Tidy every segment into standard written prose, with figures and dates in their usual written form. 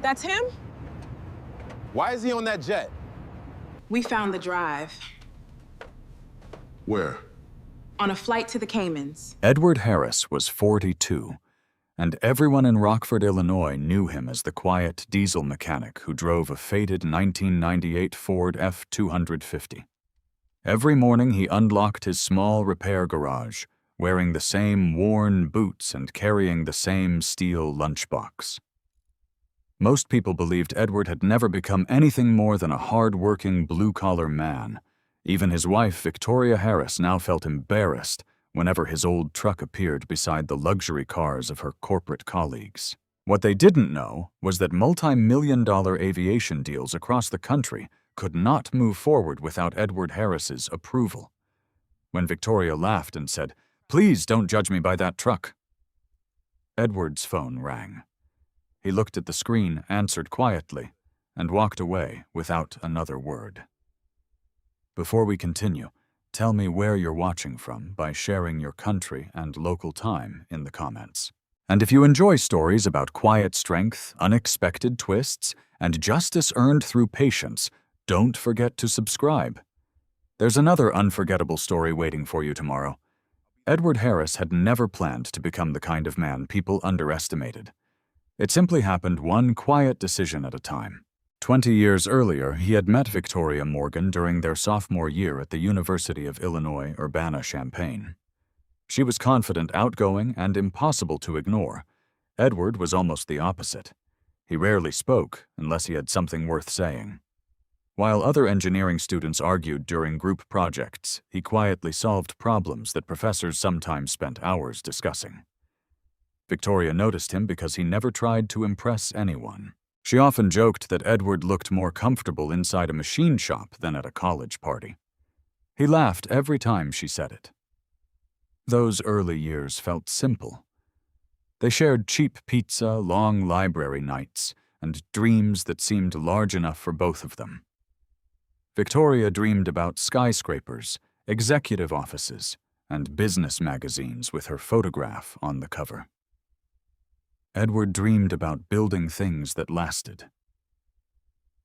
That's him? Why is he on that jet? We found the drive. Where? On a flight to the Caymans. Edward Harris was 42, and everyone in Rockford, Illinois knew him as the quiet diesel mechanic who drove a faded 1998 Ford F-250. Every morning he unlocked his small repair garage, wearing the same worn boots and carrying the same steel lunchbox. Most people believed Edward had never become anything more than a hard-working blue-collar man. Even his wife, Victoria Harris, now felt embarrassed whenever his old truck appeared beside the luxury cars of her corporate colleagues. What they didn't know was that multi-million-dollar aviation deals across the country could not move forward without Edward Harris's approval. When Victoria laughed and said, "Please don't judge me by that truck," Edward's phone rang. He looked at the screen, answered quietly, and walked away without another word. Before we continue, tell me where you're watching from by sharing your country and local time in the comments. And if you enjoy stories about quiet strength, unexpected twists, and justice earned through patience, don't forget to subscribe. There's another unforgettable story waiting for you tomorrow. Edward Harris had never planned to become the kind of man people underestimated. It simply happened one quiet decision at a time. 20 years earlier, he had met Victoria Morgan during their sophomore year at the University of Illinois, Urbana-Champaign. She was confident, outgoing, and impossible to ignore. Edward was almost the opposite. He rarely spoke unless he had something worth saying. While other engineering students argued during group projects, he quietly solved problems that professors sometimes spent hours discussing. Victoria noticed him because he never tried to impress anyone. She often joked that Edward looked more comfortable inside a machine shop than at a college party. He laughed every time she said it. Those early years felt simple. They shared cheap pizza, long library nights, and dreams that seemed large enough for both of them. Victoria dreamed about skyscrapers, executive offices, and business magazines with her photograph on the cover. Edward dreamed about building things that lasted.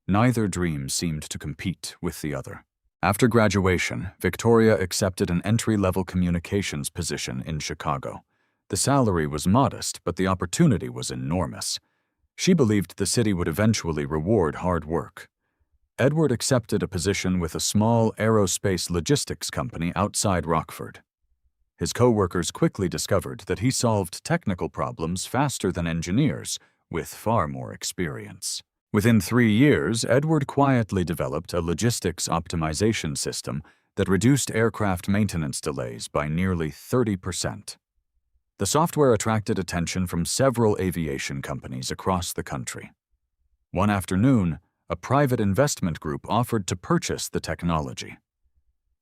Neither dream seemed to compete with the other. After graduation, Victoria accepted an entry-level communications position in Chicago. The salary was modest, but the opportunity was enormous. She believed the city would eventually reward hard work. Edward accepted a position with a small aerospace logistics company outside Rockford. His co-workers quickly discovered that he solved technical problems faster than engineers, with far more experience. Within 3 years, Edward quietly developed a logistics optimization system that reduced aircraft maintenance delays by nearly 30%. The software attracted attention from several aviation companies across the country. One afternoon, a private investment group offered to purchase the technology.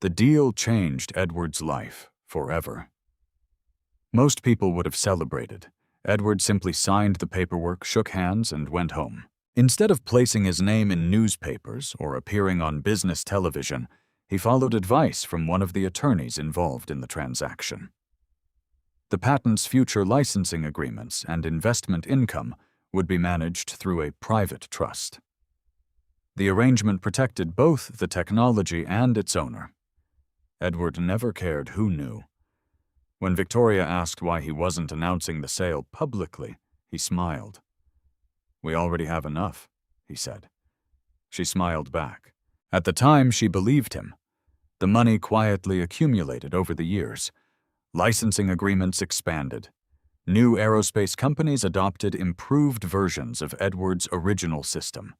The deal changed Edward's life forever. Most people would have celebrated. Edward simply signed the paperwork, shook hands, and went home. Instead of placing his name in newspapers or appearing on business television, he followed advice from one of the attorneys involved in the transaction. The patent's future licensing agreements and investment income would be managed through a private trust. The arrangement protected both the technology and its owner. Edward never cared who knew. When Victoria asked why he wasn't announcing the sale publicly, he smiled. "We already have enough," he said. She smiled back. At the time, she believed him. The money quietly accumulated over the years. Licensing agreements expanded. New aerospace companies adopted improved versions of Edward's original system.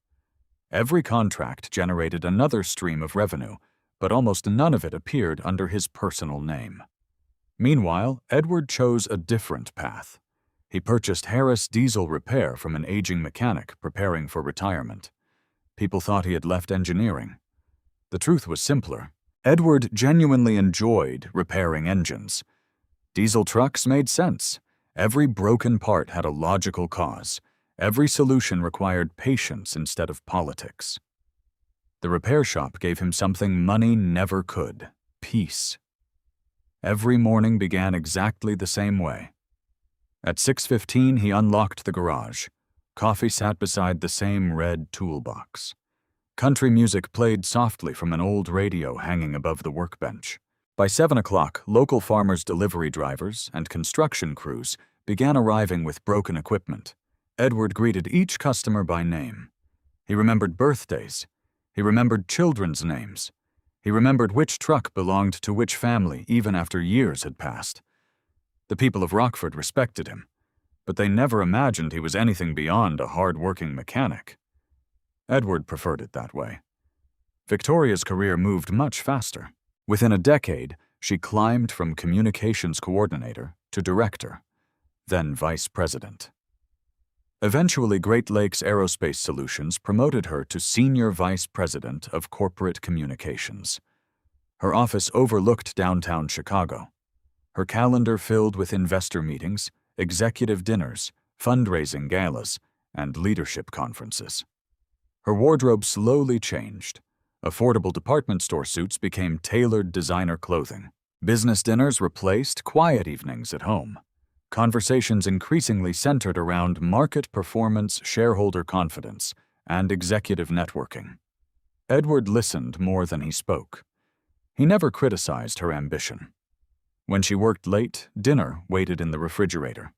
Every contract generated another stream of revenue, but almost none of it appeared under his personal name. Meanwhile, Edward chose a different path. He purchased Harris Diesel Repair from an aging mechanic preparing for retirement. People thought he had left engineering. The truth was simpler. Edward genuinely enjoyed repairing engines. Diesel trucks made sense. Every broken part had a logical cause. Every solution required patience instead of politics. The repair shop gave him something money never could: peace. Every morning began exactly the same way. At 6:15, he unlocked the garage. Coffee sat beside the same red toolbox. Country music played softly from an old radio hanging above the workbench. By 7 o'clock, local farmers' delivery drivers and construction crews began arriving with broken equipment. Edward greeted each customer by name. He remembered birthdays. He remembered children's names. He remembered which truck belonged to which family even after years had passed. The people of Rockford respected him, but they never imagined he was anything beyond a hard-working mechanic. Edward preferred it that way. Victoria's career moved much faster. Within a decade, she climbed from communications coordinator to director, then vice president. Eventually, Great Lakes Aerospace Solutions promoted her to senior vice president of corporate communications. Her office overlooked downtown Chicago. Her calendar filled with investor meetings, executive dinners, fundraising galas, and leadership conferences. Her wardrobe slowly changed. Affordable department store suits became tailored designer clothing. Business dinners replaced quiet evenings at home. Conversations increasingly centered around market performance, shareholder confidence, and executive networking. Edward listened more than he spoke. He never criticized her ambition. When she worked late, dinner waited in the refrigerator.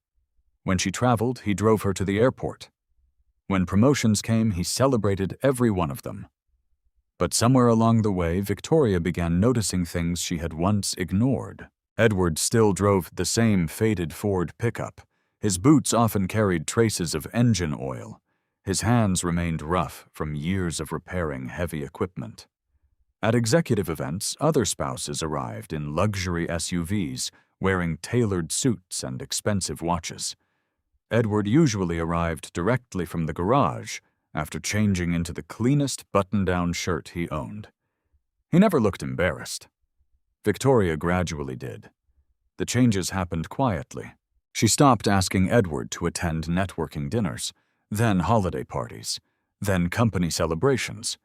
When she traveled, he drove her to the airport. When promotions came, he celebrated every one of them. But somewhere along the way, Victoria began noticing things she had once ignored. Edward still drove the same faded Ford pickup. His boots often carried traces of engine oil. His hands remained rough from years of repairing heavy equipment. At executive events, other spouses arrived in luxury SUVs, wearing tailored suits and expensive watches. Edward usually arrived directly from the garage after changing into the cleanest button-down shirt he owned. He never looked embarrassed. Victoria gradually did. The changes happened quietly. She stopped asking Edward to attend networking dinners, then holiday parties, then company celebrations.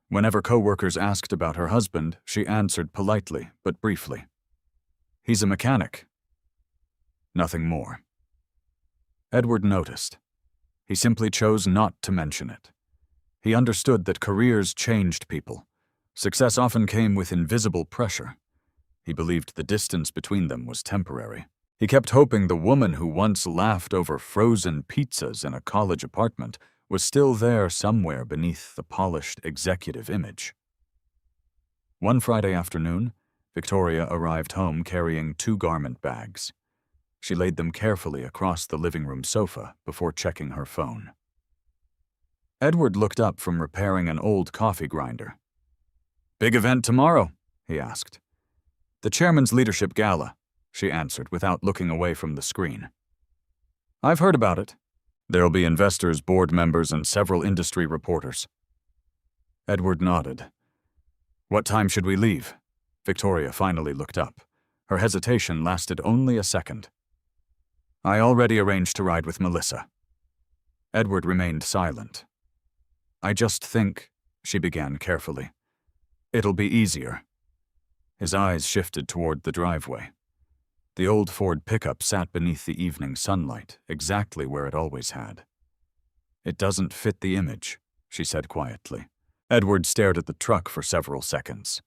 Whenever coworkers asked about her husband, she answered politely but briefly. "He's a mechanic." Nothing more. Edward noticed. He simply chose not to mention it. He understood that careers changed people. Success often came with invisible pressure. He believed the distance between them was temporary. He kept hoping the woman who once laughed over frozen pizzas in a college apartment was still there somewhere beneath the polished executive image. One Friday afternoon, Victoria arrived home carrying 2 garment bags. She laid them carefully across the living room sofa before checking her phone. Edward looked up from repairing an old coffee grinder. "Big event tomorrow?" he asked. "The chairman's leadership gala," she answered without looking away from the screen. "I've heard about it. There'll be investors, board members, and several industry reporters." Edward nodded. "What time should we leave?" Victoria finally looked up. Her hesitation lasted only a second. "I already arranged to ride with Melissa." Edward remained silent. "I just think," she began carefully, "it'll be easier." His eyes shifted toward the driveway. The old Ford pickup sat beneath the evening sunlight, exactly where it always had. "It doesn't fit the image," she said quietly. Edward stared at the truck for several seconds.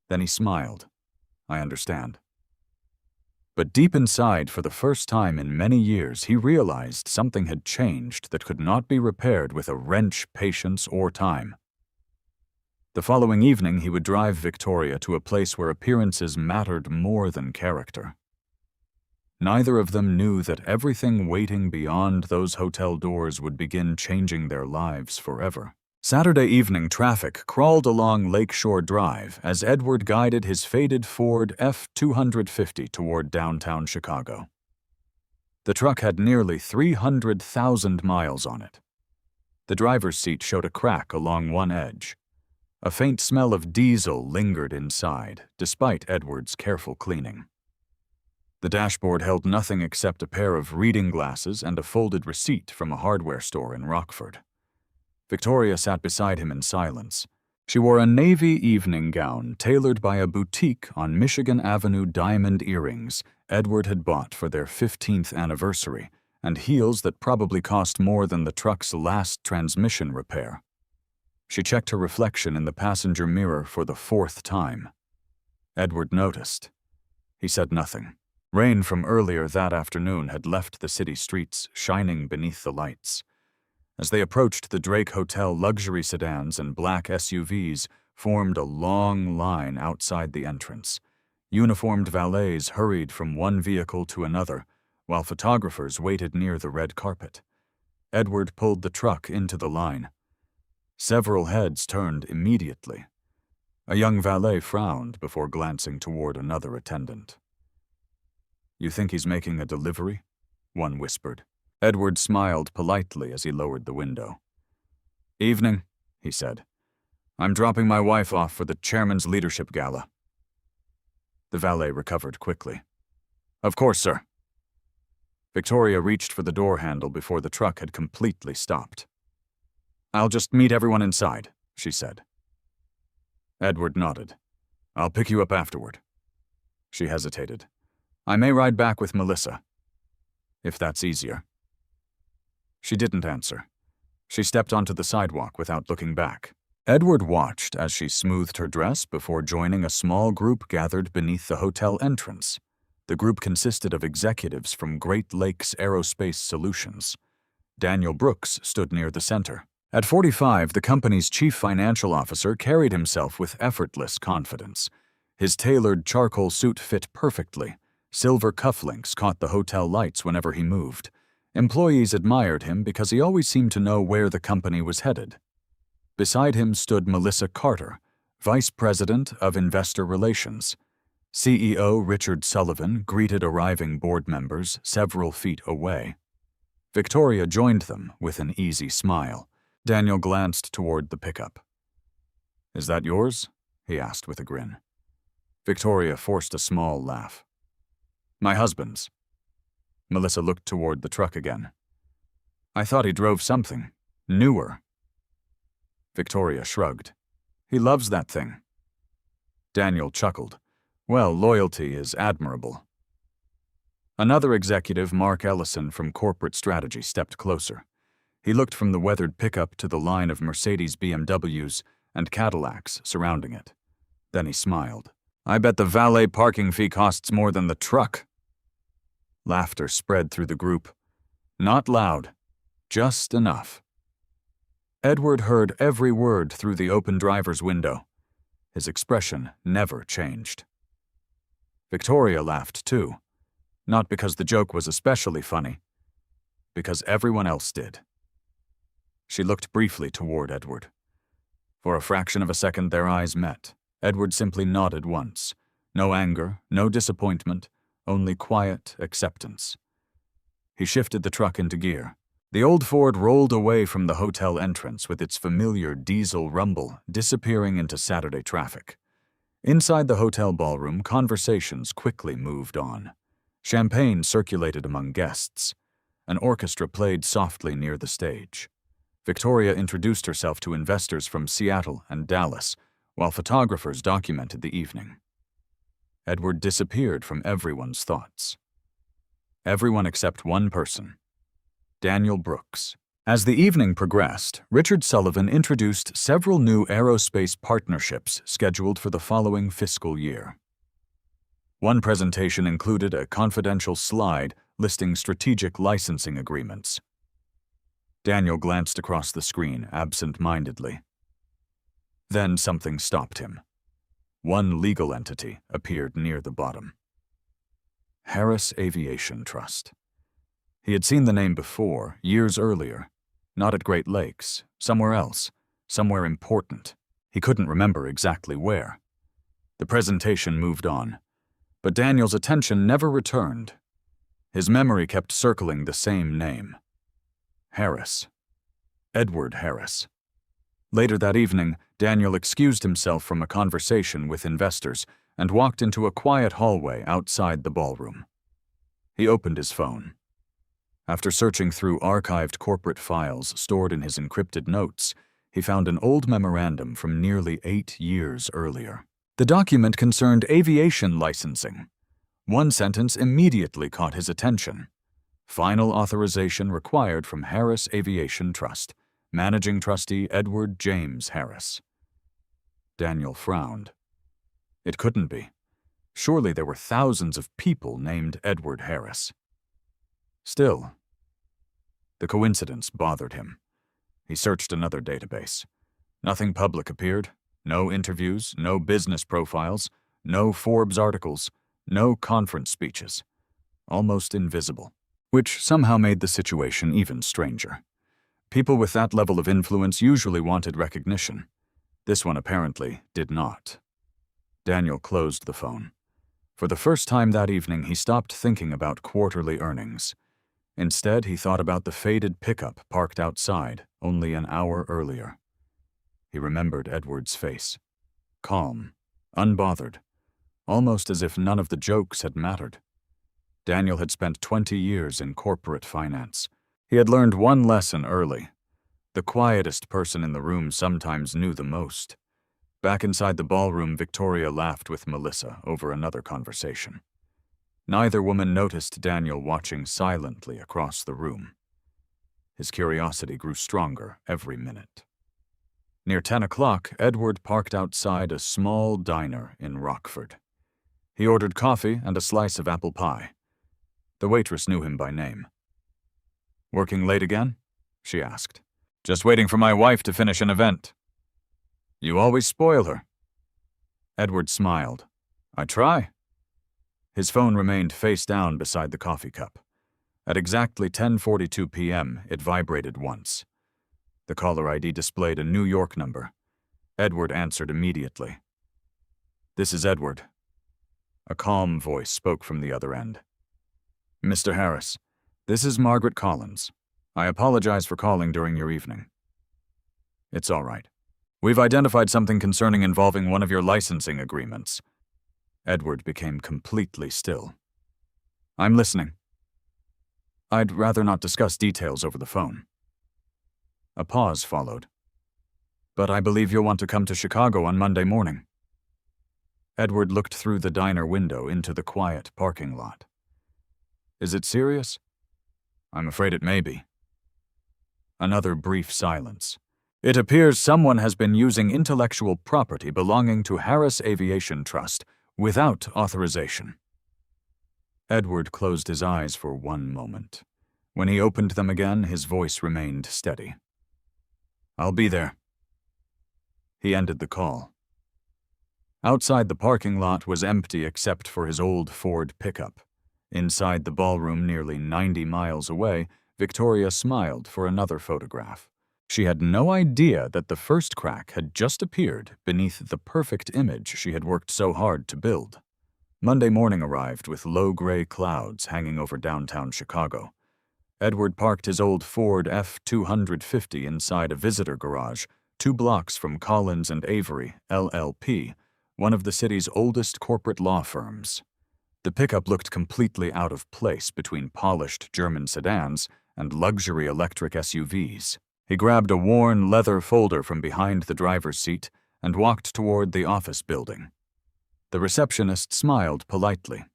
Then he smiled. "I understand." But deep inside, for the first time in many years, he realized something had changed that could not be repaired with a wrench, patience, or time. The following evening, he would drive Victoria to a place where appearances mattered more than character. Neither of them knew that everything waiting beyond those hotel doors would begin changing their lives forever. Saturday evening traffic crawled along Lakeshore Drive as Edward guided his faded Ford F-250 toward downtown Chicago. The truck had nearly 300,000 miles on it. The driver's seat showed a crack along one edge. A faint smell of diesel lingered inside, despite Edward's careful cleaning. The dashboard held nothing except a pair of reading glasses and a folded receipt from a hardware store in Rockford. Victoria sat beside him in silence. She wore a navy evening gown tailored by a boutique on Michigan Avenue diamond earrings Edward had bought for their 15th anniversary and heels that probably cost more than the truck's last transmission repair. She checked her reflection in the passenger mirror for the 4th time. Edward noticed. He said nothing. Rain from earlier that afternoon had left the city streets shining beneath the lights. As they approached the Drake Hotel, luxury sedans and black SUVs formed a long line outside the entrance. Uniformed valets hurried from one vehicle to another, while photographers waited near the red carpet. Edward pulled the truck into the line. Several heads turned immediately. A young valet frowned before glancing toward another attendant. "You think he's making a delivery?" one whispered. Edward smiled politely as he lowered the window. "Evening," he said. "I'm dropping my wife off for the chairman's leadership gala." The valet recovered quickly. "Of course, sir." Victoria reached for the door handle before the truck had completely stopped. "I'll just meet everyone inside," she said. Edward nodded. "I'll pick you up afterward." She hesitated. "I may ride back with Melissa, if that's easier." She didn't answer. She stepped onto the sidewalk without looking back. Edward watched as she smoothed her dress before joining a small group gathered beneath the hotel entrance. The group consisted of executives from Great Lakes Aerospace Solutions. Daniel Brooks stood near the center. At 45, the company's chief financial officer carried himself with effortless confidence. His tailored charcoal suit fit perfectly. Silver cufflinks caught the hotel lights whenever he moved. Employees admired him because he always seemed to know where the company was headed. Beside him stood Melissa Carter, Vice President of Investor Relations. CEO Richard Sullivan greeted arriving board members several feet away. Victoria joined them with an easy smile. Daniel glanced toward the pickup. "Is that yours?" he asked with a grin. Victoria forced a small laugh. "My husband's." Melissa looked toward the truck again. "I thought he drove something newer." Victoria shrugged. "He loves that thing." Daniel chuckled. "Well, loyalty is admirable." Another executive, Mark Ellison from corporate strategy, stepped closer. He looked from the weathered pickup to the line of Mercedes BMWs and Cadillacs surrounding it. Then he smiled. "I bet the valet parking fee costs more than the truck." Laughter spread through the group. Not loud, just enough. Edward heard every word through the open driver's window. His expression never changed. Victoria laughed too, not because the joke was especially funny, because everyone else did. She looked briefly toward Edward. For a fraction of a second their eyes met. Edward simply nodded once. No anger, no disappointment, only quiet acceptance. He shifted the truck into gear. The old Ford rolled away from the hotel entrance with its familiar diesel rumble disappearing into Saturday traffic. Inside the hotel ballroom, conversations quickly moved on. Champagne circulated among guests. An orchestra played softly near the stage. Victoria introduced herself to investors from Seattle and Dallas, while photographers documented the evening. Edward disappeared from everyone's thoughts. Everyone except one person, Daniel Brooks. As the evening progressed, Richard Sullivan introduced several new aerospace partnerships scheduled for the following fiscal year. One presentation included a confidential slide listing strategic licensing agreements. Daniel glanced across the screen absent-mindedly. Then something stopped him. One legal entity appeared near the bottom. Harris Aviation Trust. He had seen the name before, years earlier. Not at Great Lakes, somewhere else, somewhere important. He couldn't remember exactly where. The presentation moved on, but Daniel's attention never returned. His memory kept circling the same name. Harris. Edward Harris. Later that evening, Daniel excused himself from a conversation with investors and walked into a quiet hallway outside the ballroom. He opened his phone. After searching through archived corporate files stored in his encrypted notes, he found an old memorandum from nearly 8 years earlier. The document concerned aviation licensing. One sentence immediately caught his attention. Final authorization required from Harris Aviation Trust, Managing Trustee Edward James Harris. Daniel frowned. It couldn't be. Surely there were thousands of people named Edward Harris. Still, the coincidence bothered him. He searched another database. Nothing public appeared. No interviews, no business profiles, no Forbes articles, no conference speeches. Almost invisible. Which somehow made the situation even stranger. People with that level of influence usually wanted recognition. This one apparently did not. Daniel closed the phone. For the first time that evening, he stopped thinking about quarterly earnings. Instead, he thought about the faded pickup parked outside only an hour earlier. He remembered Edward's face. Calm, unbothered, almost as if none of the jokes had mattered. Daniel had spent 20 years in corporate finance. He had learned one lesson early. The quietest person in the room sometimes knew the most. Back inside the ballroom, Victoria laughed with Melissa over another conversation. Neither woman noticed Daniel watching silently across the room. His curiosity grew stronger every minute. Near 10 o'clock, Edward parked outside a small diner in Rockford. He ordered coffee and a slice of apple pie. The waitress knew him by name. "Working late again?" she asked. "Just waiting for my wife to finish an event." "You always spoil her." Edward smiled. "I try." His phone remained face down beside the coffee cup. At exactly 10:42 p.m., it vibrated once. The caller ID displayed a New York number. Edward answered immediately. "This is Edward." A calm voice spoke from the other end. "Mr. Harris, this is Margaret Collins. I apologize for calling during your evening." "It's all right. We've identified something concerning involving one of your licensing agreements." Edward became completely still. "I'm listening." "I'd rather not discuss details over the phone." A pause followed. "But I believe you'll want to come to Chicago on Monday morning." Edward looked through the diner window into the quiet parking lot. "Is it serious?" "I'm afraid it may be." Another brief silence. "It appears someone has been using intellectual property belonging to Harris Aviation Trust without authorization." Edward closed his eyes for one moment. When he opened them again, his voice remained steady. "I'll be there." He ended the call. Outside the parking lot was empty except for his old Ford pickup. Inside the ballroom, nearly 90 miles away, Victoria smiled for another photograph. She had no idea that the first crack had just appeared beneath the perfect image she had worked so hard to build. Monday morning arrived with low gray clouds hanging over downtown Chicago. Edward parked his old Ford F-250 inside a visitor garage 2 blocks from Collins and Avery, LLP, one of the city's oldest corporate law firms. The pickup looked completely out of place between polished German sedans and luxury electric SUVs. He grabbed a worn leather folder from behind the driver's seat and walked toward the office building. The receptionist smiled politely.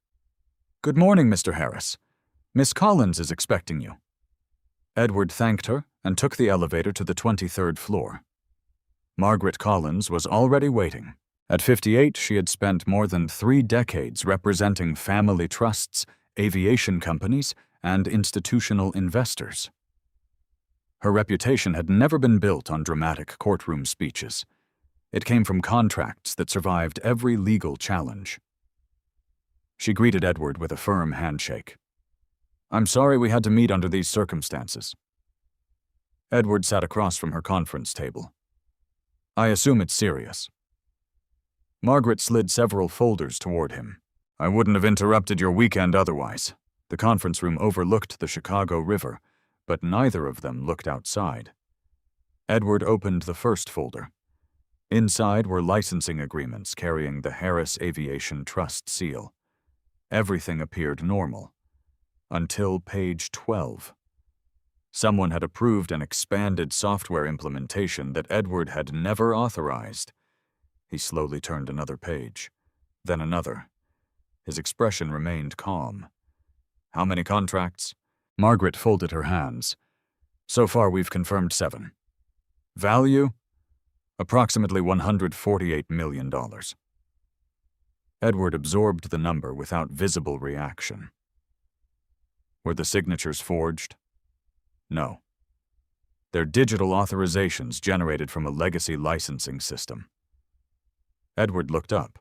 "Good morning, Mr. Harris. Miss Collins is expecting you." Edward thanked her and took the elevator to the 23rd floor. Margaret Collins was already waiting. At 58, she had spent more than 3 decades representing family trusts, aviation companies, and institutional investors. Her reputation had never been built on dramatic courtroom speeches. It came from contracts that survived every legal challenge. She greeted Edward with a firm handshake. "I'm sorry we had to meet under these circumstances." Edward sat across from her conference table. "I assume it's serious." Margaret slid several folders toward him. "I wouldn't have interrupted your weekend otherwise." The conference room overlooked the Chicago River, but neither of them looked outside. Edward opened the first folder. Inside were licensing agreements carrying the Harris Aviation Trust seal. Everything appeared normal. Until page 12. Someone had approved an expanded software implementation that Edward had never authorized. He slowly turned another page, then another. His expression remained calm. "How many contracts?" Margaret folded her hands. So far, we've confirmed 7. Value? Approximately $148 million. Edward absorbed the number without visible reaction. Were the signatures forged? No. They're digital authorizations generated from a legacy licensing system. Edward looked up.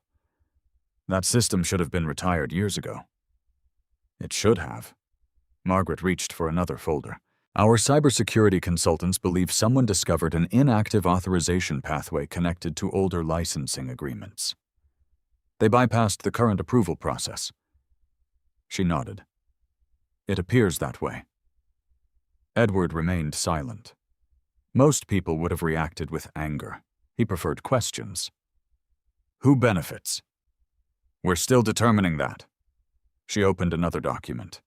That system should have been retired years ago. It should have. Margaret reached for another folder. Our cybersecurity consultants believe someone discovered an inactive authorization pathway connected to older licensing agreements. They bypassed the current approval process. She nodded. It appears that way. Edward remained silent. Most people would have reacted with anger. He preferred questions. Who benefits? We're still determining that. She opened another document.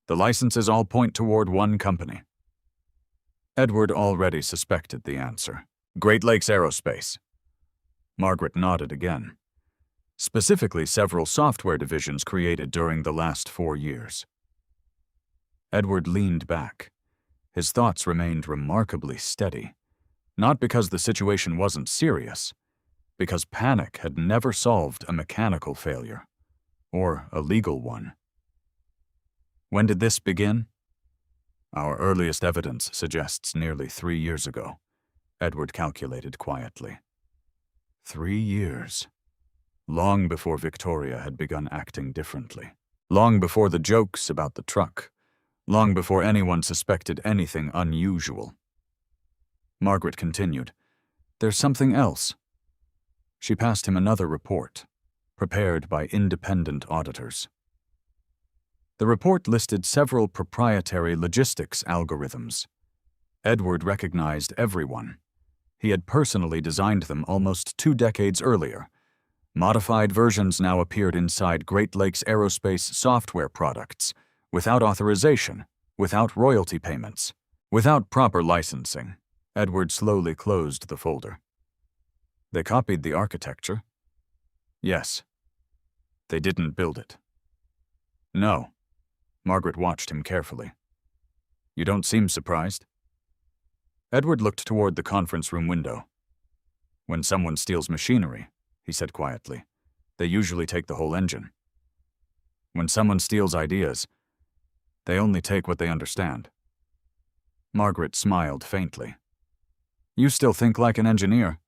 The licenses all point toward one company. Edward already suspected the answer. Great Lakes Aerospace. Margaret nodded again. Specifically, several software divisions created during the last 4 years. Edward leaned back. His thoughts remained remarkably steady, not because the situation wasn't serious, because panic had never solved a mechanical failure, or a legal one. When did this begin? Our earliest evidence suggests nearly 3 years ago, Edward calculated quietly. 3 years. Long before Victoria had begun acting differently. Long before the jokes about the truck. Long before anyone suspected anything unusual. Margaret continued, There's something else. She passed him another report, prepared by independent auditors. The report listed several proprietary logistics algorithms. Edward recognized everyone. He had personally designed them almost 2 decades earlier. Modified versions now appeared inside Great Lakes Aerospace software products, without authorization, without royalty payments, without proper licensing. Edward slowly closed the folder. They copied the architecture? Yes. They didn't build it. No. Margaret watched him carefully. You don't seem surprised. Edward looked toward the conference room window. When someone steals machinery, he said quietly, they usually take the whole engine. When someone steals ideas, they only take what they understand. Margaret smiled faintly. You still think like an engineer.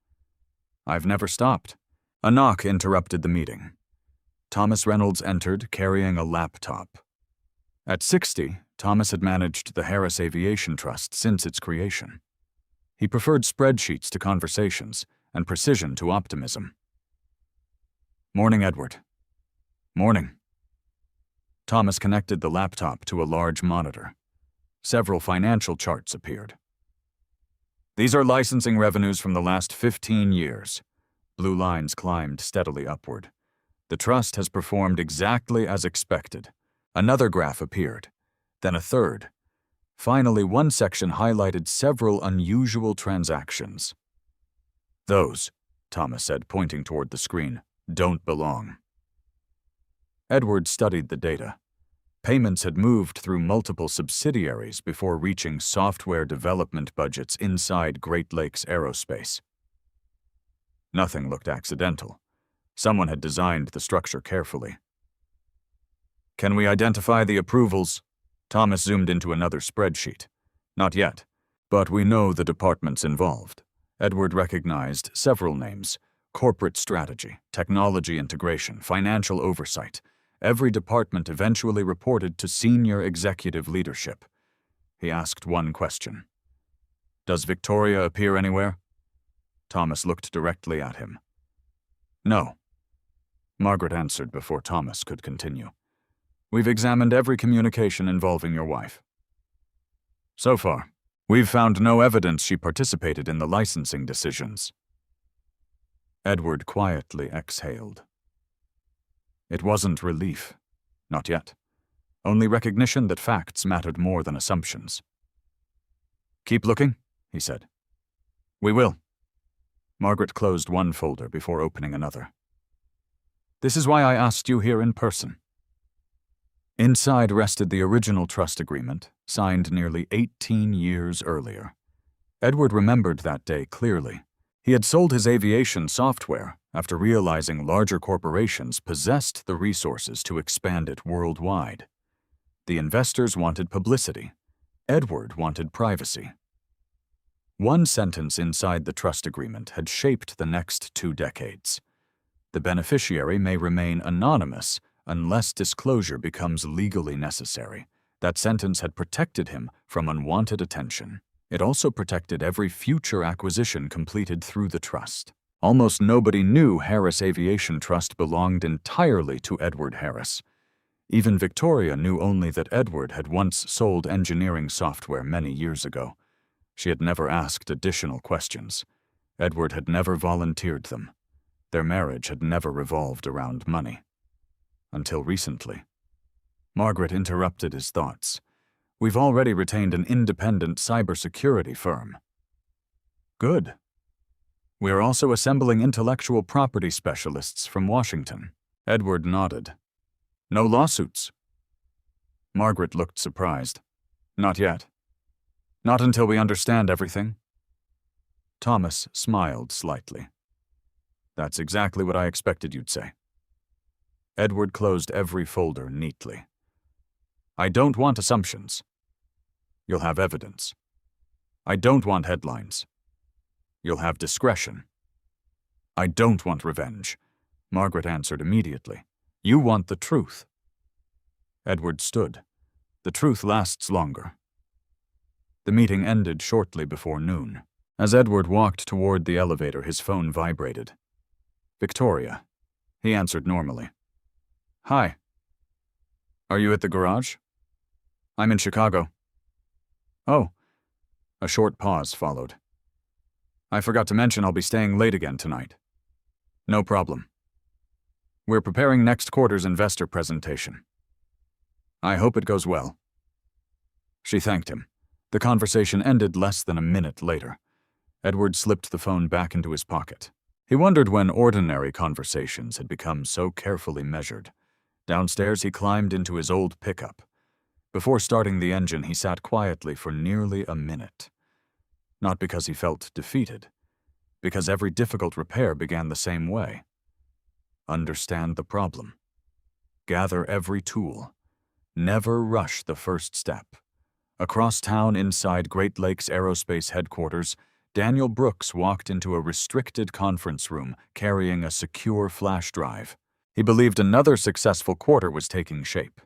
I've never stopped. A knock interrupted the meeting. Thomas Reynolds entered carrying a laptop. At 60, Thomas had managed the Harris Aviation Trust since its creation. He preferred spreadsheets to conversations and precision to optimism. Morning, Edward. Morning. Thomas connected the laptop to a large monitor. Several financial charts appeared. These are licensing revenues from the last 15 years. Blue lines climbed steadily upward. The trust has performed exactly as expected. Another graph appeared, then a third. Finally, one section highlighted several unusual transactions. Those, Thomas said, pointing toward the screen, don't belong. Edward studied the data. Payments had moved through multiple subsidiaries before reaching software development budgets inside Great Lakes Aerospace. Nothing looked accidental. Someone had designed the structure carefully. Can we identify the approvals? Thomas zoomed into another spreadsheet. Not yet, but we know the departments involved. Edward recognized several names: corporate strategy, technology integration, financial oversight. Every department eventually reported to senior executive leadership. He asked one question. Does Victoria appear anywhere? Thomas looked directly at him. No. Margaret answered before Thomas could continue. We've examined every communication involving your wife. So far, we've found no evidence she participated in the licensing decisions. Edward quietly exhaled. It wasn't relief. Not yet. Only recognition that facts mattered more than assumptions. Keep looking, he said. We will. Margaret closed one folder before opening another. This is why I asked you here in person. Inside rested the original trust agreement, signed nearly 18 years earlier. Edward remembered that day clearly. He had sold his aviation software after realizing larger corporations possessed the resources to expand it worldwide. The investors wanted publicity. Edward wanted privacy. One sentence inside the trust agreement had shaped the next 2 decades. The beneficiary may remain anonymous unless disclosure becomes legally necessary. That sentence had protected him from unwanted attention. It also protected every future acquisition completed through the trust. Almost nobody knew Harris Aviation Trust belonged entirely to Edward Harris. Even Victoria knew only that Edward had once sold engineering software many years ago. She had never asked additional questions. Edward had never volunteered them. Their marriage had never revolved around money. Until recently. Margaret interrupted his thoughts. "We've already retained an independent cybersecurity firm." "Good. We are also assembling intellectual property specialists from Washington." Edward nodded. "No lawsuits?" Margaret looked surprised. "Not yet. Not until we understand everything." Thomas smiled slightly. "That's exactly what I expected you'd say." Edward closed every folder neatly. "I don't want assumptions. You'll have evidence. I don't want headlines. You'll have discretion. I don't want revenge." Margaret answered immediately. "You want the truth." Edward stood. "The truth lasts longer." The meeting ended shortly before noon. As Edward walked toward the elevator, his phone vibrated. "Victoria." He answered normally. "Hi. Are you at the garage?" "I'm in Chicago." "Oh." A short pause followed. "I forgot to mention I'll be staying late again tonight." "No problem. We're preparing next quarter's investor presentation. I hope it goes well." She thanked him. The conversation ended less than a minute later. Edward slipped the phone back into his pocket. He wondered when ordinary conversations had become so carefully measured. Downstairs, he climbed into his old pickup. Before starting the engine, he sat quietly for nearly a minute. Not because he felt defeated, because every difficult repair began the same way. Understand the problem. Gather every tool. Never rush the first step. Across town inside Great Lakes Aerospace headquarters, Daniel Brooks walked into a restricted conference room carrying a secure flash drive. He believed another successful quarter was taking shape.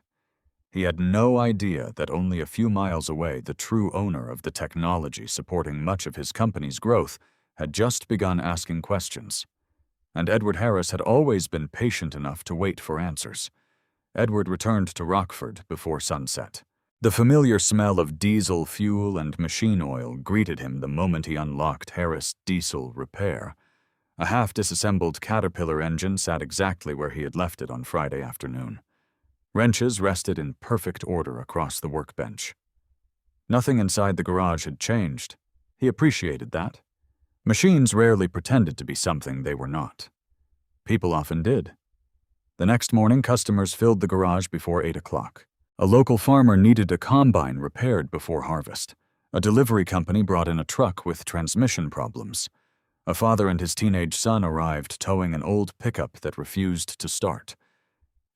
He had no idea that only a few miles away, the true owner of the technology supporting much of his company's growth had just begun asking questions. And Edward Harris had always been patient enough to wait for answers. Edward returned to Rockford before sunset. The familiar smell of diesel fuel and machine oil greeted him the moment he unlocked Harris Diesel Repair. A half-disassembled Caterpillar engine sat exactly where he had left it on Friday afternoon. Wrenches rested in perfect order across the workbench. Nothing inside the garage had changed. He appreciated that. Machines rarely pretended to be something they were not. People often did. The next morning, customers filled the garage before 8 o'clock. A local farmer needed a combine repaired before harvest. A delivery company brought in a truck with transmission problems. A father and his teenage son arrived towing an old pickup that refused to start.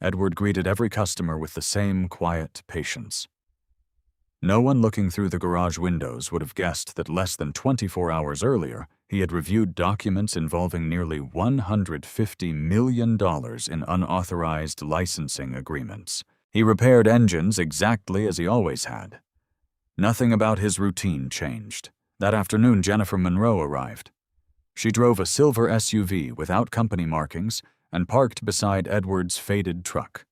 Edward greeted every customer with the same quiet patience. No one looking through the garage windows would have guessed that less than 24 hours earlier, he had reviewed documents involving nearly $150 million in unauthorized licensing agreements. He repaired engines exactly as he always had. Nothing about his routine changed. That afternoon, Jennifer Monroe arrived. She drove a silver SUV without company markings and parked beside Edward's faded truck.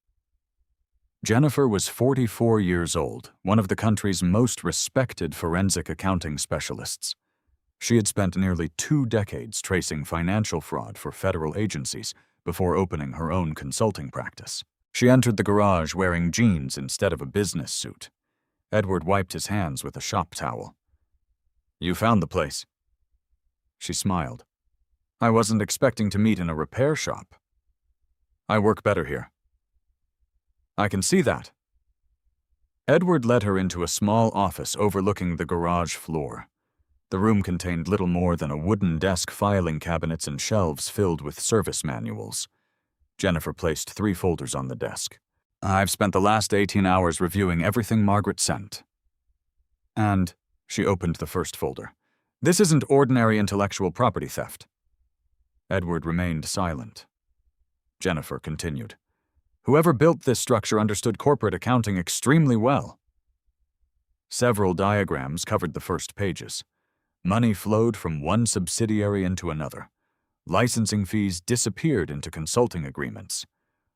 Jennifer was 44 years old, one of the country's most respected forensic accounting specialists. She had spent nearly 2 decades tracing financial fraud for federal agencies before opening her own consulting practice. She entered the garage wearing jeans instead of a business suit. Edward wiped his hands with a shop towel. "You found the place." She smiled. "I wasn't expecting to meet in a repair shop. I work better here." "I can see that. Edward led her into a small office overlooking the garage floor. The room contained little more than a wooden desk, filing cabinets, and shelves filled with service manuals. Jennifer placed 3 folders on the desk. "I've spent the last 18 hours reviewing everything Margaret sent." And she opened the first folder. "This isn't ordinary intellectual property theft." Edward remained silent. Jennifer continued. "Whoever built this structure understood corporate accounting extremely well." Several diagrams covered the first pages. Money flowed from one subsidiary into another. Licensing fees disappeared into consulting agreements.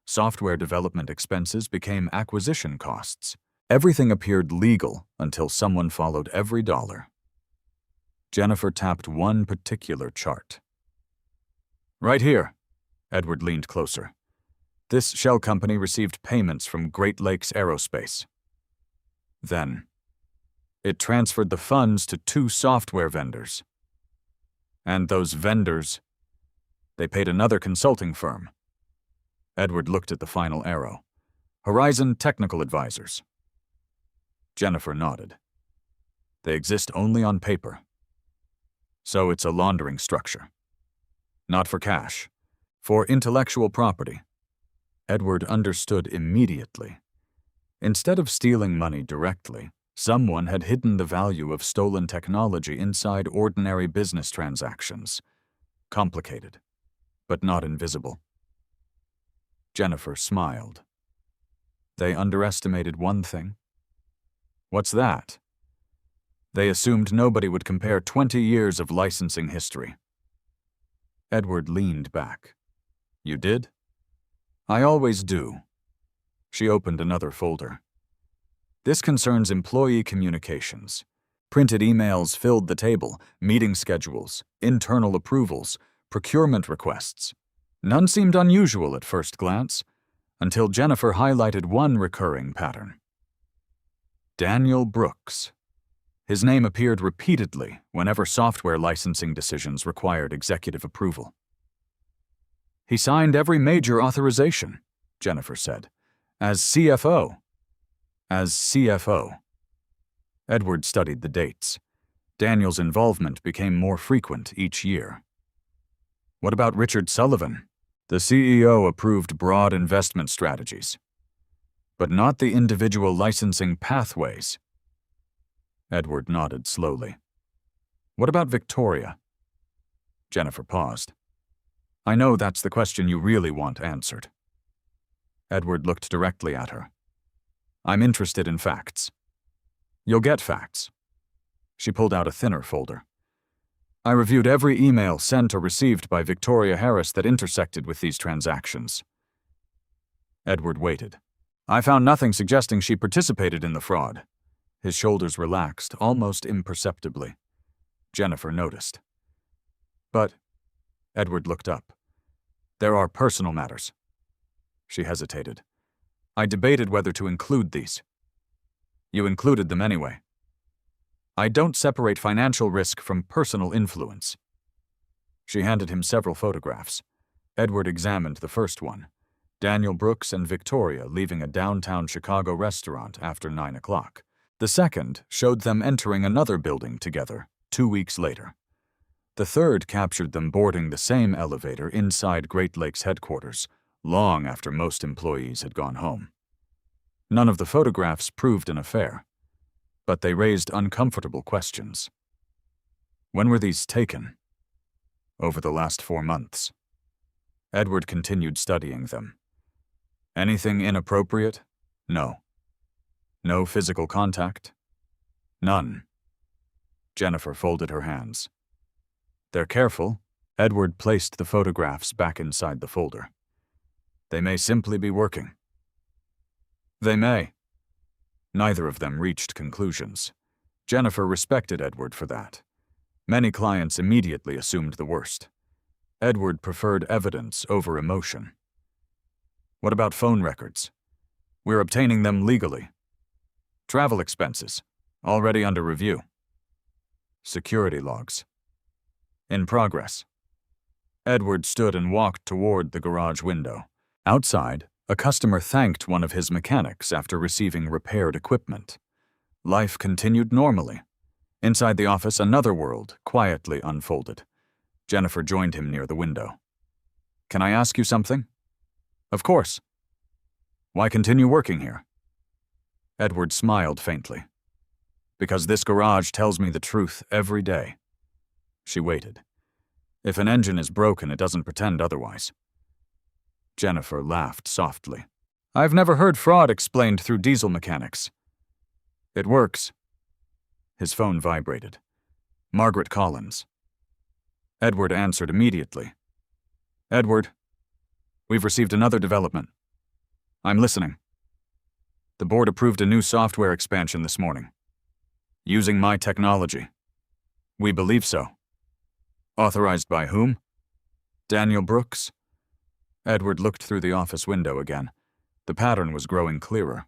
Software development expenses became acquisition costs. Everything appeared legal until someone followed every dollar. Jennifer tapped one particular chart. "Right here." Edward leaned closer. "This shell company received payments from Great Lakes Aerospace. Then, it transferred the funds to 2 software vendors. And those vendors, they paid another consulting firm." Edward looked at the final arrow. "Horizon Technical Advisors." Jennifer nodded. "They exist only on paper. So it's a laundering structure. Not for cash, for intellectual property." Edward understood immediately. Instead of stealing money directly, someone had hidden the value of stolen technology inside ordinary business transactions. Complicated, but not invisible. Jennifer smiled. They underestimated one thing. "What's that?" "They assumed nobody would compare 20 years of licensing history." Edward leaned back. "You did?" "I always do." She opened another folder. "This concerns employee communications. Printed emails filled the table, meeting schedules, internal approvals, procurement requests. None seemed unusual at first glance, until Jennifer highlighted one recurring pattern. Daniel Brooks. His name appeared repeatedly whenever software licensing decisions required executive approval. "He signed every major authorization," Jennifer said, "as CFO." As CFO. Edward studied the dates. Daniel's involvement became more frequent each year. "What about Richard Sullivan?" "The CEO approved broad investment strategies, but not the individual licensing pathways." Edward nodded slowly. "What about Victoria?" Jennifer paused. "I know that's the question you really want answered." Edward looked directly at her. "I'm interested in facts." "You'll get facts." She pulled out a thinner folder. "I reviewed every email sent or received by Victoria Harris that intersected with these transactions." Edward waited. "I found nothing suggesting she participated in the fraud." His shoulders relaxed, almost imperceptibly. Jennifer noticed. "But," Edward looked up, "there are personal matters." She hesitated. "I debated whether to include these." "You included them anyway." "I don't separate financial risk from personal influence." She handed him several photographs. Edward examined the first one. Daniel Brooks and Victoria leaving a downtown Chicago restaurant after 9 o'clock. The second showed them entering another building together 2 weeks later. The third captured them boarding the same elevator inside Great Lakes headquarters, long after most employees had gone home. None of the photographs proved an affair, but they raised uncomfortable questions. When were these taken? Over the last 4 months. Edward continued studying them. Anything inappropriate? No. No physical contact? None. Jennifer folded her hands. They're careful. Edward placed the photographs back inside the folder. They may simply be working. They may. Neither of them reached conclusions. Jennifer respected Edward for that. Many clients immediately assumed the worst. Edward preferred evidence over emotion. What about phone records? We're obtaining them legally. Travel expenses, already under review. Security logs. In progress. Edward stood and walked toward the garage window. Outside, A customer thanked one of his mechanics after receiving repaired equipment. Life continued normally. Inside the office, another world quietly unfolded. Jennifer joined him near the window. "Can I ask you something?" "Of course." "Why continue working here?" Edward smiled faintly. "Because this garage tells me the truth every day." She waited. "If an engine is broken, it doesn't pretend otherwise." Jennifer laughed softly. "I've never heard fraud explained through diesel mechanics." "It works." His phone vibrated. Margaret Collins. Edward answered immediately. "Edward, we've received another development." "I'm listening." "The board approved a new software expansion this morning. Using my technology." "We believe so." "Authorized by whom?" "Daniel Brooks." Edward looked through the office window again. The pattern was growing clearer.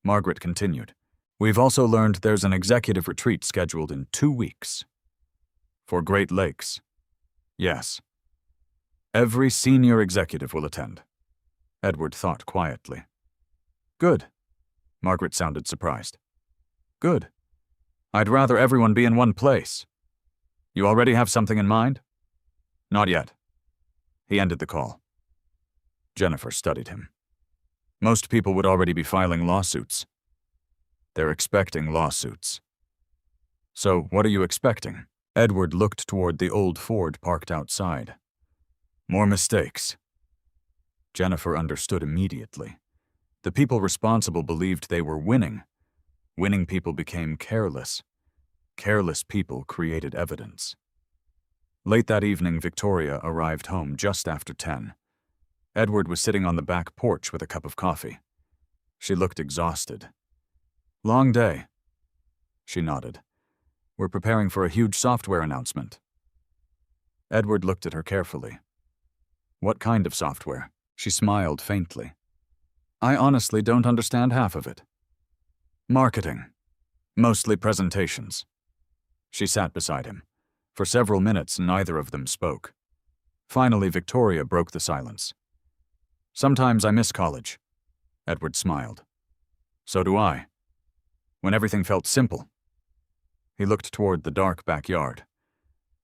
Margaret continued. "We've also learned there's an executive retreat scheduled in 2 weeks. For Great Lakes." "Yes." "Every senior executive will attend." Edward thought quietly. "Good." Margaret sounded surprised. "Good. I'd rather everyone be in one place. You already have something in mind?" "Not yet." He ended the call. Jennifer studied him. "Most people would already be filing lawsuits." "They're expecting lawsuits." "So what are you expecting?" Edward looked toward the old Ford parked outside. "More mistakes." Jennifer understood immediately. The people responsible believed they were winning. Winning people became careless. Careless people created evidence. Late that evening, Victoria arrived home just after 10. Edward was sitting on the back porch with a cup of coffee. She looked exhausted. "Long day." She nodded. "We're preparing for a huge software announcement." Edward looked at her carefully. "What kind of software?" She smiled faintly. "I honestly don't understand half of it." "Marketing. Mostly presentations." She sat beside him. For several minutes, neither of them spoke. Finally, Victoria broke the silence. "Sometimes I miss college." Edward smiled. "So do I. When everything felt simple." He looked toward the dark backyard.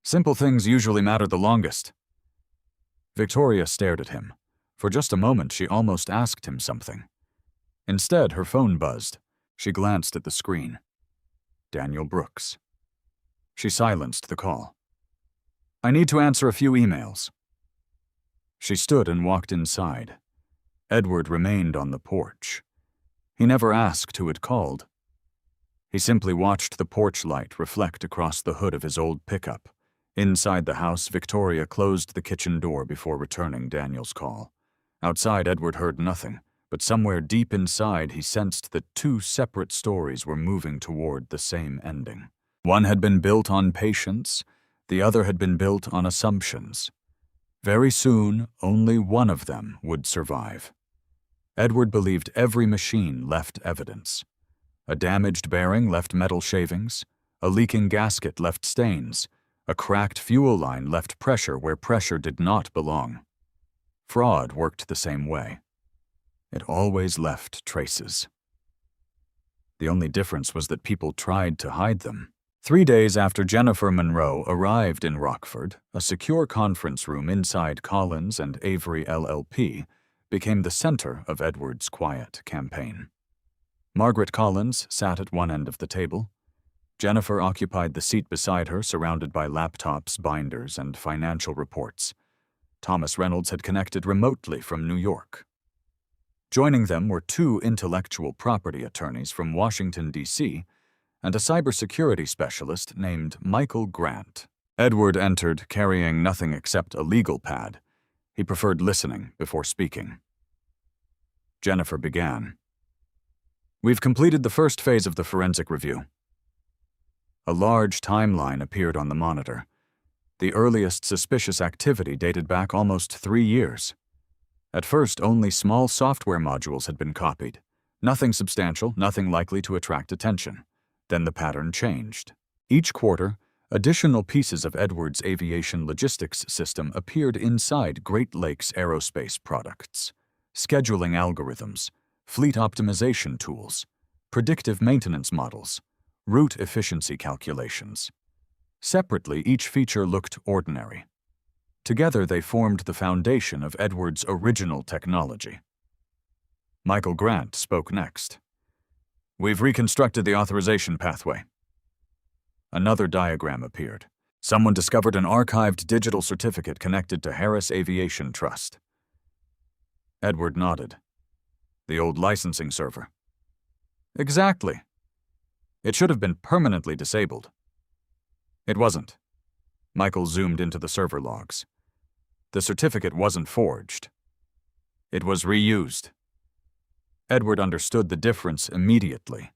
"Simple things usually matter the longest." Victoria stared at him. For just a moment, she almost asked him something. Instead, her phone buzzed. She glanced at the screen. Daniel Brooks. She silenced the call. "I need to answer a few emails." She stood and walked inside. Edward remained on the porch. He never asked who had called. He simply watched the porch light reflect across the hood of his old pickup. Inside the house, Victoria closed the kitchen door before returning Daniel's call. Outside, Edward heard nothing, but somewhere deep inside he sensed that 2 separate stories were moving toward the same ending. One had been built on patience, the other had been built on assumptions. Very soon, only one of them would survive. Edward believed every machine left evidence. A damaged bearing left metal shavings, a leaking gasket left stains, a cracked fuel line left pressure where pressure did not belong. Fraud worked the same way. It always left traces. The only difference was that people tried to hide them. 3 days after Jennifer Monroe arrived in Rockford, a secure conference room inside Collins and Avery LLP became the center of Edward's quiet campaign. Margaret Collins sat at one end of the table. Jennifer occupied the seat beside her, surrounded by laptops, binders, and financial reports. Thomas Reynolds had connected remotely from New York. Joining them were 2 intellectual property attorneys from Washington, D.C., and a cybersecurity specialist named Michael Grant. Edward entered carrying nothing except a legal pad. He preferred listening before speaking. Jennifer began. "We've completed the first phase of the forensic review." A large timeline appeared on the monitor. The earliest suspicious activity dated back almost 3 years. At first, only small software modules had been copied. Nothing substantial, nothing likely to attract attention. Then the pattern changed. Each quarter, additional pieces of Edwards' aviation logistics system appeared inside Great Lakes Aerospace products. scheduling algorithms, fleet optimization tools, predictive maintenance models, route efficiency calculations. Separately, each feature looked ordinary. Together, they formed the foundation of Edward's original technology. Michael Grant spoke next. "We've reconstructed the authorization pathway." Another diagram appeared. Someone discovered an archived digital certificate connected to Harris Aviation Trust. Edward nodded. "The old licensing server." "Exactly. It should have been permanently disabled." "It wasn't." Michael zoomed into the server logs. "The certificate wasn't forged. It was reused." Edward understood the difference immediately.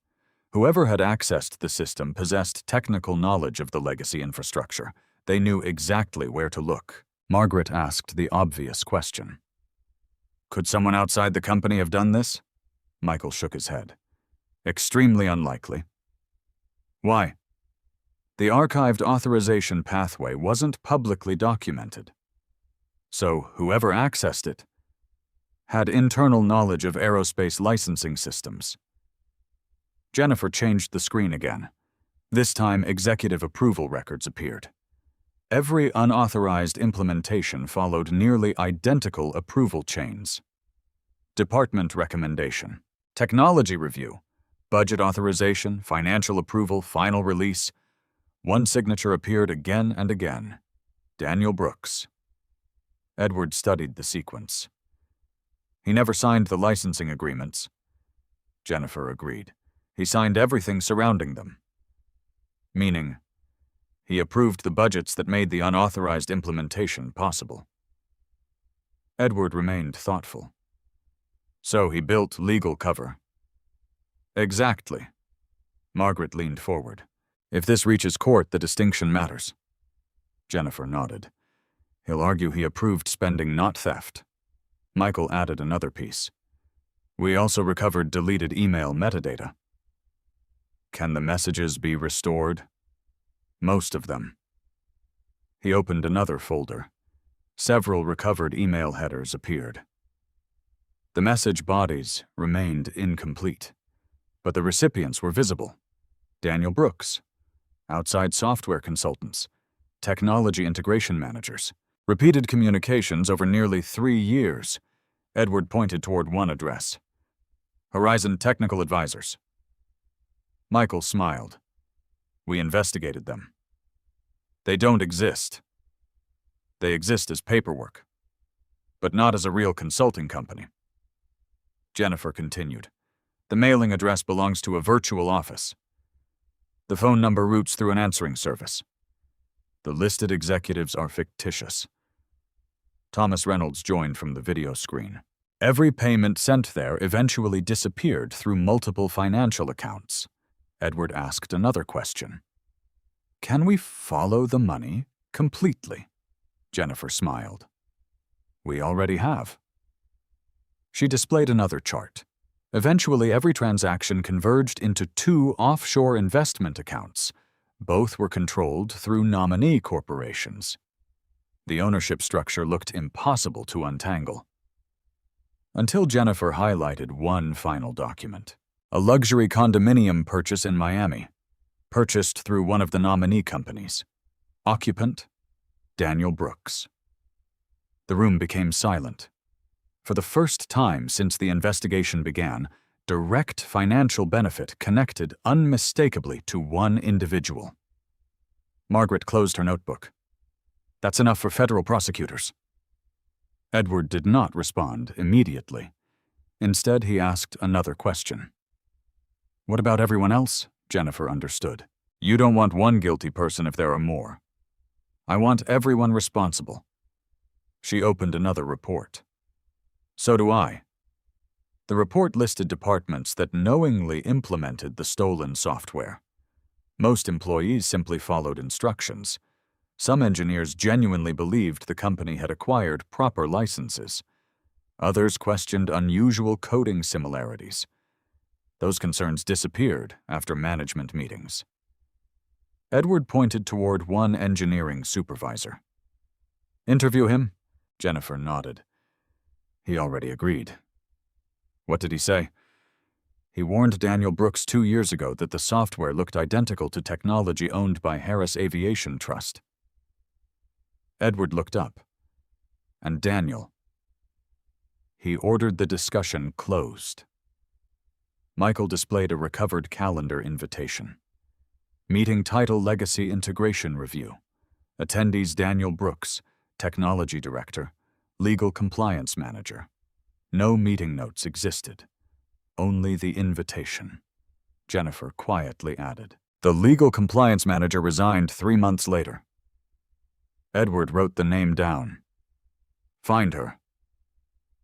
Whoever had accessed the system possessed technical knowledge of the legacy infrastructure. They knew exactly where to look. Margaret asked the obvious question. "Could someone outside the company have done this?" Michael shook his head. "Extremely unlikely." "Why?" "The archived authorization pathway wasn't publicly documented. So whoever accessed it had internal knowledge of aerospace licensing systems." Jennifer changed the screen again. This time, executive approval records appeared. Every unauthorized implementation followed nearly identical approval chains. Department recommendation, technology review, budget authorization, financial approval, final release. One signature appeared again and again. Daniel Brooks. Edward studied the sequence. "He never signed the licensing agreements." Jennifer agreed. "He signed everything surrounding them." "Meaning, he approved the budgets that made the unauthorized implementation possible." Edward remained thoughtful. "So he built legal cover." "Exactly." Margaret leaned forward. "If this reaches court, the distinction matters." Jennifer nodded. "He'll argue he approved spending, not theft." Michael added another piece. "We also recovered deleted email metadata." "Can the messages be restored?" "Most of them." He opened another folder. Several recovered email headers appeared. The message bodies remained incomplete, but the recipients were visible. Daniel Brooks, outside software consultants, technology integration managers, repeated communications over nearly 3 years. Edward pointed toward one address. "Horizon Technical Advisors." Michael smiled. "We investigated them. They don't exist. They exist as paperwork, but not as a real consulting company." Jennifer continued. "The mailing address belongs to a virtual office. The phone number routes through an answering service. The listed executives are fictitious." Thomas Reynolds joined from the video screen. "Every payment sent there eventually disappeared through multiple financial accounts." Edward asked another question. "Can we follow the money completely?" Jennifer smiled. "We already have." She displayed another chart. Eventually, every transaction converged into 2 offshore investment accounts. Both were controlled through nominee corporations. The ownership structure looked impossible to untangle. Until Jennifer highlighted one final document. A luxury condominium purchase in Miami, purchased through one of the nominee companies. Occupant, Daniel Brooks. The room became silent. For the first time since the investigation began, direct financial benefit connected unmistakably to one individual. Margaret closed her notebook. "That's enough for federal prosecutors." Edward did not respond immediately. Instead, he asked another question. "What about everyone else?" Jennifer understood. "You don't want one guilty person if there are more. I want everyone responsible." She opened another report. "So do I." The report listed departments that knowingly implemented the stolen software. Most employees simply followed instructions. Some engineers genuinely believed the company had acquired proper licenses. Others questioned unusual coding similarities. Those concerns disappeared after management meetings. Edward pointed toward one engineering supervisor. "Interview him?" Jennifer nodded. He already agreed. What did he say? He warned Daniel Brooks 2 years ago that the software looked identical to technology owned by Harris Aviation Trust. Edward looked up. And Daniel. He ordered the discussion closed. Michael displayed a recovered calendar invitation. Meeting title Legacy Integration Review. Attendees Daniel Brooks, Technology Director, Legal Compliance Manager. No meeting notes existed. Only the invitation. Jennifer quietly added. The Legal Compliance Manager resigned 3 months later. Edward wrote the name down. Find her.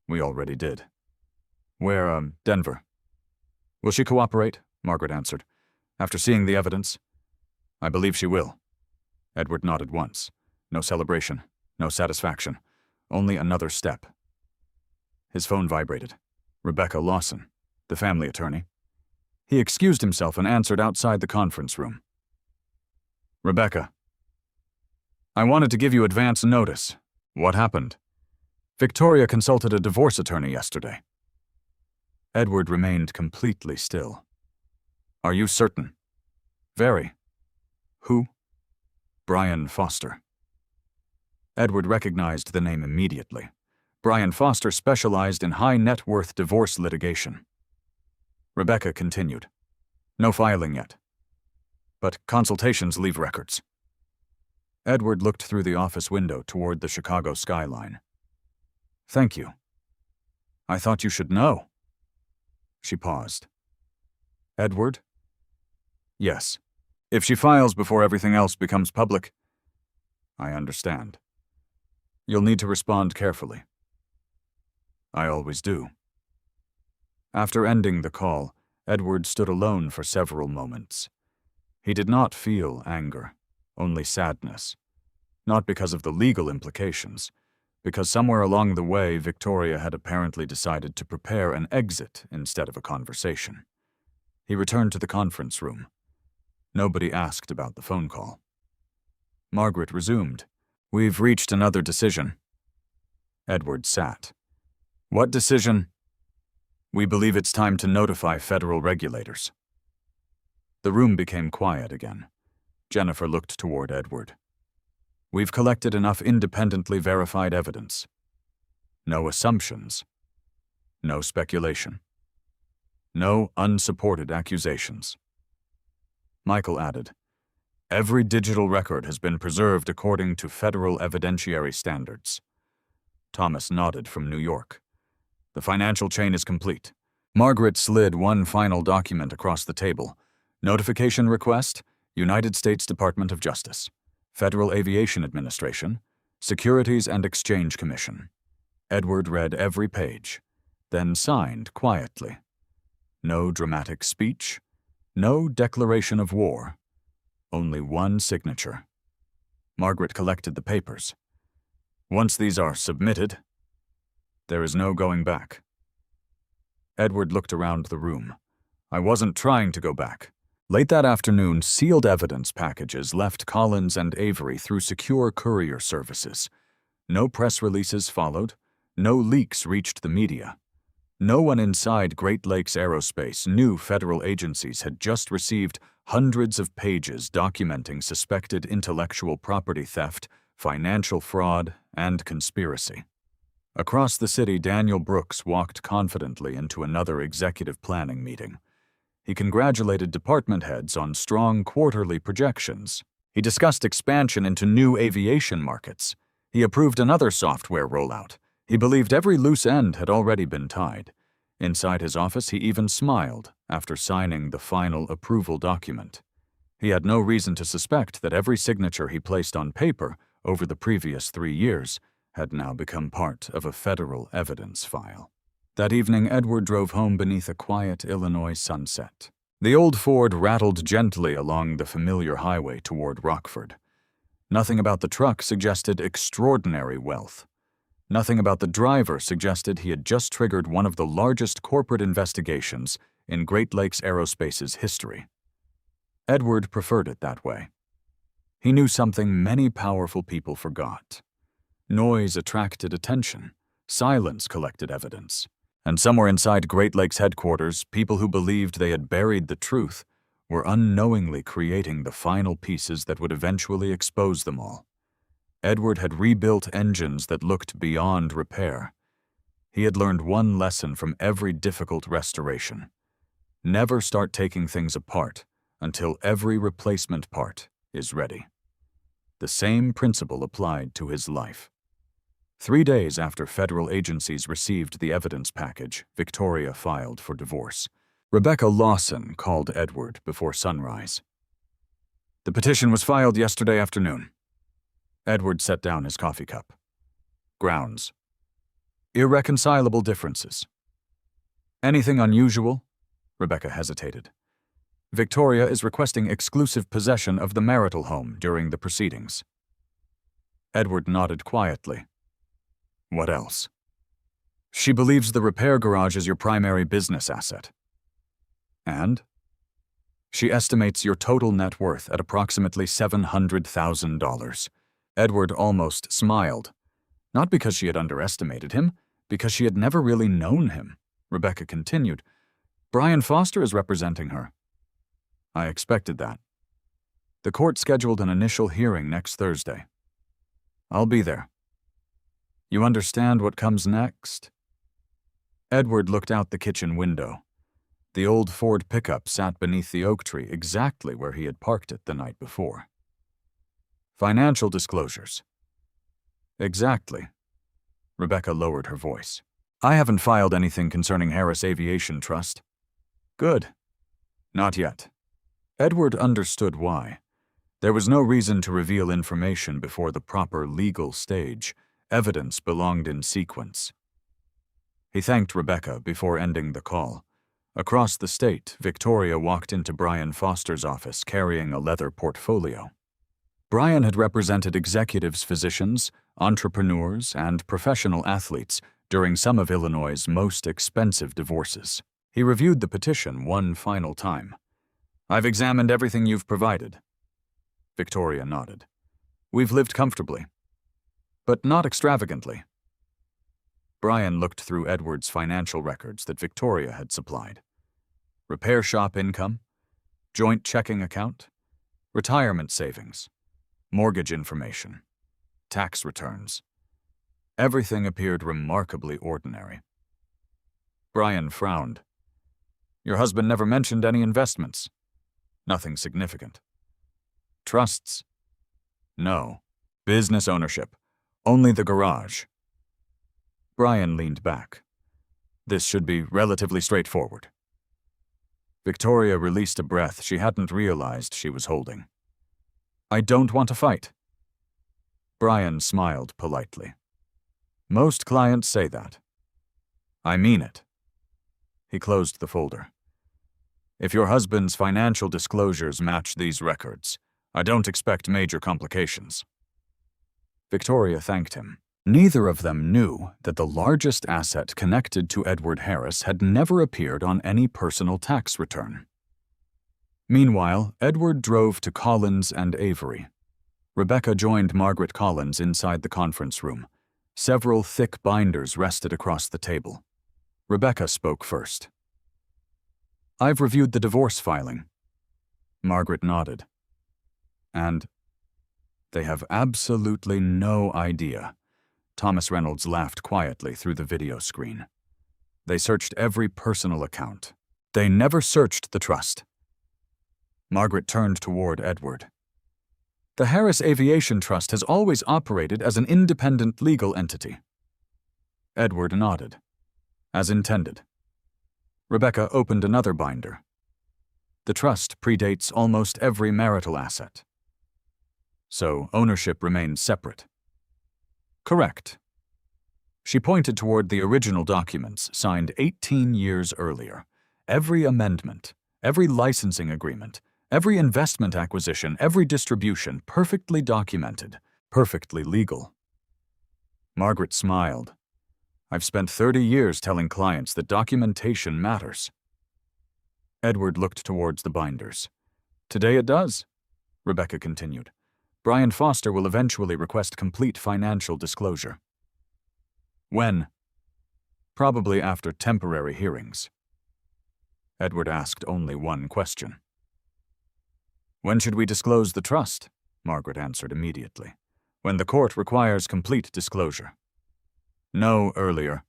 We already did. Where, Denver. Will she cooperate? Margaret answered. After seeing the evidence? I believe she will. Edward nodded once. No celebration, no satisfaction. Only another step. His phone vibrated. Rebecca Lawson, the family attorney. He excused himself and answered outside the conference room. Rebecca. I wanted to give you advance notice. What happened? Victoria consulted a divorce attorney yesterday. Edward remained completely still. Are you certain? Very. Who? Brian Foster. Edward recognized the name immediately. Brian Foster specialized in high-net-worth divorce litigation. Rebecca continued. No filing yet. But consultations leave records. Edward looked through the office window toward the Chicago skyline. Thank you. I thought you should know. She paused. Edward? Yes. If she files before everything else becomes public. I understand. You'll need to respond carefully. I always do. After ending the call, Edward stood alone for several moments. He did not feel anger, only sadness. Not because of the legal implications, because somewhere along the way Victoria had apparently decided to prepare an exit instead of a conversation. He returned to the conference room. Nobody asked about the phone call. Margaret resumed. We've reached another decision. Edward sat. What decision? We believe it's time to notify federal regulators. The room became quiet again. Jennifer looked toward Edward. We've collected enough independently verified evidence. No assumptions. No speculation. No unsupported accusations. Michael added, every digital record has been preserved according to federal evidentiary standards. Thomas nodded from New York. The financial chain is complete. Margaret slid one final document across the table. Notification request, United States Department of Justice. Federal Aviation Administration, Securities and Exchange Commission. Edward read every page, then signed quietly. No dramatic speech, no declaration of war, only one signature. Margaret collected the papers. Once these are submitted, there is no going back. Edward looked around the room. I wasn't trying to go back. Late that afternoon, sealed evidence packages left Collins and Avery through secure courier services. No press releases followed. No leaks reached the media. No one inside Great Lakes Aerospace knew federal agencies had just received hundreds of pages documenting suspected intellectual property theft, financial fraud, and conspiracy. Across the city, Daniel Brooks walked confidently into another executive planning meeting. He congratulated department heads on strong quarterly projections. He discussed expansion into new aviation markets. He approved another software rollout. He believed every loose end had already been tied. Inside his office, he even smiled after signing the final approval document. He had no reason to suspect that every signature he placed on paper over the previous 3 years had now become part of a federal evidence file. That evening, Edward drove home beneath a quiet Illinois sunset. The old Ford rattled gently along the familiar highway toward Rockford. Nothing about the truck suggested extraordinary wealth. Nothing about the driver suggested he had just triggered one of the largest corporate investigations in Great Lakes Aerospace's history. Edward preferred it that way. He knew something many powerful people forgot. Noise attracted attention. Silence collected evidence. And somewhere inside Great Lakes headquarters, people who believed they had buried the truth were unknowingly creating the final pieces that would eventually expose them all. Edward had rebuilt engines that looked beyond repair. He had learned one lesson from every difficult restoration. Never start taking things apart until every replacement part is ready. The same principle applied to his life. 3 days after federal agencies received the evidence package, Victoria filed for divorce. Rebecca Lawson called Edward before sunrise. The petition was filed yesterday afternoon. Edward set down his coffee cup. Grounds. Irreconcilable differences. Anything unusual? Rebecca hesitated. Victoria is requesting exclusive possession of the marital home during the proceedings. Edward nodded quietly. What else? She believes the repair garage is your primary business asset. And? She estimates your total net worth at approximately $700,000. Edward almost smiled. Not because she had underestimated him, because she had never really known him. Rebecca continued. Brian Foster is representing her. I expected that. The court scheduled an initial hearing next Thursday. I'll be there. You understand what comes next? Edward looked out the kitchen window. The old Ford pickup sat beneath the oak tree exactly where he had parked it the night before. Financial disclosures. Exactly. Rebecca lowered her voice. I haven't filed anything concerning Harris Aviation Trust. Good. Not yet. Edward understood why. There was no reason to reveal information before the proper legal stage. Evidence belonged in sequence. He thanked Rebecca before ending the call. Across the state, Victoria walked into Brian Foster's office carrying a leather portfolio. Brian had represented executives, physicians, entrepreneurs, and professional athletes during some of Illinois' most expensive divorces. He reviewed the petition one final time. I've examined everything you've provided. Victoria nodded. We've lived comfortably, but not extravagantly. Brian looked through Edward's financial records that Victoria had supplied. Repair shop income, joint checking account, retirement savings, mortgage information, tax returns. Everything appeared remarkably ordinary. Brian frowned. Your husband never mentioned any investments. Nothing significant. Trusts? No. Business ownership. Only the garage. Brian leaned back. This should be relatively straightforward. Victoria released a breath she hadn't realized she was holding. I don't want to fight. Brian smiled politely. Most clients say that. I mean it. He closed the folder. If your husband's financial disclosures match these records, I don't expect major complications. Victoria thanked him. Neither of them knew that the largest asset connected to Edward Harris had never appeared on any personal tax return. Meanwhile, Edward drove to Collins and Avery. Rebecca joined Margaret Collins inside the conference room. Several thick binders rested across the table. Rebecca spoke first. I've reviewed the divorce filing. Margaret nodded. And they have absolutely no idea. Thomas Reynolds laughed quietly through the video screen. They searched every personal account. They never searched the trust. Margaret turned toward Edward. The Harris Aviation Trust has always operated as an independent legal entity. Edward nodded. As intended. Rebecca opened another binder. The trust predates almost every marital asset. So ownership remains separate. Correct. She pointed toward the original documents signed 18 years earlier. Every amendment, every licensing agreement, every investment acquisition, every distribution perfectly documented, perfectly legal. Margaret smiled. I've spent 30 years telling clients that documentation matters. Edward looked towards the binders. Today it does, Rebecca continued. Brian Foster will eventually request complete financial disclosure. When? probably after temporary hearings. Edward asked only one question. "When should we disclose the trust?" Margaret answered immediately. "When the court requires complete disclosure." "No earlier.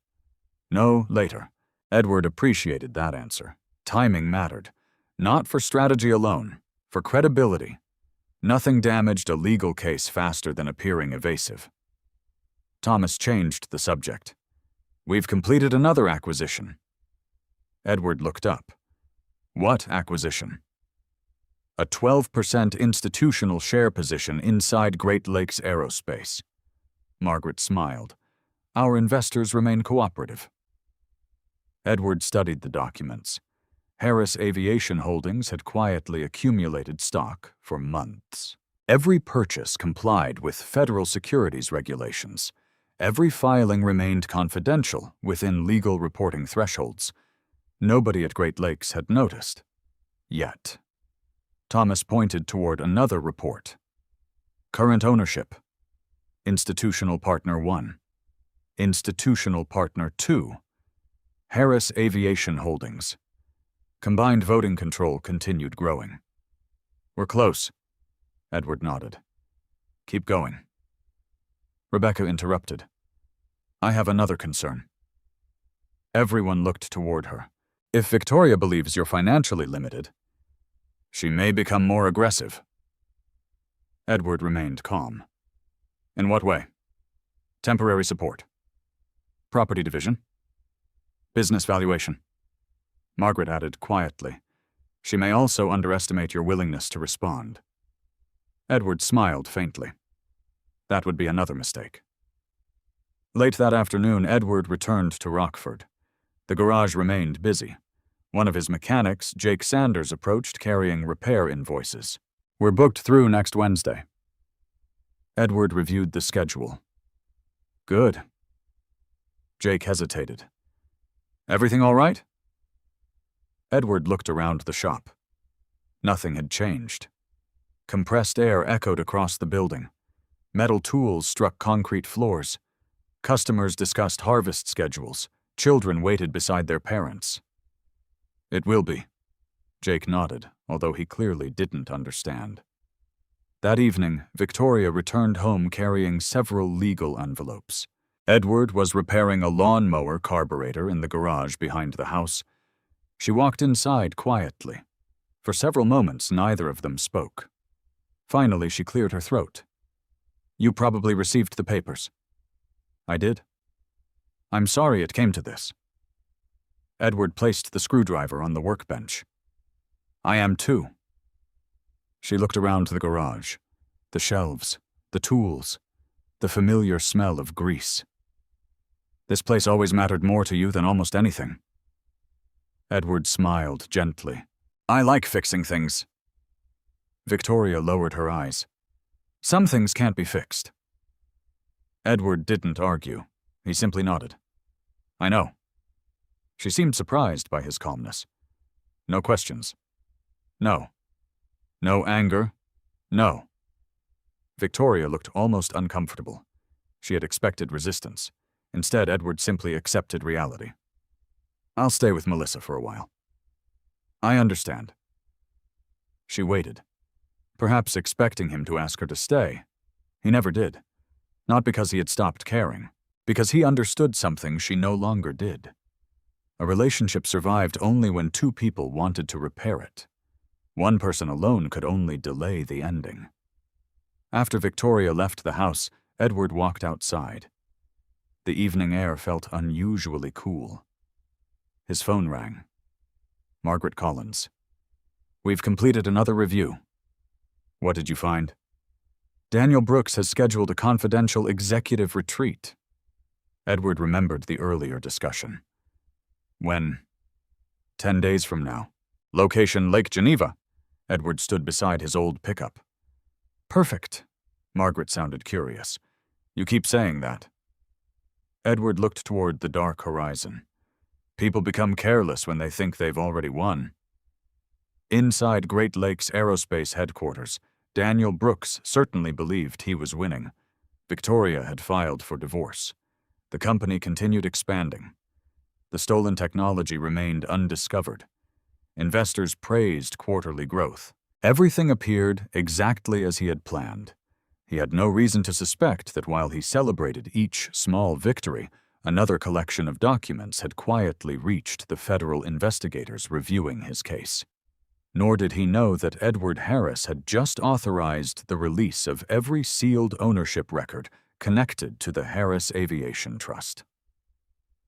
No later." Edward appreciated that answer. Timing mattered. Not for strategy alone, for credibility. Nothing damaged a legal case faster than appearing evasive. Thomas changed the subject. "We've completed another acquisition." Edward looked up. "What acquisition?" "A 12% institutional share position inside Great Lakes Aerospace." Margaret smiled. "Our investors remain cooperative." Edward studied the documents. Harris Aviation Holdings had quietly accumulated stock for months. Every purchase complied with federal securities regulations. Every filing remained confidential within legal reporting thresholds. Nobody at Great Lakes had noticed. Yet. Thomas pointed toward another report. Current ownership. Institutional Partner 1. Institutional Partner 2. Harris Aviation Holdings. Combined voting control continued growing. "We're close." Edward nodded. "Keep going." Rebecca interrupted. "I have another concern." Everyone looked toward her. "If Victoria believes you're financially limited, she may become more aggressive." Edward remained calm. "In what way?" "Temporary support. Property division. Business valuation." Margaret added quietly, "She may also underestimate your willingness to respond." Edward smiled faintly. That would be another mistake. Late that afternoon, Edward returned to Rockford. The garage remained busy. One of his mechanics, Jake Sanders, approached carrying repair invoices. "We're booked through next Wednesday." Edward reviewed the schedule. "Good." Jake hesitated. "Everything all right?" Edward looked around the shop. Nothing had changed. Compressed air echoed across the building. Metal tools struck concrete floors. Customers discussed harvest schedules. Children waited beside their parents. "It will be." Jake nodded, although he clearly didn't understand. That evening, Victoria returned home carrying several legal envelopes. Edward was repairing a lawnmower carburetor in the garage behind the house. She walked inside quietly. For several moments, neither of them spoke. Finally, she cleared her throat. "You probably received the papers." "I did." "I'm sorry it came to this." Edward placed the screwdriver on the workbench. "I am too." She looked around the garage, the shelves, the tools, the familiar smell of grease. "This place always mattered more to you than almost anything." Edward smiled gently. "I like fixing things." Victoria lowered her eyes. "Some things can't be fixed." Edward didn't argue. He simply nodded. "I know." She seemed surprised by his calmness. "No questions?" "No." "No anger?" "No." Victoria looked almost uncomfortable. She had expected resistance. Instead, Edward simply accepted reality. "I'll stay with Melissa for a while." "I understand." She waited, perhaps expecting him to ask her to stay. He never did. Not because he had stopped caring, because he understood something she no longer did. A relationship survived only when two people wanted to repair it. One person alone could only delay the ending. After Victoria left the house, Edward walked outside. The evening air felt unusually cool. His phone rang. Margaret Collins. "We've completed another review." "What did you find?" "Daniel Brooks has scheduled a confidential executive retreat." Edward remembered the earlier discussion. "When?" 10 days from now. Location Lake Geneva." Edward stood beside his old pickup. "Perfect." Margaret sounded curious. "You keep saying that." Edward looked toward the dark horizon. People become careless when they think they've already won. Inside Great Lakes Aerospace headquarters, Daniel Brooks certainly believed he was winning. Victoria had filed for divorce. The company continued expanding. The stolen technology remained undiscovered. Investors praised quarterly growth. Everything appeared exactly as he had planned. He had no reason to suspect that while he celebrated each small victory, another collection of documents had quietly reached the federal investigators reviewing his case. Nor did he know that Edward Harris had just authorized the release of every sealed ownership record connected to the Harris Aviation Trust.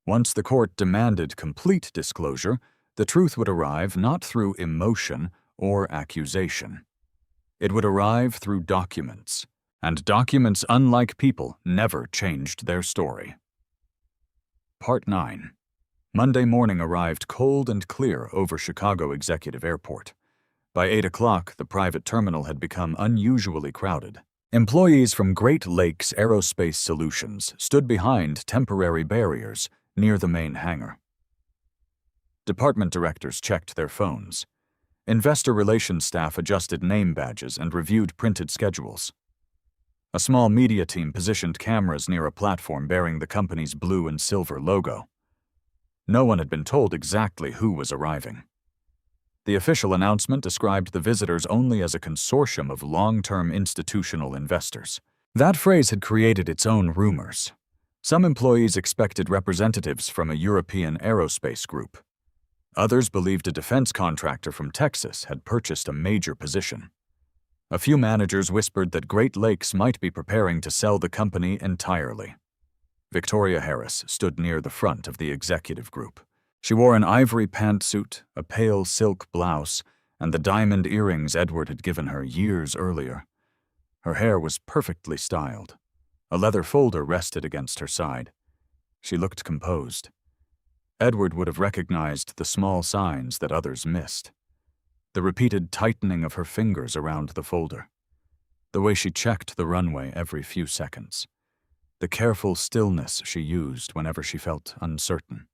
Once the court demanded complete disclosure, the truth would arrive not through emotion or accusation. It would arrive through documents, and documents, unlike people, never changed their story. Part 9. Monday morning arrived cold and clear over Chicago Executive Airport. By 8 o'clock, the private terminal had become unusually crowded. Employees from Great Lakes Aerospace Solutions stood behind temporary barriers near the main hangar. Department directors checked their phones. Investor relations staff adjusted name badges and reviewed printed schedules. A small media team positioned cameras near a platform bearing the company's blue and silver logo. No one had been told exactly who was arriving. The official announcement described the visitors only as a consortium of long-term institutional investors. That phrase had created its own rumors. Some employees expected representatives from a European aerospace group. Others believed a defense contractor from Texas had purchased a major position. A few managers whispered that Great Lakes might be preparing to sell the company entirely. Victoria Harris stood near the front of the executive group. She wore an ivory pantsuit, a pale silk blouse, and the diamond earrings Edward had given her years earlier. Her hair was perfectly styled. A leather folder rested against her side. She looked composed. Edward would have recognized the small signs that others missed. The repeated tightening of her fingers around the folder. The way she checked the runway every few seconds. The careful stillness she used whenever she felt uncertain.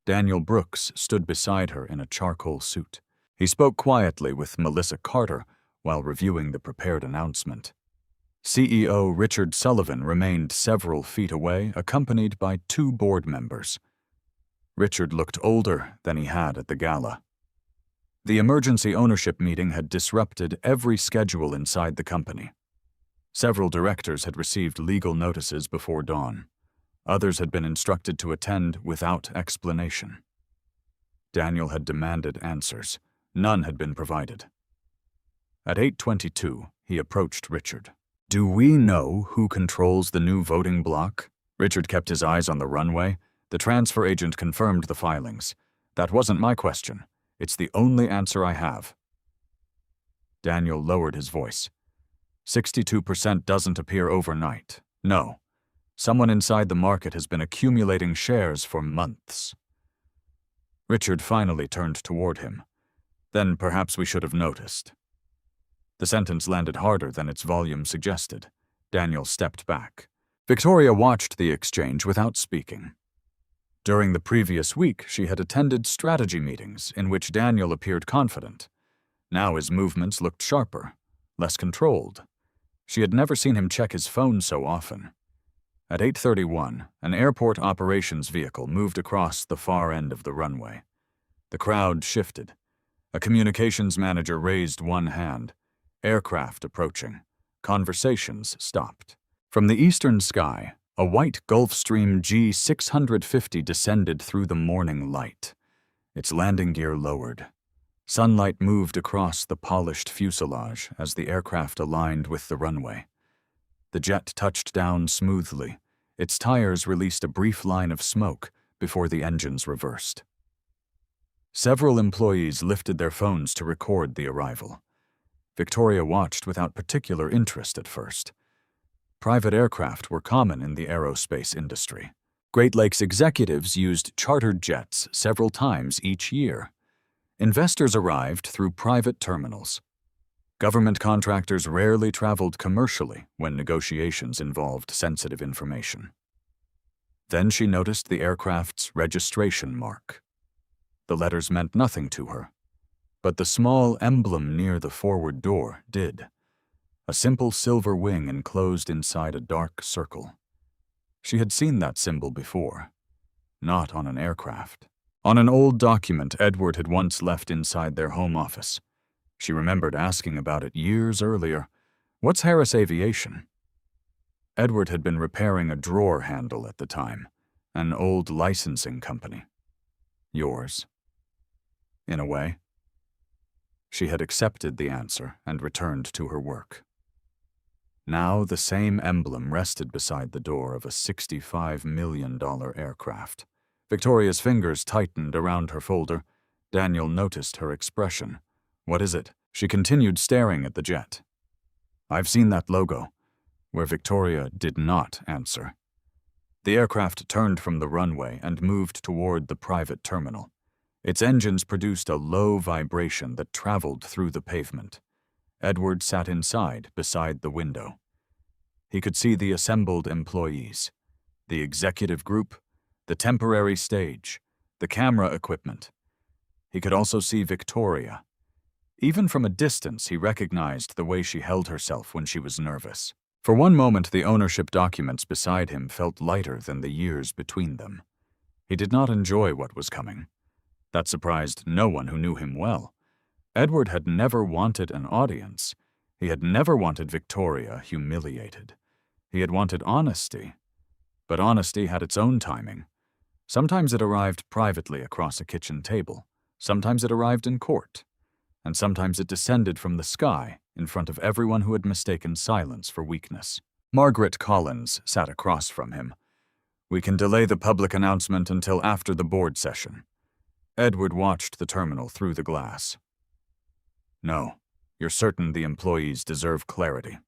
Daniel Brooks stood beside her in a charcoal suit. He spoke quietly with Melissa Carter while reviewing the prepared announcement. CEO Richard Sullivan remained several feet away, accompanied by 2 board members. Richard looked older than he had at the gala. The emergency ownership meeting had disrupted every schedule inside the company. Several directors had received legal notices before dawn. Others had been instructed to attend without explanation. Daniel had demanded answers. None had been provided. At 8:22, he approached Richard. "Do we know who controls the new voting bloc?" Richard kept his eyes on the runway. The transfer agent confirmed the filings. "That wasn't my question. It's the only answer I have." Daniel lowered his voice. 62% doesn't appear overnight. No. Someone inside the market has been accumulating shares for months. Richard finally turned toward him. "Then perhaps we should have noticed." The sentence landed harder than its volume suggested. Daniel stepped back. Victoria watched the exchange without speaking. During the previous week, she had attended strategy meetings in which Daniel appeared confident. Now his movements looked sharper, less controlled. She had never seen him check his phone so often. At 8:31, an airport operations vehicle moved across the far end of the runway. The crowd shifted. A communications manager raised one hand. Aircraft approaching. Conversations stopped. From the eastern sky, a white Gulfstream G650 descended through the morning light. Its landing gear lowered. Sunlight moved across the polished fuselage as the aircraft aligned with the runway. The jet touched down smoothly. Its tires released a brief line of smoke before the engines reversed. Several employees lifted their phones to record the arrival. Victoria watched without particular interest at first. Private aircraft were common in the aerospace industry. Great Lakes executives used chartered jets several times each year. Investors arrived through private terminals. Government contractors rarely traveled commercially when negotiations involved sensitive information. Then she noticed the aircraft's registration mark. The letters meant nothing to her, but the small emblem near the forward door did. A simple silver wing enclosed inside a dark circle. She had seen that symbol before. not on an aircraft. On an old document Edward had once left inside their home office. She remembered asking about it years earlier. "What's Harris Aviation?" Edward had been repairing a drawer handle at the time, an old licensing company. "Yours?" "In a way." She had accepted the answer and returned to her work. Now the same emblem rested beside the door of a $65 million aircraft. Victoria's fingers tightened around her folder. Daniel noticed her expression. "What is it?" She continued staring at the jet. "I've seen that logo," where Victoria did not answer. The aircraft turned from the runway and moved toward the private terminal. Its engines produced a low vibration that traveled through the pavement. Edward sat inside, beside the window. He could see the assembled employees, the executive group, the temporary stage, the camera equipment. He could also see Victoria. Even from a distance, he recognized the way she held herself when she was nervous. For one moment, the ownership documents beside him felt lighter than the years between them. He did not enjoy what was coming. That surprised no one who knew him well. Edward had never wanted an audience. He had never wanted Victoria humiliated. He had wanted honesty. But honesty had its own timing. Sometimes it arrived privately across a kitchen table. Sometimes it arrived in court. And sometimes it descended from the sky in front of everyone who had mistaken silence for weakness. Margaret Collins sat across from him. "We can delay the public announcement until after the board session." Edward watched the terminal through the glass. "No, you're certain the employees deserve clarity."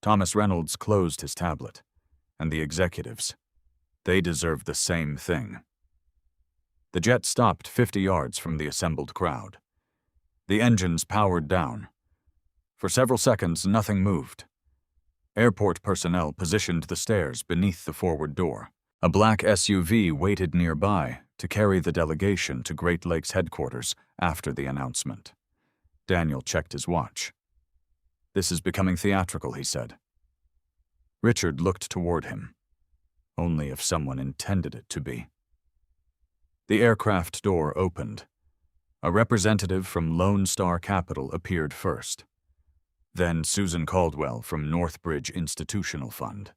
Thomas Reynolds closed his tablet. "And the executives, they deserve the same thing." The jet stopped 50 yards from the assembled crowd. The engines powered down. For several seconds, nothing moved. Airport personnel positioned the stairs beneath the forward door. A black SUV waited nearby to carry the delegation to Great Lakes headquarters after the announcement. Daniel checked his watch. "This is becoming theatrical," he said. Richard looked toward him. Only if someone intended it to be. The aircraft door opened. A representative from Lone Star Capital appeared first. Then Susan Caldwell from Northbridge Institutional Fund.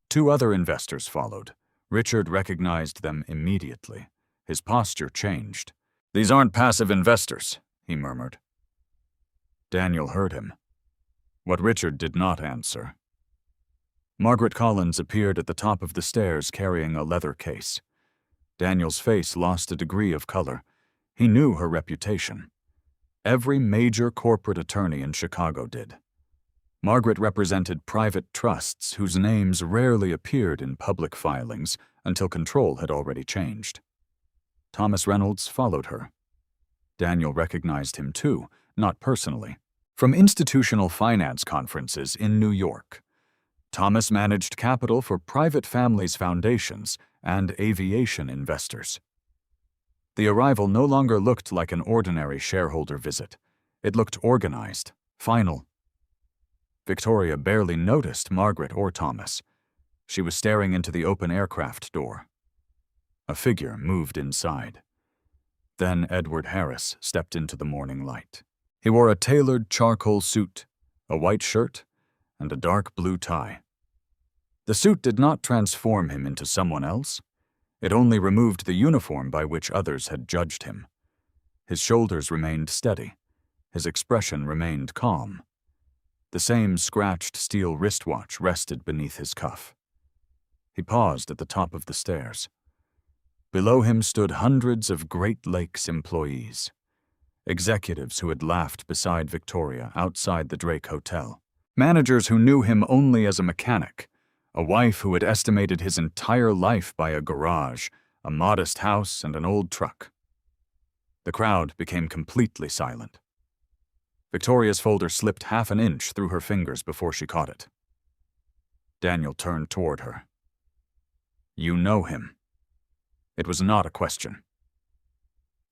2 other investors followed. Richard recognized them immediately. His posture changed. "These aren't passive investors," he murmured. Daniel heard him. What Richard did not answer. Margaret Collins appeared at the top of the stairs carrying a leather case. Daniel's face lost a degree of color. He knew her reputation. Every major corporate attorney in Chicago did. Margaret represented private trusts whose names rarely appeared in public filings until control had already changed. Thomas Reynolds followed her. Daniel recognized him too, not personally, from institutional finance conferences in New York. Thomas managed capital for private families' foundations and aviation investors. The arrival no longer looked like an ordinary shareholder visit. It looked organized, final. Victoria barely noticed Margaret or Thomas. She was staring into the open aircraft door. A figure moved inside. Then Edward Harris stepped into the morning light. He wore a tailored charcoal suit, a white shirt, and a dark blue tie. The suit did not transform him into someone else. It only removed the uniform by which others had judged him. His shoulders remained steady. His expression remained calm. The same scratched steel wristwatch rested beneath his cuff. He paused at the top of the stairs. Below him stood hundreds of Great Lakes employees, executives who had laughed beside Victoria outside the Drake Hotel, managers who knew him only as a mechanic, a wife who had estimated his entire life by a garage, a modest house, and an old truck. The crowd became completely silent. Victoria's folder slipped half an inch through her fingers before she caught it. Daniel turned toward her. "You know him." It was not a question.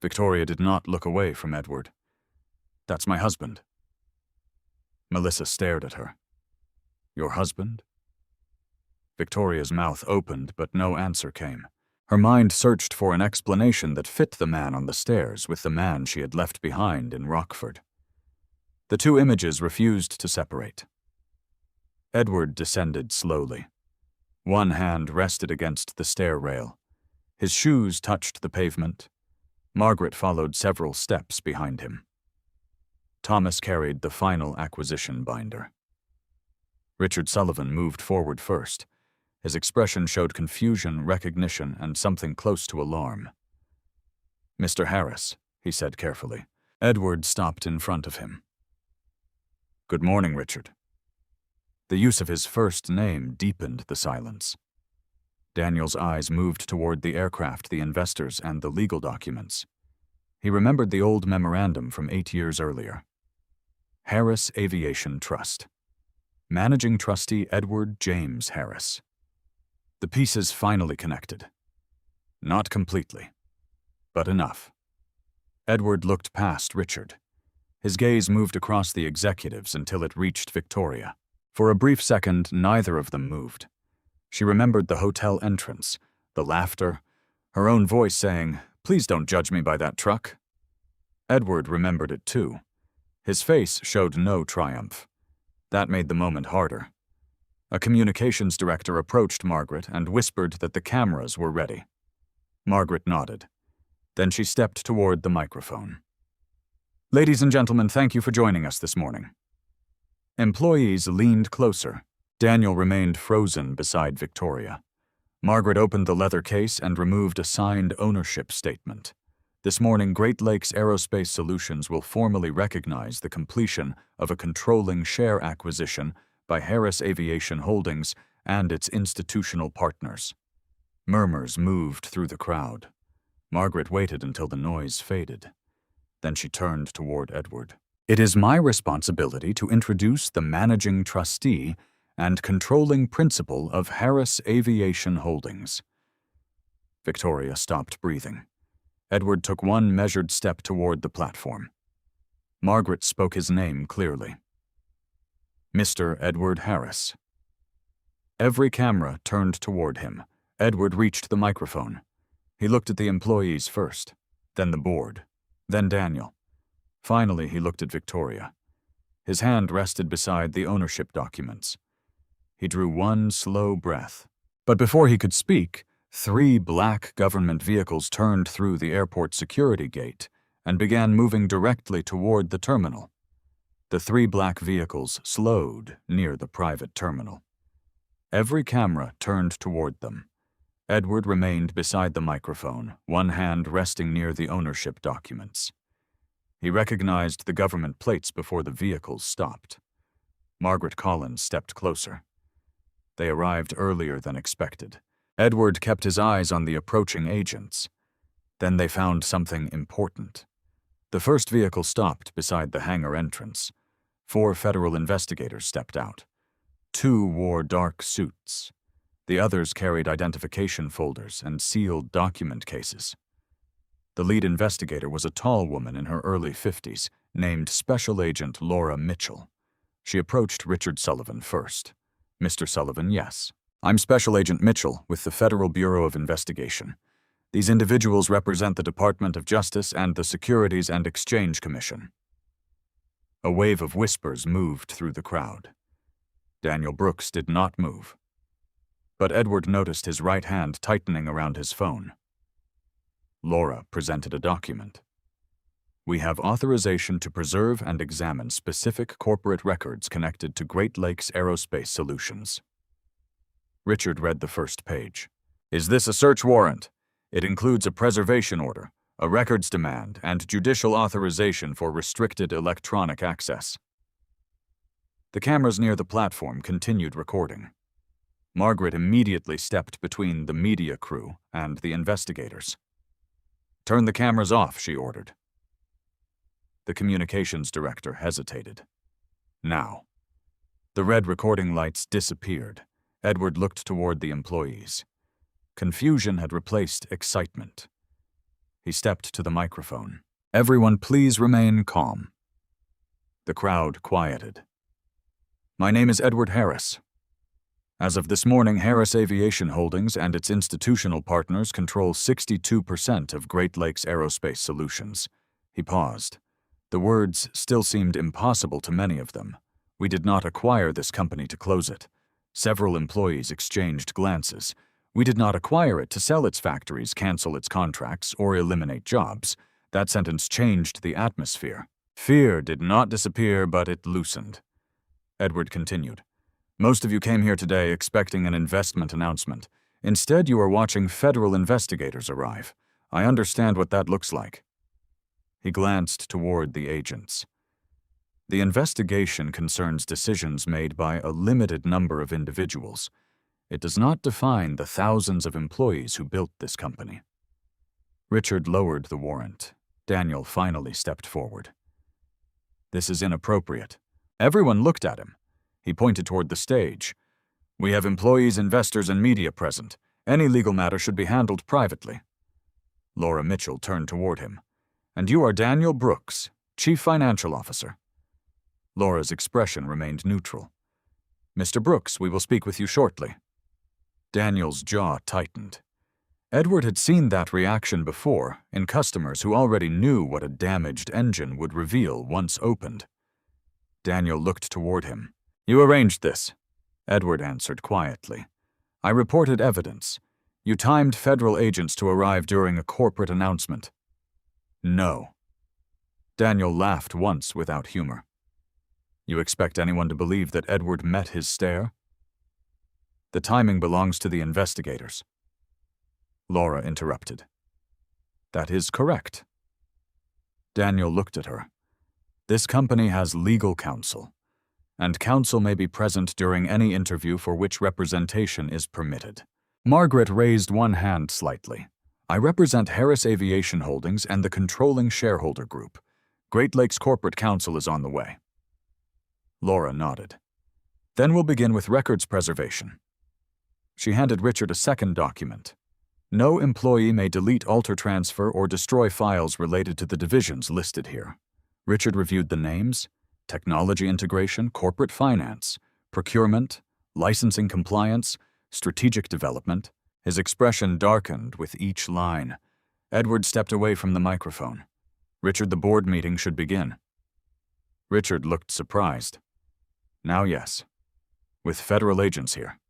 Victoria did not look away from Edward. "That's my husband." Melissa stared at her. "Your husband?" Victoria's mouth opened, but no answer came. Her mind searched for an explanation that fit the man on the stairs with the man she had left behind in Rockford. The two images refused to separate. Edward descended slowly. One hand rested against the stair rail. His shoes touched the pavement. Margaret followed several steps behind him. Thomas carried the final acquisition binder. Richard Sullivan moved forward first. His expression showed confusion, recognition, and something close to alarm. "Mr. Harris," he said carefully. Edward stopped in front of him. "Good morning, Richard." The use of his first name deepened the silence. Daniel's eyes moved toward the aircraft, the investors, and the legal documents. He remembered the old memorandum from 8 years earlier. Harris Aviation Trust. Managing Trustee Edward James Harris. The pieces finally connected. Not completely, but enough. Edward looked past Richard. His gaze moved across the executives until it reached Victoria. For a brief second, neither of them moved. She remembered the hotel entrance, the laughter, her own voice saying, "Please don't judge me by that truck." Edward remembered it too. His face showed no triumph. That made the moment harder. A communications director approached Margaret and whispered that the cameras were ready. Margaret nodded. Then she stepped toward the microphone. "Ladies and gentlemen, thank you for joining us this morning." Employees leaned closer. Daniel remained frozen beside Victoria. Margaret opened the leather case and removed a signed ownership statement. This morning, Great Lakes Aerospace Solutions will formally recognize the completion of a controlling share acquisition by Harris Aviation Holdings and its institutional partners. Murmurs moved through the crowd. Margaret waited until the noise faded. Then she turned toward Edward. "It is my responsibility to introduce the managing trustee and controlling principal of Harris Aviation Holdings." Victoria stopped breathing. Edward took one measured step toward the platform. Margaret spoke his name clearly. "Mr. Edward Harris." Every camera turned toward him. Edward reached the microphone. He looked at the employees first, then the board, then Daniel. Finally, he looked at Victoria. His hand rested beside the ownership documents. He drew one slow breath. But before he could speak, 3 black government vehicles turned through the airport security gate and began moving directly toward the terminal. The 3 black vehicles slowed near the private terminal. Every camera turned toward them. Edward remained beside the microphone, one hand resting near the ownership documents. He recognized the government plates before the vehicles stopped. Margaret Collins stepped closer. They arrived earlier than expected. Edward kept his eyes on the approaching agents. Then they found something important. The first vehicle stopped beside the hangar entrance. 4 federal investigators stepped out. 2 wore dark suits. The others carried identification folders and sealed document cases. The lead investigator was a tall woman in her early 50s, named Special Agent Laura Mitchell. She approached Richard Sullivan first. "Mr. Sullivan, yes. I'm Special Agent Mitchell with the Federal Bureau of Investigation. These individuals represent the Department of Justice and the Securities and Exchange Commission." A wave of whispers moved through the crowd. Daniel Brooks did not move. But Edward noticed his right hand tightening around his phone. Laura presented a document. "We have authorization to preserve and examine specific corporate records connected to Great Lakes Aerospace Solutions." Richard read the first page. "Is this a search warrant? It includes a preservation order, a records demand, and judicial authorization for restricted electronic access." The cameras near the platform continued recording. Margaret immediately stepped between the media crew and the investigators. "Turn the cameras off," she ordered. The communications director hesitated. "Now." The red recording lights disappeared. Edward looked toward the employees. Confusion had replaced excitement. He stepped to the microphone. "Everyone, please remain calm." The crowd quieted. "My name is Edward Harris." As of this morning, Harris Aviation Holdings and its institutional partners control 62% of Great Lakes Aerospace Solutions. He paused. The words still seemed impossible to many of them. We did not acquire this company to close it. Several employees exchanged glances. We did not acquire it to sell its factories, cancel its contracts, or eliminate jobs. That sentence changed the atmosphere. Fear did not disappear, but it loosened. Edward continued. Most of you came here today expecting an investment announcement. Instead, you are watching federal investigators arrive. I understand what that looks like. He glanced toward the agents. The investigation concerns decisions made by a limited number of individuals. It does not define the thousands of employees who built this company. Richard lowered the warrant. Daniel finally stepped forward. This is inappropriate. Everyone looked at him. He pointed toward the stage. We have employees, investors, and media present. Any legal matter should be handled privately. Laura Mitchell turned toward him. And you are Daniel Brooks, Chief Financial Officer. Laura's expression remained neutral. Mr. Brooks, we will speak with you shortly. Daniel's jaw tightened. Edward had seen that reaction before in customers who already knew what a damaged engine would reveal once opened. Daniel looked toward him. You arranged this, Edward answered quietly. I reported evidence. You timed federal agents to arrive during a corporate announcement. No. Daniel laughed once without humor. You expect anyone to believe that Edward met his stare? The timing belongs to the investigators. Laura interrupted. That is correct. Daniel looked at her. This company has legal counsel, and counsel may be present during any interview for which representation is permitted. Margaret raised one hand slightly. I represent Harris Aviation Holdings and the controlling shareholder group. Great Lakes Corporate Counsel is on the way. Laura nodded. Then we'll begin with records preservation. She handed Richard a second document. No employee may delete, alter, transfer, or destroy files related to the divisions listed here. Richard reviewed the names, technology integration, corporate finance, procurement, licensing compliance, strategic development. His expression darkened with each line. Edward stepped away from the microphone. Richard, the board meeting should begin. Richard looked surprised. Now, yes. With federal agents here.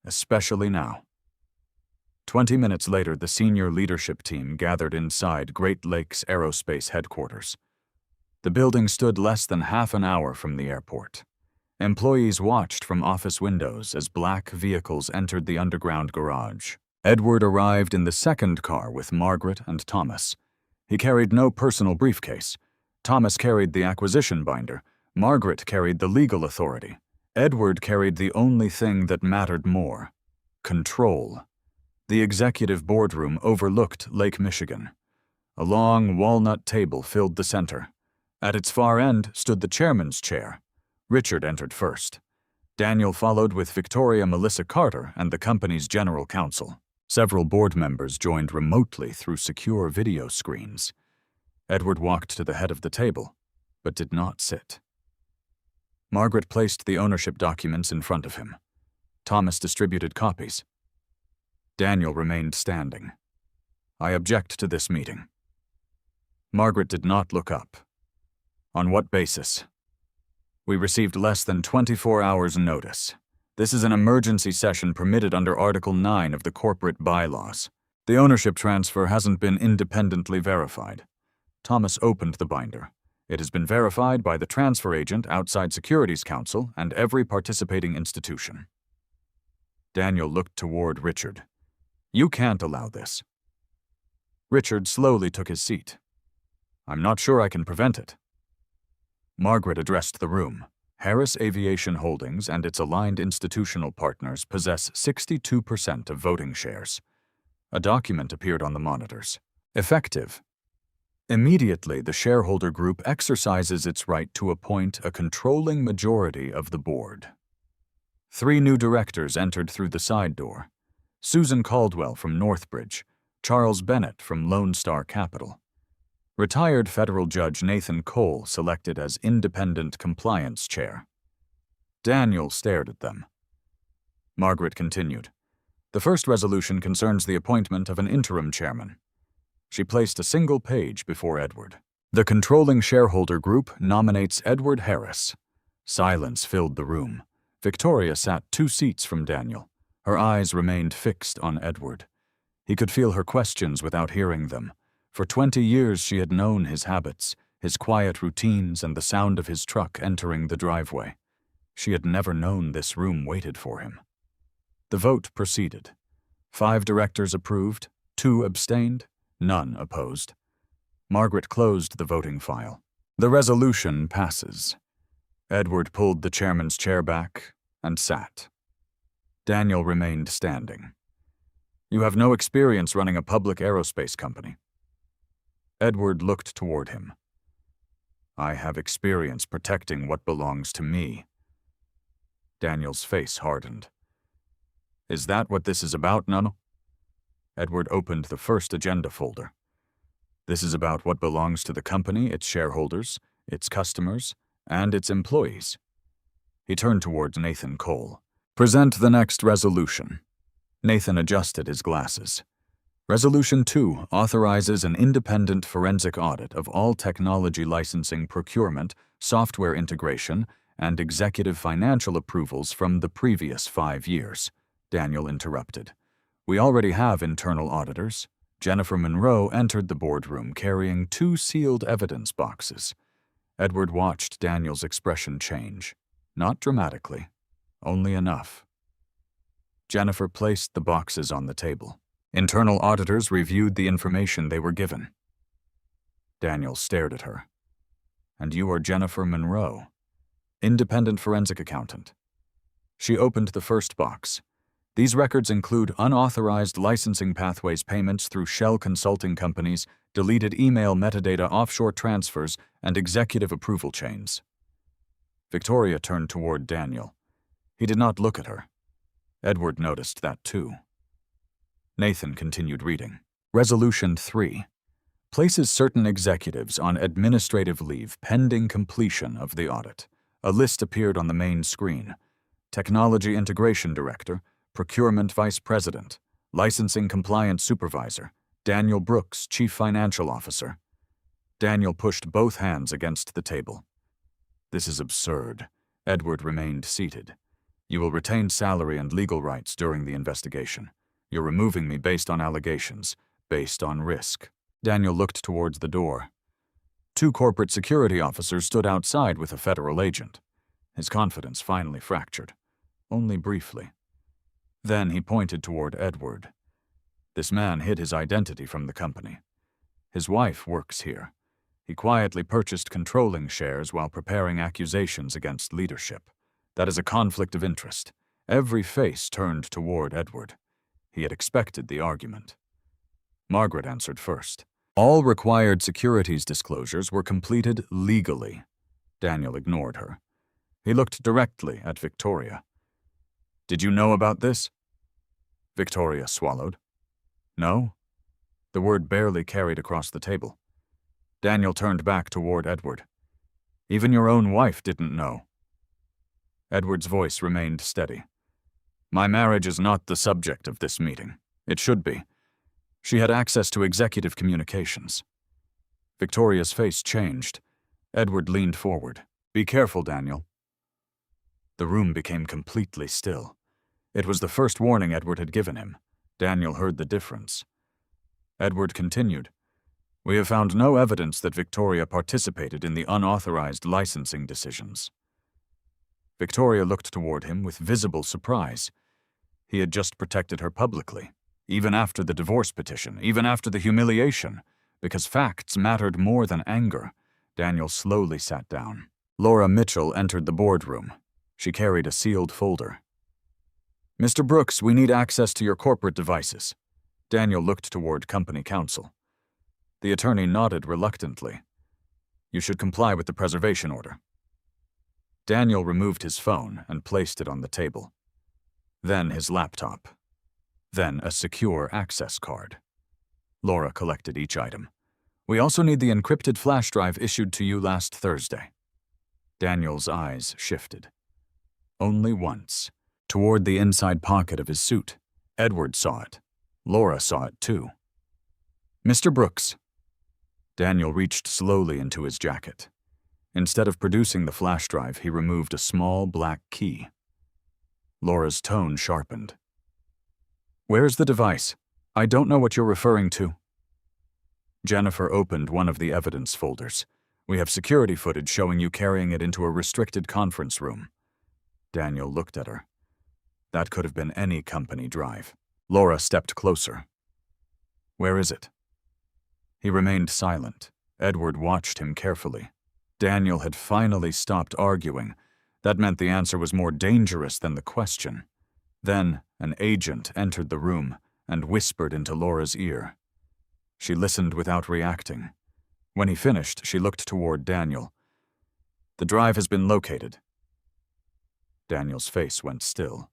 Especially now. 20 minutes later, the senior leadership team gathered inside Great Lakes Aerospace headquarters. The building stood less than half an hour from the airport. Employees watched from office windows as black vehicles entered the underground garage. Edward arrived in the second car with Margaret and Thomas. He carried no personal briefcase. Thomas carried the acquisition binder. Margaret carried the legal authority. Edward carried the only thing that mattered more: control. The executive boardroom overlooked Lake Michigan. A long walnut table filled the center. At its far end stood the chairman's chair. Richard entered first. Daniel followed with Victoria Melissa Carter and the company's general counsel. Several board members joined remotely through secure video screens. Edward walked to the head of the table, but did not sit. Margaret placed the ownership documents in front of him. Thomas distributed copies. Daniel remained standing. I object to this meeting. Margaret did not look up. On what basis? We received less than 24 hours' notice. This is an emergency session permitted under Article 9 of the corporate bylaws. The ownership transfer hasn't been independently verified. Thomas opened the binder. It has been verified by the transfer agent, outside securities counsel, and every participating institution. Daniel looked toward Richard. You can't allow this. Richard slowly took his seat. I'm not sure I can prevent it. Margaret addressed the room. Harris Aviation Holdings and its aligned institutional partners possess 62% of voting shares. A document appeared on the monitors. Effective. Immediately, the shareholder group exercises its right to appoint a controlling majority of the board. 3 new directors entered through the side door. Susan Caldwell from Northbridge, Charles Bennett from Lone Star Capital. Retired federal judge Nathan Cole selected as independent compliance chair. Daniel stared at them. Margaret continued. The first resolution concerns the appointment of an interim chairman. She placed a single page before Edward. The controlling shareholder group nominates Edward Harris. Silence filled the room. Victoria sat 2 seats from Daniel. Her eyes remained fixed on Edward. He could feel her questions without hearing them. For 20 years she had known his habits, his quiet routines, and the sound of his truck entering the driveway. She had never known this room waited for him. The vote proceeded. 5 directors approved, 2 abstained, none opposed. Margaret closed the voting file. The resolution passes. Edward pulled the chairman's chair back and sat. Daniel remained standing. You have no experience running a public aerospace company. Edward looked toward him. I have experience protecting what belongs to me. Daniel's face hardened. Is that what this is about, Nunnal? Edward opened the first agenda folder. This is about what belongs to the company, its shareholders, its customers, and its employees. He turned towards Nathan Cole. Present the next resolution. Nathan adjusted his glasses. Resolution 2 authorizes an independent forensic audit of all technology licensing procurement, software integration, and executive financial approvals from the previous 5 years. Daniel interrupted. We already have internal auditors. Jennifer Monroe entered the boardroom carrying 2 sealed evidence boxes. Edward watched Daniel's expression change. Not dramatically, only enough. Jennifer placed the boxes on the table. Internal auditors reviewed the information they were given. Daniel stared at her. And you are Jennifer Monroe, independent forensic accountant. She opened the first box. These records include unauthorized licensing pathways payments through shell consulting companies, deleted email metadata offshore transfers, and executive approval chains. Victoria turned toward Daniel. He did not look at her. Edward noticed that too. Nathan continued reading. Resolution 3 places certain executives on administrative leave pending completion of the audit. A list appeared on the main screen. Technology Integration Director, Procurement Vice President, Licensing Compliance Supervisor, Daniel Brooks, Chief Financial Officer. Daniel pushed both hands against the table. This is absurd. Edward remained seated. You will retain salary and legal rights during the investigation. You're removing me based on allegations, based on risk. Daniel looked towards the door. 2 corporate security officers stood outside with a federal agent. His confidence finally fractured, only briefly. Then he pointed toward Edward. This man hid his identity from the company. His wife works here. He quietly purchased controlling shares while preparing accusations against leadership. That is a conflict of interest. Every face turned toward Edward. He had expected the argument. Margaret answered first. All required securities disclosures were completed legally. Daniel ignored her. He looked directly at Victoria. Did you know about this? Victoria swallowed. No? The word barely carried across the table. Daniel turned back toward Edward. Even your own wife didn't know. Edward's voice remained steady. My marriage is not the subject of this meeting. It should be. She had access to executive communications. Victoria's face changed. Edward leaned forward. Be careful, Daniel. The room became completely still. It was the first warning Edward had given him. Daniel heard the difference. Edward continued. We have found no evidence that Victoria participated in the unauthorized licensing decisions. Victoria looked toward him with visible surprise. He had just protected her publicly, even after the divorce petition, even after the humiliation, because facts mattered more than anger. Daniel slowly sat down. Laura Mitchell entered the boardroom. She carried a sealed folder. Mr. Brooks, we need access to your corporate devices. Daniel looked toward company counsel. The attorney nodded reluctantly. You should comply with the preservation order. Daniel removed his phone and placed it on the table. Then his laptop. Then a secure access card. Laura collected each item. We also need the encrypted flash drive issued to you last Thursday. Daniel's eyes shifted. Only once. toward the inside pocket of his suit. Edward saw it. Laura saw it too. "Mr. Brooks." Daniel reached slowly into his jacket. Instead of producing the flash drive, he removed a small black key. Laura's tone sharpened. "Where's the device? I don't know what you're referring to." Jennifer opened one of the evidence folders. "We have security footage showing you carrying it into a restricted conference room." Daniel looked at her. That could have been any company drive. Laura stepped closer. "Where is it?" He remained silent. Edward watched him carefully. Daniel had finally stopped arguing. That meant the answer was more dangerous than the question. Then an agent entered the room and whispered into Laura's ear. She listened without reacting. When he finished, she looked toward Daniel. "The drive has been located." Daniel's face went still,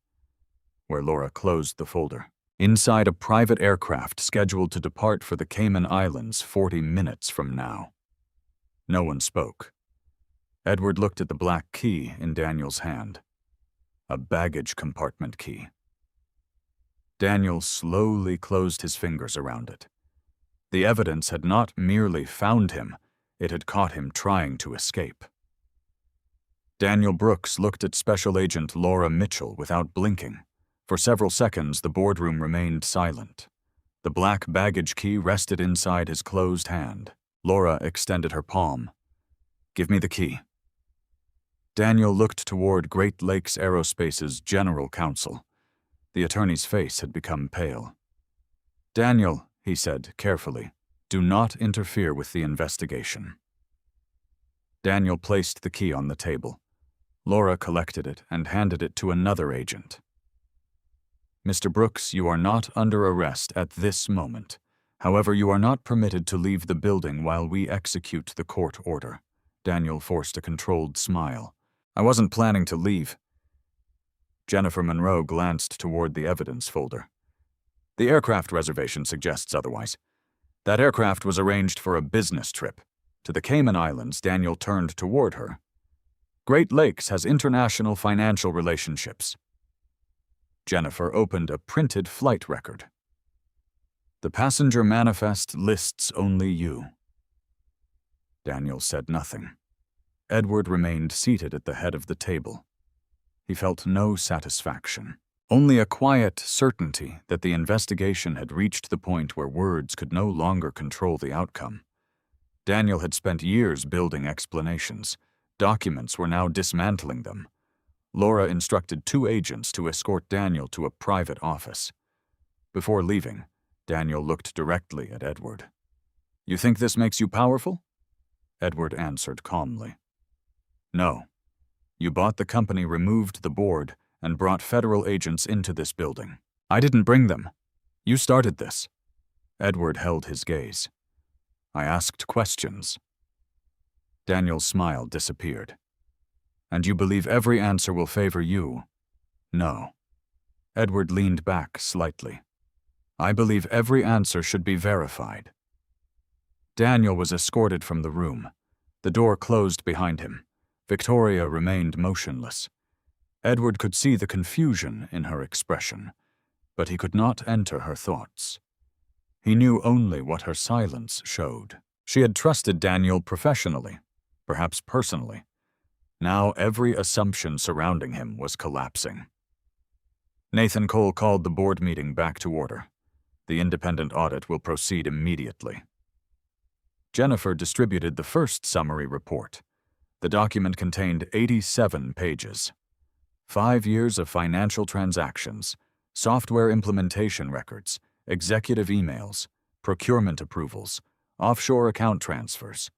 where Laura closed the folder. "Inside a private aircraft scheduled to depart for the Cayman Islands 40 minutes from now." No one spoke. Edward looked at the black key in Daniel's hand. A baggage compartment key. Daniel slowly closed his fingers around it. The evidence had not merely found him, it had caught him trying to escape. Daniel Brooks looked at Special Agent Laura Mitchell without blinking. For several seconds, the boardroom remained silent. The black baggage key rested inside his closed hand. Laura extended her palm. "Give me the key." Daniel looked toward Great Lakes Aerospace's general counsel. The attorney's face had become pale. "Daniel," he said carefully, "do not interfere with the investigation." Daniel placed the key on the table. Laura collected it and handed it to another agent. "Mr. Brooks, you are not under arrest at this moment. However, you are not permitted to leave the building while we execute the court order." Daniel forced a controlled smile. "I wasn't planning to leave." Jennifer Monroe glanced toward the evidence folder. "The aircraft reservation suggests otherwise. That aircraft was arranged for a business trip. To the Cayman Islands." Daniel turned toward her. "Great Lakes has international financial relationships." Jennifer opened a printed flight record. "The passenger manifest lists only you." Daniel said nothing. Edward remained seated at the head of the table. He felt no satisfaction, only a quiet certainty that the investigation had reached the point where words could no longer control the outcome. Daniel had spent years building explanations. Documents were now dismantling them. Laura instructed 2 agents to escort Daniel to a private office. Before leaving, Daniel looked directly at Edward. "You think this makes you powerful?" Edward answered calmly. "No. You bought the company, removed the board, and brought federal agents into this building. I didn't bring them. You started this." Edward held his gaze. "I asked questions." Daniel's smile disappeared. "And you believe every answer will favor you?" "No." Edward leaned back slightly. "I believe every answer should be verified." Daniel was escorted from the room. The door closed behind him. Victoria remained motionless. Edward could see the confusion in her expression, but he could not enter her thoughts. He knew only what her silence showed. She had trusted Daniel professionally, perhaps personally. Now every assumption surrounding him was collapsing. Nathan Cole called the board meeting back to order. "The independent audit will proceed immediately." Jennifer distributed the first summary report. The document contained 87 pages. 5 years of financial transactions, software implementation records, executive emails, procurement approvals, offshore account transfers.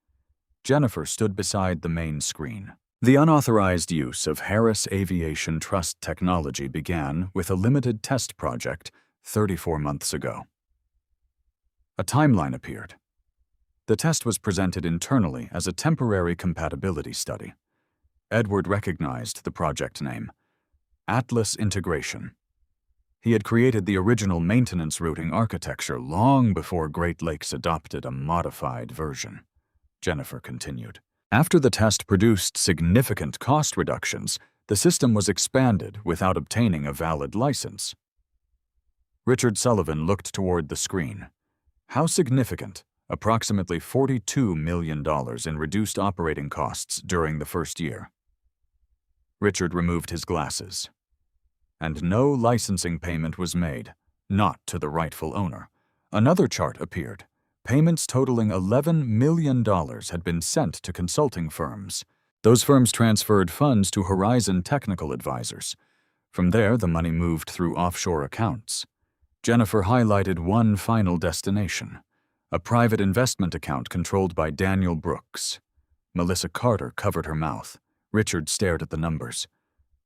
Jennifer stood beside the main screen. The unauthorized use of Harris Aviation Trust technology began with a limited test project 34 months ago. A timeline appeared. The test was presented internally as a temporary compatibility study. Edward recognized the project name, Atlas Integration. He had created the original maintenance routing architecture long before Great Lakes adopted a modified version. Jennifer continued. After the test produced significant cost reductions, The system was expanded without obtaining a valid license. Richard Sullivan looked toward the screen. How significant, approximately $42 million in reduced operating costs during the first year. Richard removed his glasses. And no licensing payment was made, not to the rightful owner. Another chart appeared. Payments totaling $11 million had been sent to consulting firms. Those firms transferred funds to Horizon Technical Advisors. From there, the money moved through offshore accounts. Jennifer highlighted one final destination, a private investment account controlled by Daniel Brooks. Melissa Carter covered her mouth. Richard stared at the numbers.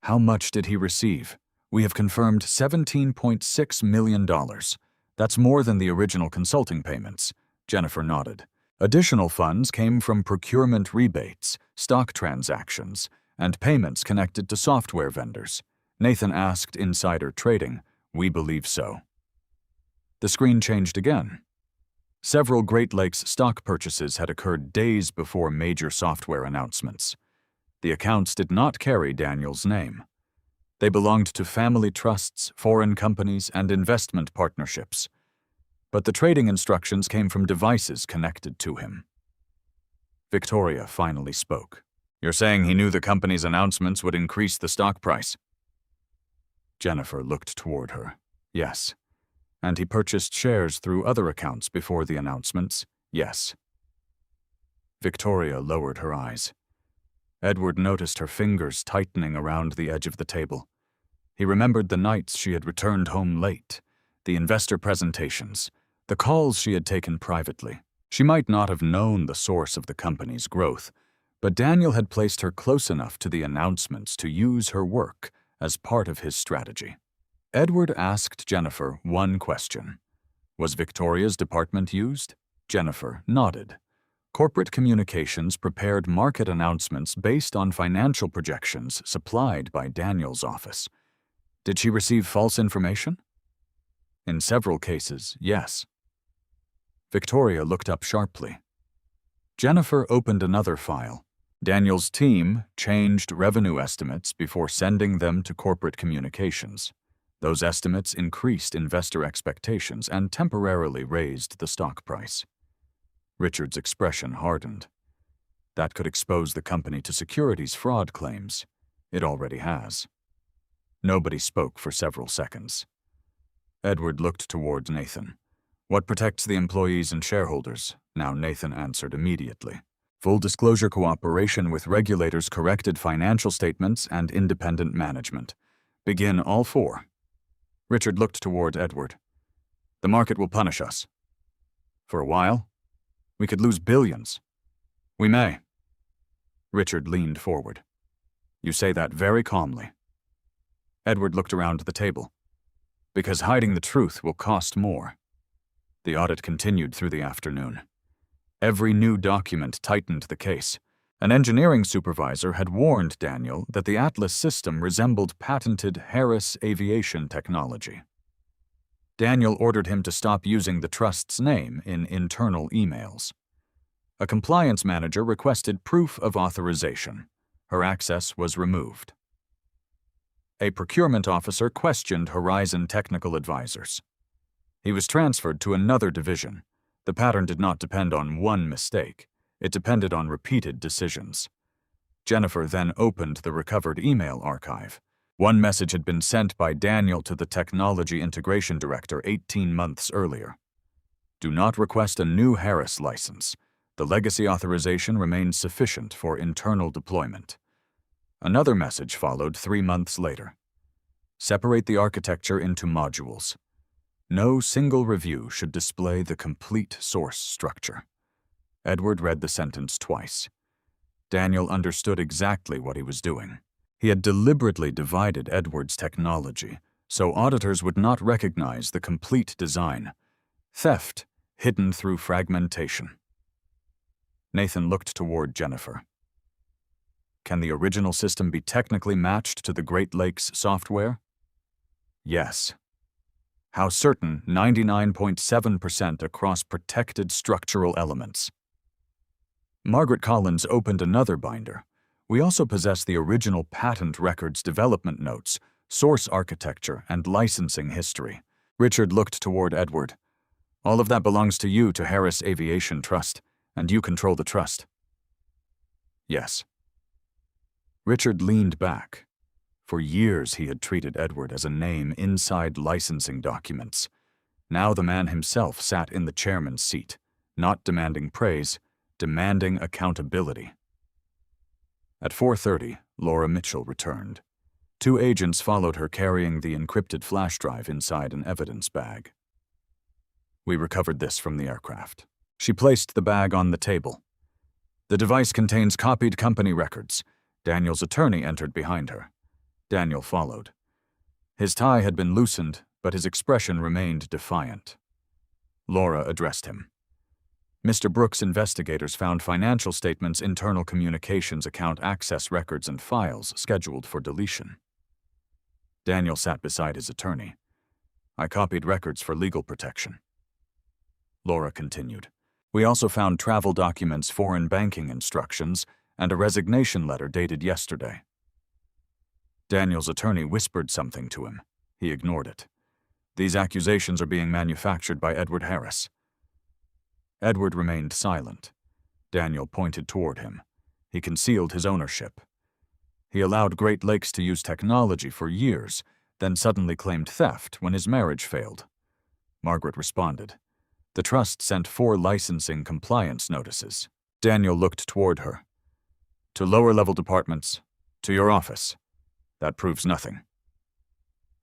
How much did he receive? We have confirmed $17.6 million. That's more than the original consulting payments. Jennifer nodded. Additional funds came from procurement rebates, stock transactions, and payments connected to software vendors. Nathan asked insider trading. We believe so. The screen changed again. Several Great Lakes stock purchases had occurred days before major software announcements. The accounts did not carry Daniel's name. They belonged to family trusts, foreign companies, and investment partnerships. But the trading instructions came from devices connected to him. Victoria finally spoke. You're saying he knew the company's announcements would increase the stock price? Jennifer looked toward her. Yes. And he purchased shares through other accounts before the announcements? Yes. Victoria lowered her eyes. Edward noticed her fingers tightening around the edge of the table. He remembered the nights she had returned home late, the investor presentations, the calls she had taken privately. She might not have known the source of the company's growth, but Daniel had placed her close enough to the announcements to use her work as part of his strategy. Edward asked Jennifer one question. Was Victoria's department used? Jennifer nodded. Corporate communications prepared market announcements based on financial projections supplied by Daniel's office. Did she receive false information? In several cases, yes. Victoria looked up sharply. Jennifer opened another file. Daniel's team changed revenue estimates before sending them to corporate communications. Those estimates increased investor expectations and temporarily raised the stock price. Richard's expression hardened. That could expose the company to securities fraud claims. It already has. Nobody spoke for several seconds. Edward looked toward Nathan. What protects the employees and shareholders? Now Nathan answered immediately. Full disclosure cooperation with regulators, corrected financial statements, and independent management. Begin all four. Richard looked toward Edward. The market will punish us. For a while. We could lose billions. We may. Richard leaned forward. You say that very calmly. Edward looked around the table. Because hiding the truth will cost more. The audit continued through the afternoon. Every new document tightened the case. An engineering supervisor had warned Daniel that the Atlas system resembled patented Harris Aviation technology. Daniel ordered him to stop using the trust's name in internal emails. A compliance manager requested proof of authorization. Her access was removed. A procurement officer questioned Horizon Technical Advisors. He was transferred to another division. The pattern did not depend on one mistake. It depended on repeated decisions. Jennifer then opened the recovered email archive. One message had been sent by Daniel to the Technology Integration Director 18 months earlier. Do not request a new Harris license. The legacy authorization remains sufficient for internal deployment. Another message followed 3 months later. Separate the architecture into modules. No single review should display the complete source structure. Edward read the sentence twice. Daniel understood exactly what he was doing. He had deliberately divided Edward's technology, so auditors would not recognize the complete design. Theft hidden through fragmentation. Nathan looked toward Jennifer. Can the original system be technically matched to the Great Lakes software? Yes. How certain? 99.7% across protected structural elements. Margaret Collins opened another binder. We also possess the original patent records development notes, source architecture, and licensing history. Richard looked toward Edward. All of that belongs to you, to Harris Aviation Trust, and you control the trust. Yes. Richard leaned back. For years he had treated Edward as a name inside licensing documents. Now the man himself sat in the chairman's seat, not demanding praise, demanding accountability. At 4:30, Laura Mitchell returned. 2 agents followed her carrying the encrypted flash drive inside an evidence bag. We recovered this from the aircraft. She placed the bag on the table. The device contains copied company records. Daniel's attorney entered behind her. Daniel followed. His tie had been loosened, but his expression remained defiant. Laura addressed him. Mr. Brooks' investigators found financial statements, internal communications, account access records, and files scheduled for deletion. Daniel sat beside his attorney. I copied records for legal protection. Laura continued. We also found travel documents, foreign banking instructions, and a resignation letter dated yesterday. Daniel's attorney whispered something to him. He ignored it. These accusations are being manufactured by Edward Harris. Edward remained silent. Daniel pointed toward him. He concealed his ownership. He allowed Great Lakes to use technology for years, then suddenly claimed theft when his marriage failed. Margaret responded. The trust sent 4 licensing compliance notices. Daniel looked toward her. To lower-level departments, to your office. That proves nothing.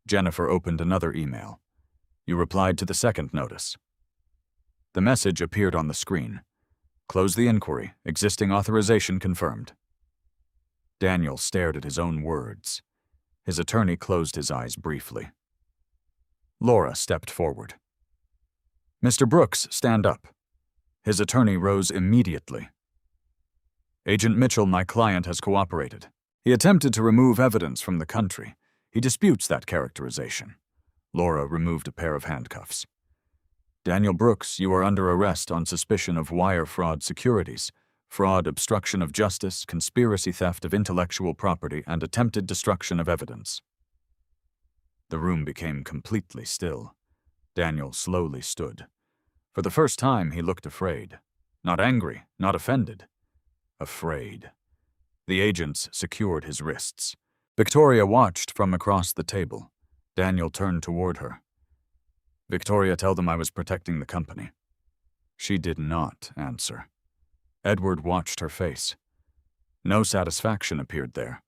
Jennifer opened another email. You replied to the second notice. The message appeared on the screen. Close the inquiry. Existing authorization confirmed. Daniel stared at his own words. His attorney closed his eyes briefly. Laura stepped forward. Mr. Brooks, stand up. His attorney rose immediately. Agent Mitchell, my client, has cooperated. He attempted to remove evidence from the country. He disputes that characterization. Laura removed a pair of handcuffs. Daniel Brooks, you are under arrest on suspicion of wire fraud securities, fraud, obstruction of justice, conspiracy, theft of intellectual property, and attempted destruction of evidence. The room became completely still. Daniel slowly stood. For the first time, he looked afraid. Not angry, not offended. Afraid. The agents secured his wrists. Victoria watched from across the table. Daniel turned toward her. Victoria, tell them I was protecting the company. She did not answer. Edward watched her face. No satisfaction appeared there.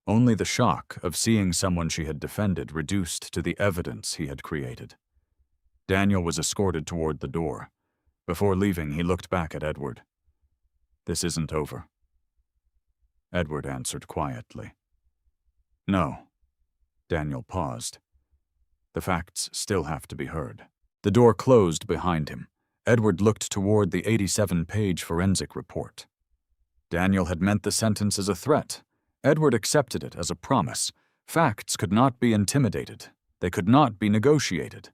Only the shock of seeing someone she had defended reduced to the evidence he had created. Daniel was escorted toward the door. Before leaving, he looked back at Edward. This isn't over. Edward answered quietly. No. Daniel paused. The facts still have to be heard. The door closed behind him. Edward looked toward the 87-page forensic report. Daniel had meant the sentence as a threat. Edward accepted it as a promise. Facts could not be intimidated. They could not be negotiated.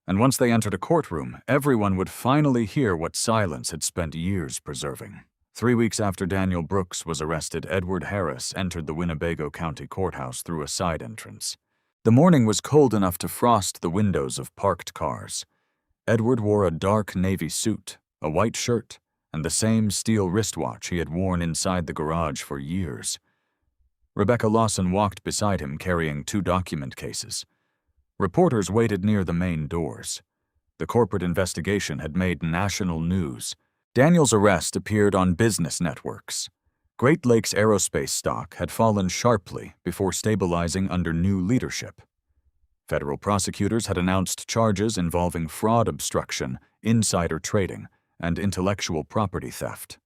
And once they entered a courtroom, everyone would finally hear what silence had spent years preserving. 3 weeks after Daniel Brooks was arrested, Edward Harris entered the Winnebago County Courthouse through a side entrance. The morning was cold enough to frost the windows of parked cars. Edward wore a dark navy suit, a white shirt, and the same steel wristwatch he had worn inside the garage for years. Rebecca Lawson walked beside him carrying 2 document cases. Reporters waited near the main doors. The corporate investigation had made national news. Daniel's arrest appeared on business networks. Great Lakes Aerospace stock had fallen sharply before stabilizing under new leadership. Federal prosecutors had announced charges involving fraud obstruction, insider trading, and intellectual property theft.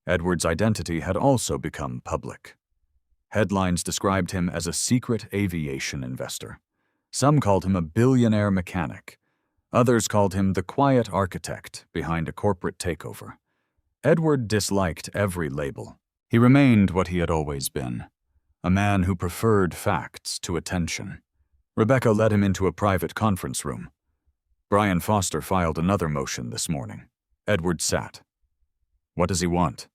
Edward's identity had also become public. Headlines described him as a secret aviation investor. Some called him a billionaire mechanic. Others called him the quiet architect behind a corporate takeover. Edward disliked every label. He remained what he had always been, a man who preferred facts to attention. Rebecca led him into a private conference room. Brian Foster filed another motion this morning. Edward sat. What does he want?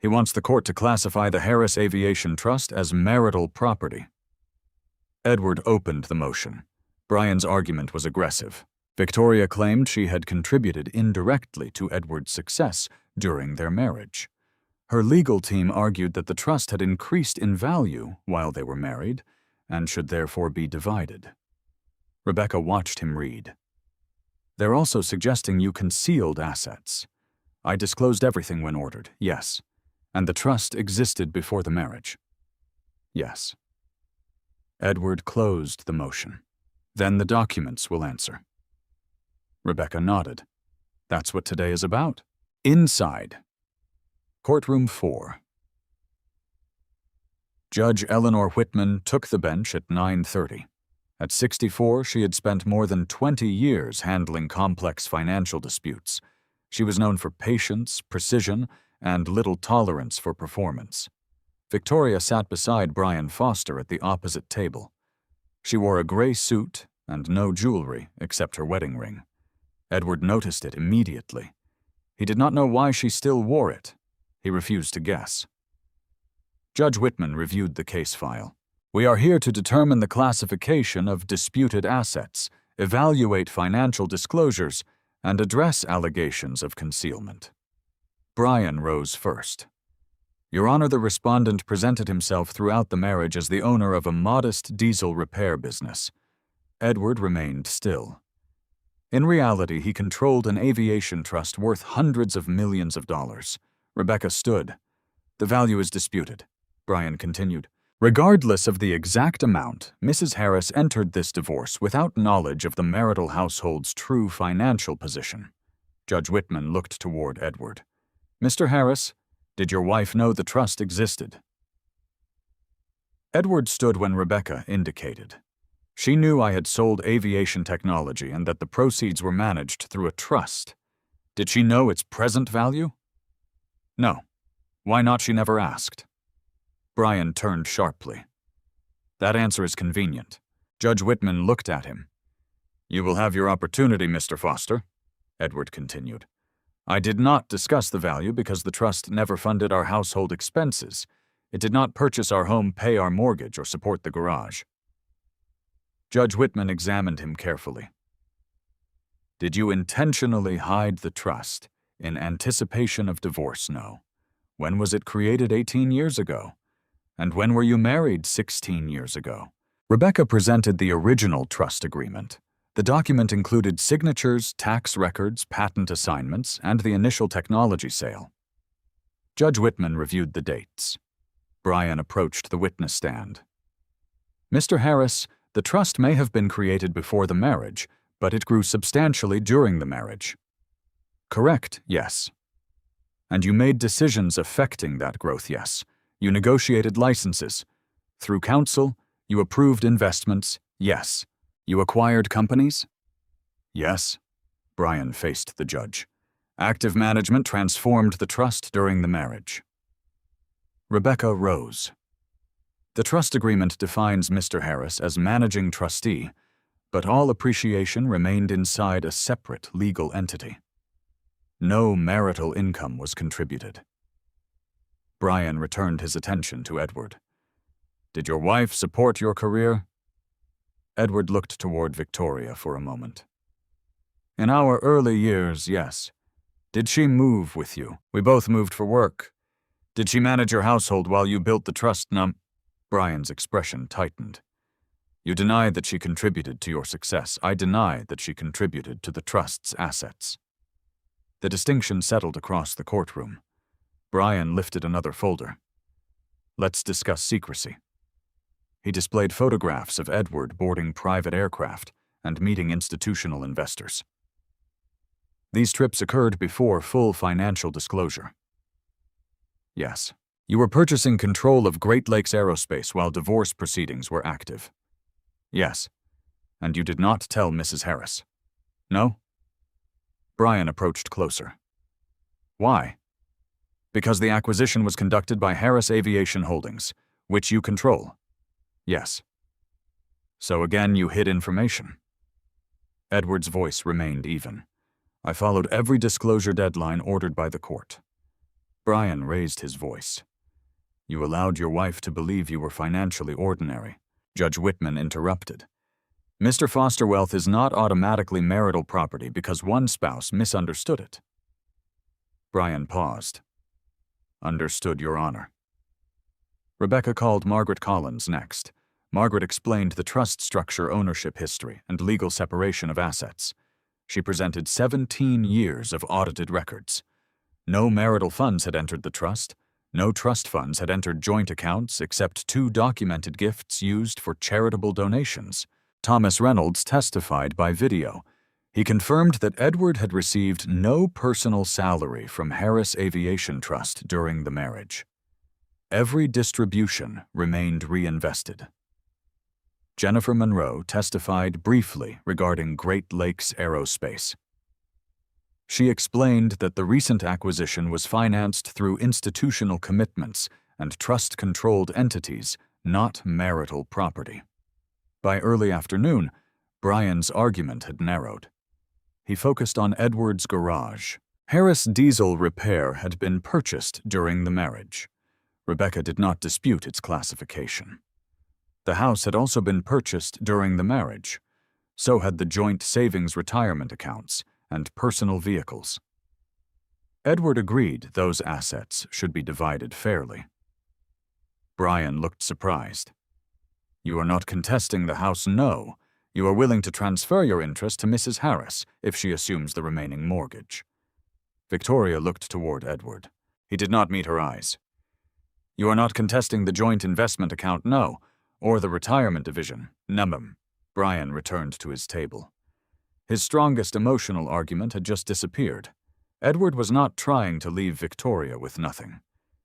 He wants the court to classify the Harris Aviation Trust as marital property. Edward opened the motion. Brian's argument was aggressive. Victoria claimed she had contributed indirectly to Edward's success during their marriage. Her legal team argued that the trust had increased in value while they were married and should therefore be divided. Rebecca watched him read. They're also suggesting you concealed assets. I disclosed everything when ordered, yes. And the trust existed before the marriage. Yes. Edward closed the motion. Then the documents will answer. Rebecca nodded. That's what today is about. Inside. Courtroom 4. Judge Eleanor Whitman took the bench at 9:30. At 64, she had spent more than 20 years handling complex financial disputes. She was known for patience, precision, and little tolerance for performance. Victoria sat beside Brian Foster at the opposite table. She wore a gray suit and no jewelry except her wedding ring. Edward noticed it immediately. He did not know why she still wore it. He refused to guess. Judge Whitman reviewed the case file. We are here to determine the classification of disputed assets, evaluate financial disclosures, and address allegations of concealment. Brian rose first. Your Honor, the respondent presented himself throughout the marriage as the owner of a modest diesel repair business. Edward remained still. In reality, he controlled an aviation trust worth hundreds of millions of dollars. Rebecca stood. The value is disputed, Brian continued. Regardless of the exact amount, Mrs. Harris entered this divorce without knowledge of the marital household's true financial position. Judge Whitman looked toward Edward. Mr. Harris, did your wife know the trust existed? Edward stood when Rebecca indicated. She knew I had sold aviation technology and that the proceeds were managed through a trust. Did she know its present value? No. Why not? She never asked. Brian turned sharply. That answer is convenient. Judge Whitman looked at him. You will have your opportunity, Mr. Foster, Edward continued. I did not discuss the value because the trust never funded our household expenses. It did not purchase our home, pay our mortgage, or support the garage. Judge Whitman examined him carefully. Did you intentionally hide the trust in anticipation of divorce? No. When was it created 18 years ago? And when were you married 16 years ago? Rebecca presented the original trust agreement. The document included signatures, tax records, patent assignments, and the initial technology sale. Judge Whitman reviewed the dates. Brian approached the witness stand. Mr. Harris, the trust may have been created before the marriage, but it grew substantially during the marriage. Correct, yes. And you made decisions affecting that growth, yes. You negotiated licenses. Through counsel, you approved investments, yes. You acquired companies? Yes. Brian faced the judge. Active management transformed the trust during the marriage. Rebecca rose. The trust agreement defines Mr. Harris as managing trustee, but all appreciation remained inside a separate legal entity. No marital income was contributed. Brian returned his attention to Edward. Did your wife support your career? Edward looked toward Victoria for a moment. In our early years, yes. Did she move with you? We both moved for work. Did she manage your household while you built the trust Brian's expression tightened. You deny that she contributed to your success. I deny that she contributed to the trust's assets. The distinction settled across the courtroom. Brian lifted another folder. Let's discuss secrecy. He displayed photographs of Edward boarding private aircraft and meeting institutional investors. These trips occurred before full financial disclosure. Yes, you were purchasing control of Great Lakes Aerospace while divorce proceedings were active. Yes, and you did not tell Mrs. Harris. No? Brian approached closer. Why? Because the acquisition was conducted by Harris Aviation Holdings, which you control. Yes. So again, you hid information. Edward's voice remained even. I followed every disclosure deadline ordered by the court. Brian raised his voice. You allowed your wife to believe you were financially ordinary. Judge Whitman interrupted. Mr. Foster wealth is not automatically marital property because one spouse misunderstood it. Brian paused. Understood, Your Honor. Rebecca called Margaret Collins next. Margaret explained the trust structure, ownership history, and legal separation of assets. She presented 17 years of audited records. No marital funds had entered the trust. No trust funds had entered joint accounts except 2 documented gifts used for charitable donations. Thomas Reynolds testified by video. He confirmed that Edward had received no personal salary from Harris Aviation Trust during the marriage. Every distribution remained reinvested. Jennifer Monroe testified briefly regarding Great Lakes Aerospace. She explained that the recent acquisition was financed through institutional commitments and trust-controlled entities, not marital property. By early afternoon, Brian's argument had narrowed. He focused on Edward's garage. Harris Diesel Repair had been purchased during the marriage. Rebecca did not dispute its classification. The house had also been purchased during the marriage. So had the joint savings retirement accounts and personal vehicles. Edward agreed those assets should be divided fairly. Brian looked surprised. You are not contesting the house, no. You are willing to transfer your interest to Mrs. Harris if she assumes the remaining mortgage. Victoria looked toward Edward. He did not meet her eyes. You are not contesting the joint investment account, no, or the retirement division, num. Brian returned to his table. His strongest emotional argument had just disappeared. Edward was not trying to leave Victoria with nothing.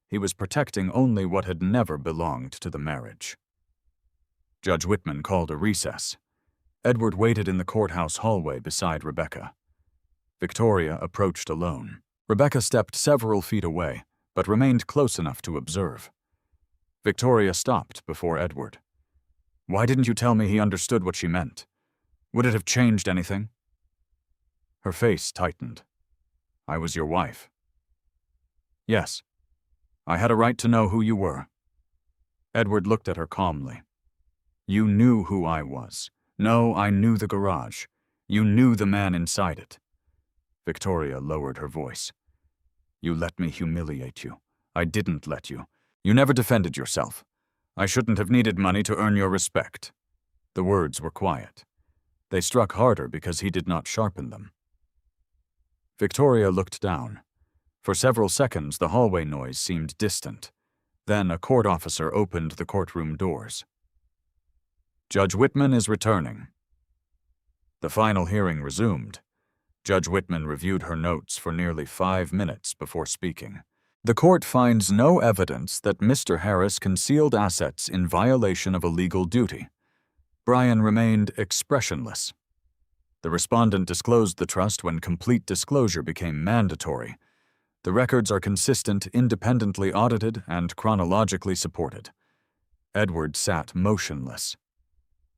He was protecting only what had never belonged to the marriage. Judge Whitman called a recess. Edward waited in the courthouse hallway beside Rebecca. Victoria approached alone. Rebecca stepped several feet away, but remained close enough to observe. Victoria stopped before Edward. Why didn't you tell me he understood what she meant? Would it have changed anything? Her face tightened. I was your wife. Yes. I had a right to know who you were. Edward looked at her calmly. You knew who I was. No, I knew the garage. You knew the man inside it. Victoria lowered her voice. You let me humiliate you. I didn't let you. You never defended yourself. I shouldn't have needed money to earn your respect. The words were quiet. They struck harder because he did not sharpen them. Victoria looked down. For several seconds, the hallway noise seemed distant. Then a court officer opened the courtroom doors. Judge Whitman is returning. The final hearing resumed. Judge Whitman reviewed her notes for nearly 5 minutes before speaking. The court finds no evidence that Mr. Harris concealed assets in violation of a legal duty. Brian remained expressionless. The respondent disclosed the trust when complete disclosure became mandatory. The records are consistent, independently audited, and chronologically supported. Edward sat motionless.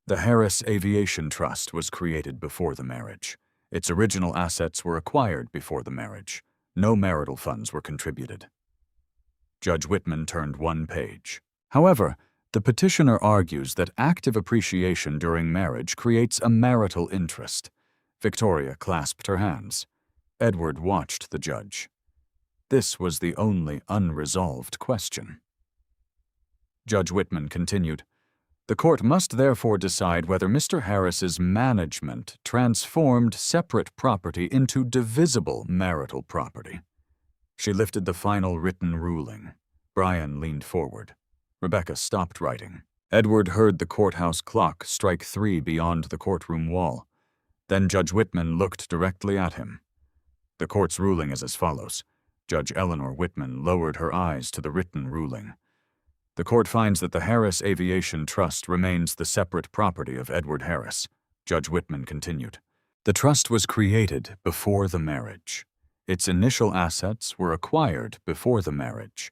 The Harris Aviation Trust was created before the marriage. Its original assets were acquired before the marriage. No marital funds were contributed. Judge Whitman turned one page. However, the petitioner argues that active appreciation during marriage creates a marital interest. Victoria clasped her hands. Edward watched the judge. This was the only unresolved question. Judge Whitman continued, The court must therefore decide whether Mr. Harris's management transformed separate property into divisible marital property. She lifted the final written ruling. Brian leaned forward. Rebecca stopped writing. Edward heard the courthouse clock strike 3 beyond the courtroom wall. Then Judge Whitman looked directly at him. The court's ruling is as follows. Judge Eleanor Whitman lowered her eyes to the written ruling. The court finds that the Harris Aviation Trust remains the separate property of Edward Harris. Judge Whitman continued. The trust was created before the marriage. Its initial assets were acquired before the marriage.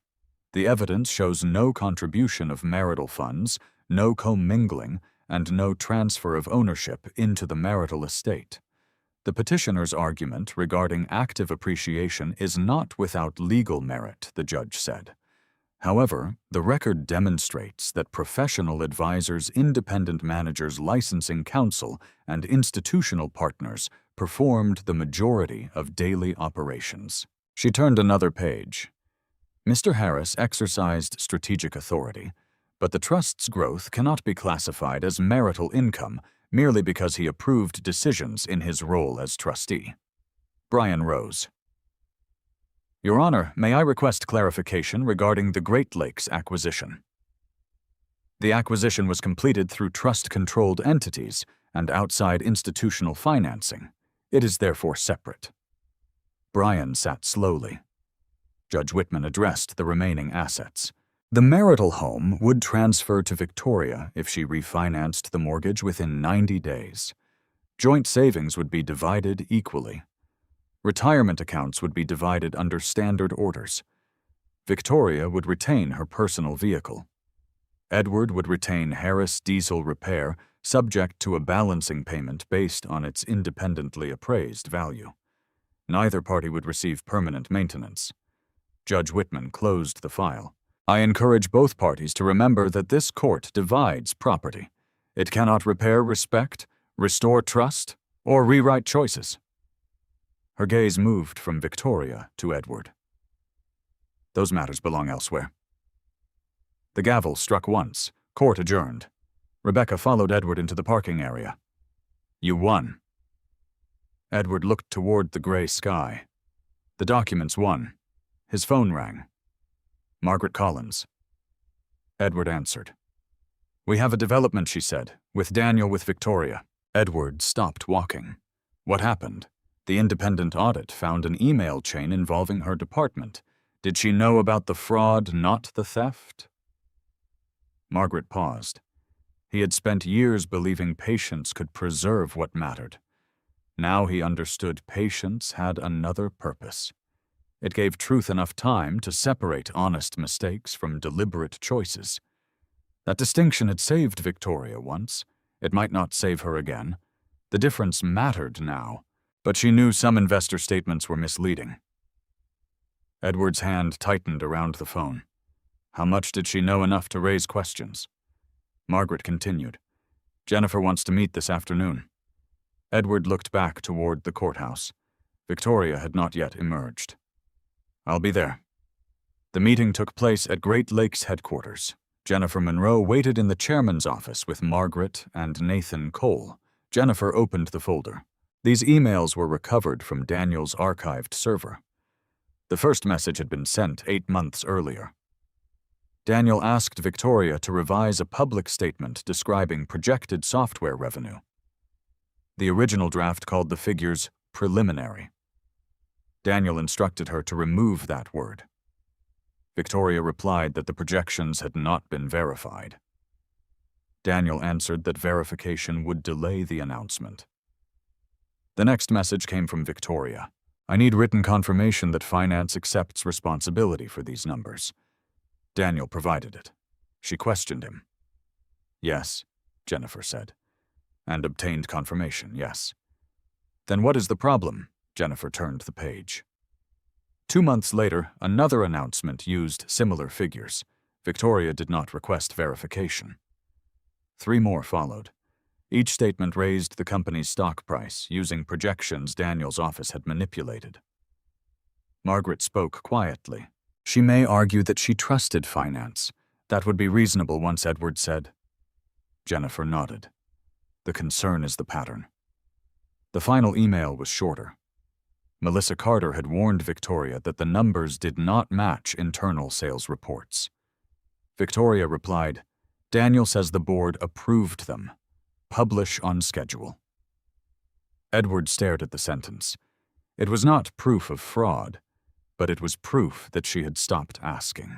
The evidence shows no contribution of marital funds, no commingling, and no transfer of ownership into the marital estate. The petitioner's argument regarding active appreciation is not without legal merit, the judge said. However, the record demonstrates that professional advisors, independent managers, licensing counsel, and institutional partners performed the majority of daily operations. She turned another page. Mr. Harris exercised strategic authority, but the trust's growth cannot be classified as marital income merely because he approved decisions in his role as trustee. Brian rose. Your Honor, may I request clarification regarding the Great Lakes acquisition? The acquisition was completed through trust-controlled entities and outside institutional financing. It is therefore separate. Brian sat slowly. Judge Whitman addressed the remaining assets. The marital home would transfer to Victoria if she refinanced the mortgage within 90 days. Joint savings would be divided equally. Retirement accounts would be divided under standard orders. Victoria would retain her personal vehicle. Edward would retain Harris Diesel Repair, subject to a balancing payment based on its independently appraised value. Neither party would receive permanent maintenance. Judge Whitman closed the file. I encourage both parties to remember that this court divides property. It cannot repair respect, restore trust, or rewrite choices. Her gaze moved from Victoria to Edward. Those matters belong elsewhere. The gavel struck once. Court adjourned. Rebecca followed Edward into the parking area. You won. Edward looked toward the gray sky. The documents won. His phone rang. Margaret Collins. Edward answered. We have a development, she said, with Daniel with Victoria. Edward stopped walking. What happened? The independent audit found an email chain involving her department. Did she know about the fraud, not the theft? Margaret paused. He had spent years believing patience could preserve what mattered. Now he understood patience had another purpose. It gave truth enough time to separate honest mistakes from deliberate choices. That distinction had saved Victoria once. It might not save her again. The difference mattered now, but she knew some investor statements were misleading. Edward's hand tightened around the phone. How much did she know enough to raise questions? Margaret continued. Jennifer wants to meet this afternoon. Edward looked back toward the courthouse. Victoria had not yet emerged. I'll be there. The meeting took place at Great Lakes headquarters. Jennifer Monroe waited in the chairman's office with Margaret and Nathan Cole. Jennifer opened the folder. These emails were recovered from Daniel's archived server. The first message had been sent 8 months earlier. Daniel asked Victoria to revise a public statement describing projected software revenue. The original draft called the figures preliminary. Daniel instructed her to remove that word. Victoria replied that the projections had not been verified. Daniel answered that verification would delay the announcement. The next message came from Victoria. I need written confirmation that finance accepts responsibility for these numbers. Daniel provided it. She questioned him. Yes, Jennifer said, and obtained confirmation, yes. Then what is the problem? Jennifer turned the page. 2 months later, another announcement used similar figures. Victoria did not request verification. 3 more followed. Each statement raised the company's stock price using projections Daniel's office had manipulated. Margaret spoke quietly. She may argue that she trusted finance. That would be reasonable once Edward said. Jennifer nodded. The concern is the pattern. The final email was shorter. Melissa Carter had warned Victoria that the numbers did not match internal sales reports. Victoria replied, Daniel says the board approved them. Publish on schedule. Edward stared at the sentence. It was not proof of fraud, but it was proof that she had stopped asking.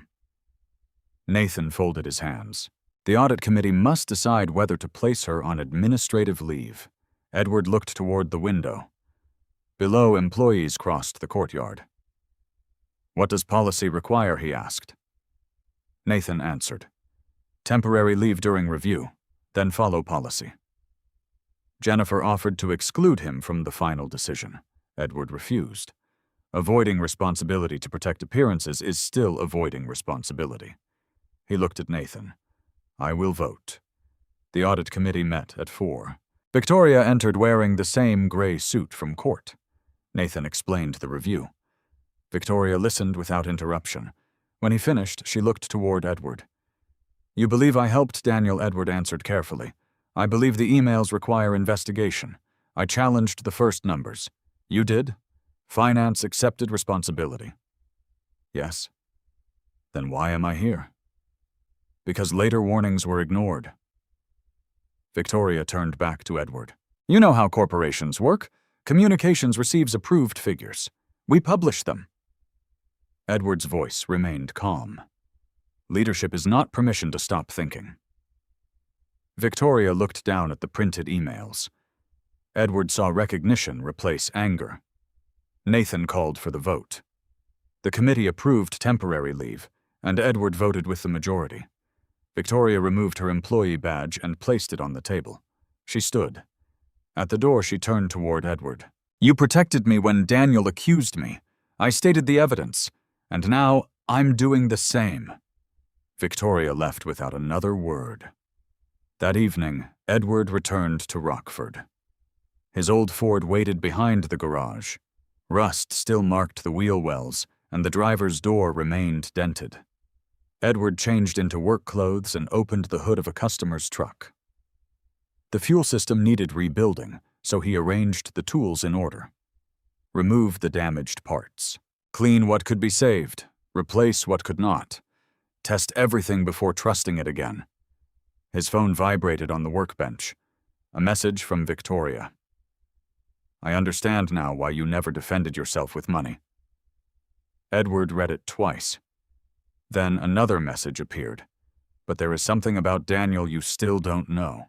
Nathan folded his hands. The audit committee must decide whether to place her on administrative leave. Edward looked toward the window. Below, employees crossed the courtyard. What does policy require? He asked. Nathan answered. Temporary leave during review, then follow policy. Jennifer offered to exclude him from the final decision. Edward refused. Avoiding responsibility to protect appearances is still avoiding responsibility. He looked at Nathan. I will vote. The audit committee met at 4. Victoria entered wearing the same gray suit from court. Nathan explained the review. Victoria listened without interruption. When he finished, she looked toward Edward. You believe I helped Daniel? Edward answered carefully. I believe the emails require investigation. I challenged the first numbers. You did? Finance accepted responsibility. Yes. Then why am I here? Because later warnings were ignored. Victoria turned back to Edward. You know how corporations work. Communications receives approved figures. We publish them. Edward's voice remained calm. Leadership is not permission to stop thinking. Victoria looked down at the printed emails. Edward saw recognition replace anger. Nathan called for the vote. The committee approved temporary leave, and Edward voted with the majority. Victoria removed her employee badge and placed it on the table. She stood. At the door, she turned toward Edward. You protected me when Daniel accused me. I stated the evidence, and now I'm doing the same. Victoria left without another word. That evening, Edward returned to Rockford. His old Ford waited behind the garage. Rust still marked the wheel wells, and the driver's door remained dented. Edward changed into work clothes and opened the hood of a customer's truck. The fuel system needed rebuilding, so he arranged the tools in order. Remove the damaged parts. Clean what could be saved. Replace what could not. Test everything before trusting it again. His phone vibrated on the workbench. A message from Victoria. I understand now why you never defended yourself with money. Edward read it twice. Then another message appeared. But there is something about Daniel you still don't know.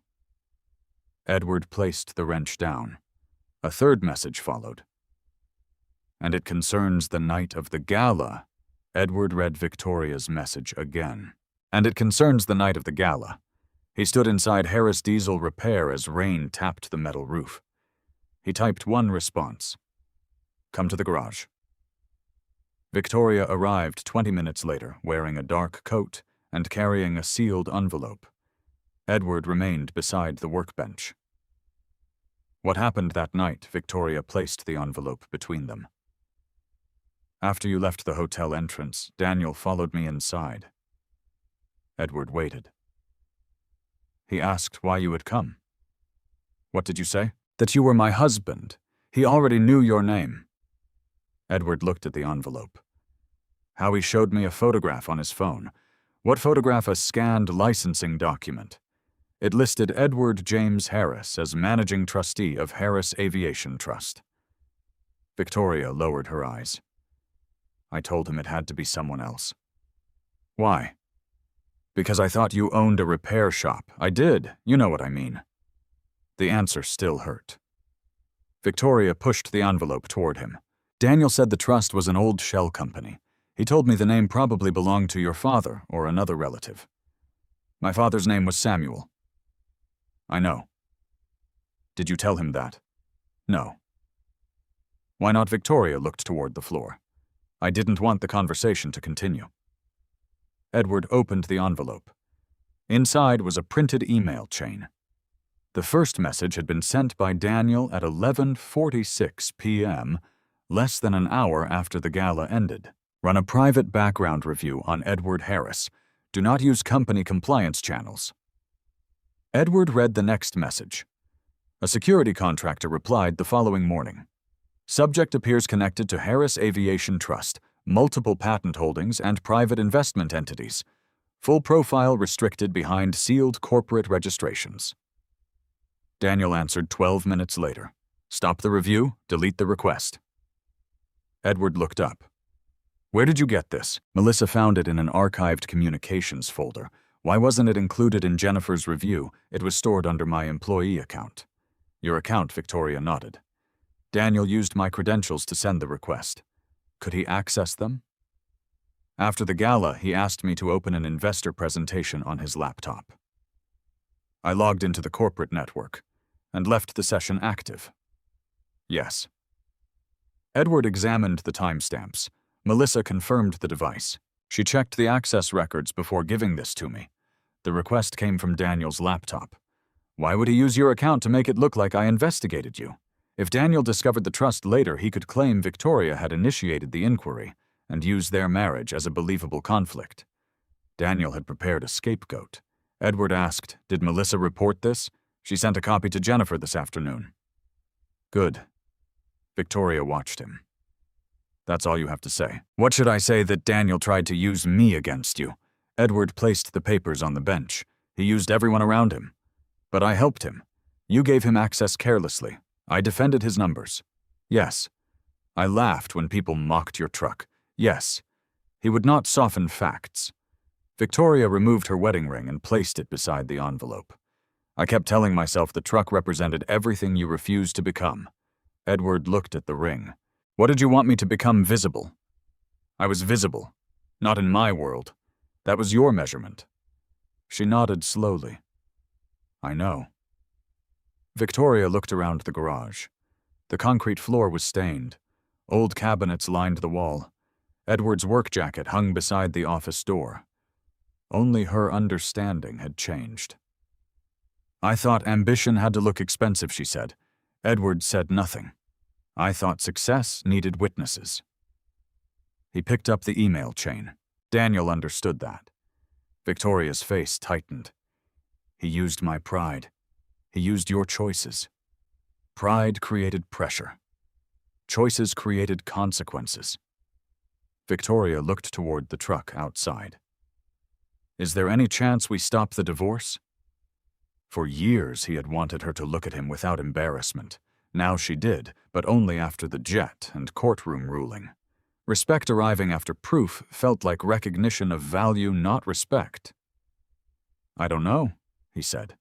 Edward placed the wrench down. A third message followed. And it concerns the night of the gala. Edward read Victoria's message again. And it concerns the night of the gala. He stood inside Harris Diesel Repair as rain tapped the metal roof. He typed one response. Come to the garage. Victoria arrived 20 minutes later, wearing a dark coat and carrying a sealed envelope. Edward remained beside the workbench. What happened that night? Victoria placed the envelope between them. After you left the hotel entrance, Daniel followed me inside. Edward waited. He asked why you had come. What did you say? That you were my husband. He already knew your name. Edward looked at the envelope. How he showed me a photograph on his phone. What photograph? A scanned licensing document. It listed Edward James Harris as managing trustee of Harris Aviation Trust. Victoria lowered her eyes. I told him it had to be someone else. Why? Because I thought you owned a repair shop. I did. You know what I mean. The answer still hurt. Victoria pushed the envelope toward him. Daniel said the trust was an old shell company. He told me the name probably belonged to your father or another relative. My father's name was Samuel. I know. Did you tell him that? No. Why not? Victoria looked toward the floor. I didn't want the conversation to continue. Edward opened the envelope. Inside was a printed email chain. The first message had been sent by Daniel at 11:46 p.m., less than an hour after the gala ended. Run a private background review on Edward Harris. Do not use company compliance channels. Edward read the next message. A security contractor replied the following morning. Subject appears connected to Harris Aviation Trust, multiple patent holdings, and private investment entities. Full profile restricted behind sealed corporate registrations. Daniel answered 12 minutes later. Stop the review, delete the request. Edward looked up. Where did you get this? Melissa found it in an archived communications folder. Why wasn't it included in Jennifer's review? It was stored under my employee account. Your account, Victoria nodded. Daniel used my credentials to send the request. Could he access them? After the gala, he asked me to open an investor presentation on his laptop. I logged into the corporate network. and left the session active. Yes. Edward examined the timestamps. Melissa confirmed the device. She checked the access records before giving this to me. The request came from Daniel's laptop. Why would he use your account to make it look like I investigated you? If Daniel discovered the trust later, he could claim Victoria had initiated the inquiry and use their marriage as a believable conflict. Daniel had prepared a scapegoat. Edward asked, "Did Melissa report this? She sent a copy to Jennifer this afternoon." "Good." Victoria watched him. "That's all you have to say. What should I say that Daniel tried to use me against you?" Edward placed the papers on the bench. "He used everyone around him. But I helped him. You gave him access carelessly. I defended his numbers. Yes. I laughed when people mocked your truck. Yes. He would not soften facts." Victoria removed her wedding ring and placed it beside the envelope. "I kept telling myself the truck represented everything you refused to become." Edward looked at the ring. "What did you want me to become visible?" "I was visible. Not in my world. That was your measurement." She nodded slowly. "I know." Victoria looked around the garage. The concrete floor was stained. Old cabinets lined the wall. Edward's work jacket hung beside the office door. Only her understanding had changed. "I thought ambition had to look expensive," she said. Edward said nothing. "I thought success needed witnesses." He picked up the email chain. Daniel understood that. Victoria's face tightened. "He used my pride. He used your choices. Pride created pressure. Choices created consequences." Victoria looked toward the truck outside. "Is there any chance we stop the divorce?" For years he had wanted her to look at him without embarrassment. Now she did, but only after the jet and courtroom ruling. Respect arriving after proof felt like recognition of value, not respect. "I don't know," he said.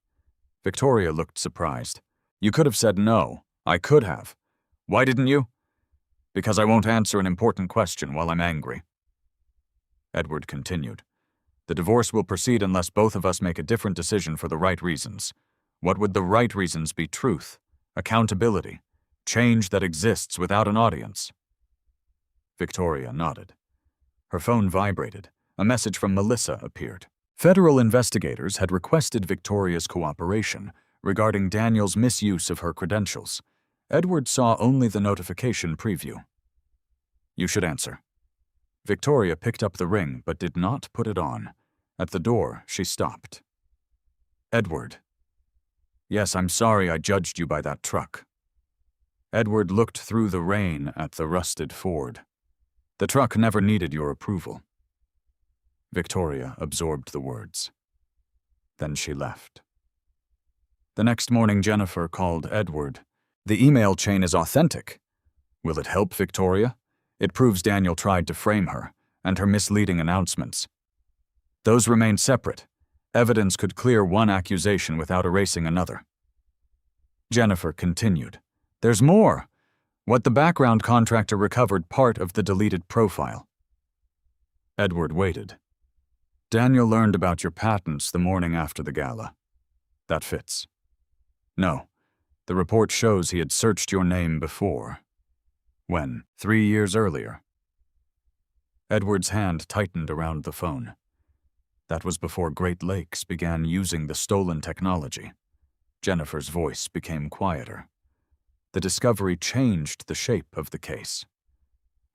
Victoria looked surprised. "You could have said no. I could have. Why didn't you?" "Because I won't answer an important question while I'm angry." Edward continued. "The divorce will proceed unless both of us make a different decision for the right reasons. What would the right reasons be? Truth, accountability, change that exists without an audience." Victoria nodded. Her phone vibrated. A message from Melissa appeared. Federal investigators had requested Victoria's cooperation regarding Daniel's misuse of her credentials. Edward saw only the notification preview. "You should answer." Victoria picked up the ring but did not put it on. At the door, she stopped. "Edward." "Yes, I'm sorry I judged you by that truck." Edward looked through the rain at the rusted Ford. "The truck never needed your approval." Victoria absorbed the words. Then she left. The next morning, Jennifer called Edward. "The email chain is authentic." "Will it help Victoria? It proves Daniel tried to frame her, and her misleading announcements." "Those remain separate. Evidence could clear one accusation without erasing another." Jennifer continued. "There's more. What the background contractor recovered part of the deleted profile." Edward waited. "Daniel learned about your patents the morning after the gala." "That fits." "No. The report shows he had searched your name before." "When? 3 years earlier." Edward's hand tightened around the phone. "That was before Great Lakes began using the stolen technology." Jennifer's voice became quieter. The discovery changed the shape of the case.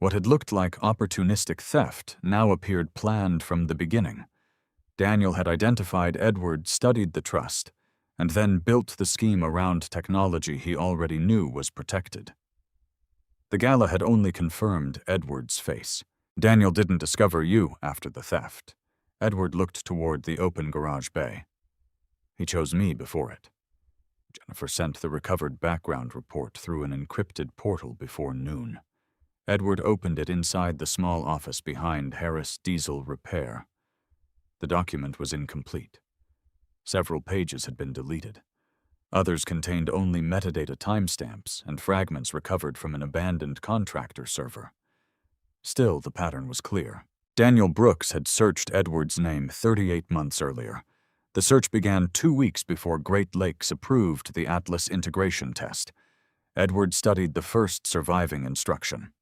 What had looked like opportunistic theft now appeared planned from the beginning. Daniel had identified Edward, studied the trust, and then built the scheme around technology he already knew was protected. The gala had only confirmed Edward's face. Daniel didn't discover you after the theft. Edward looked toward the open garage bay. He chose me before it. Jennifer sent the recovered background report through an encrypted portal before noon. Edward opened it inside the small office behind Harris Diesel Repair. The document was incomplete. Several pages had been deleted. Others contained only metadata timestamps and fragments recovered from an abandoned contractor server. Still, the pattern was clear. Daniel Brooks had searched Edward's name 38 months earlier. The search began 2 weeks before Great Lakes approved the Atlas integration test. Edward studied the first surviving instruction.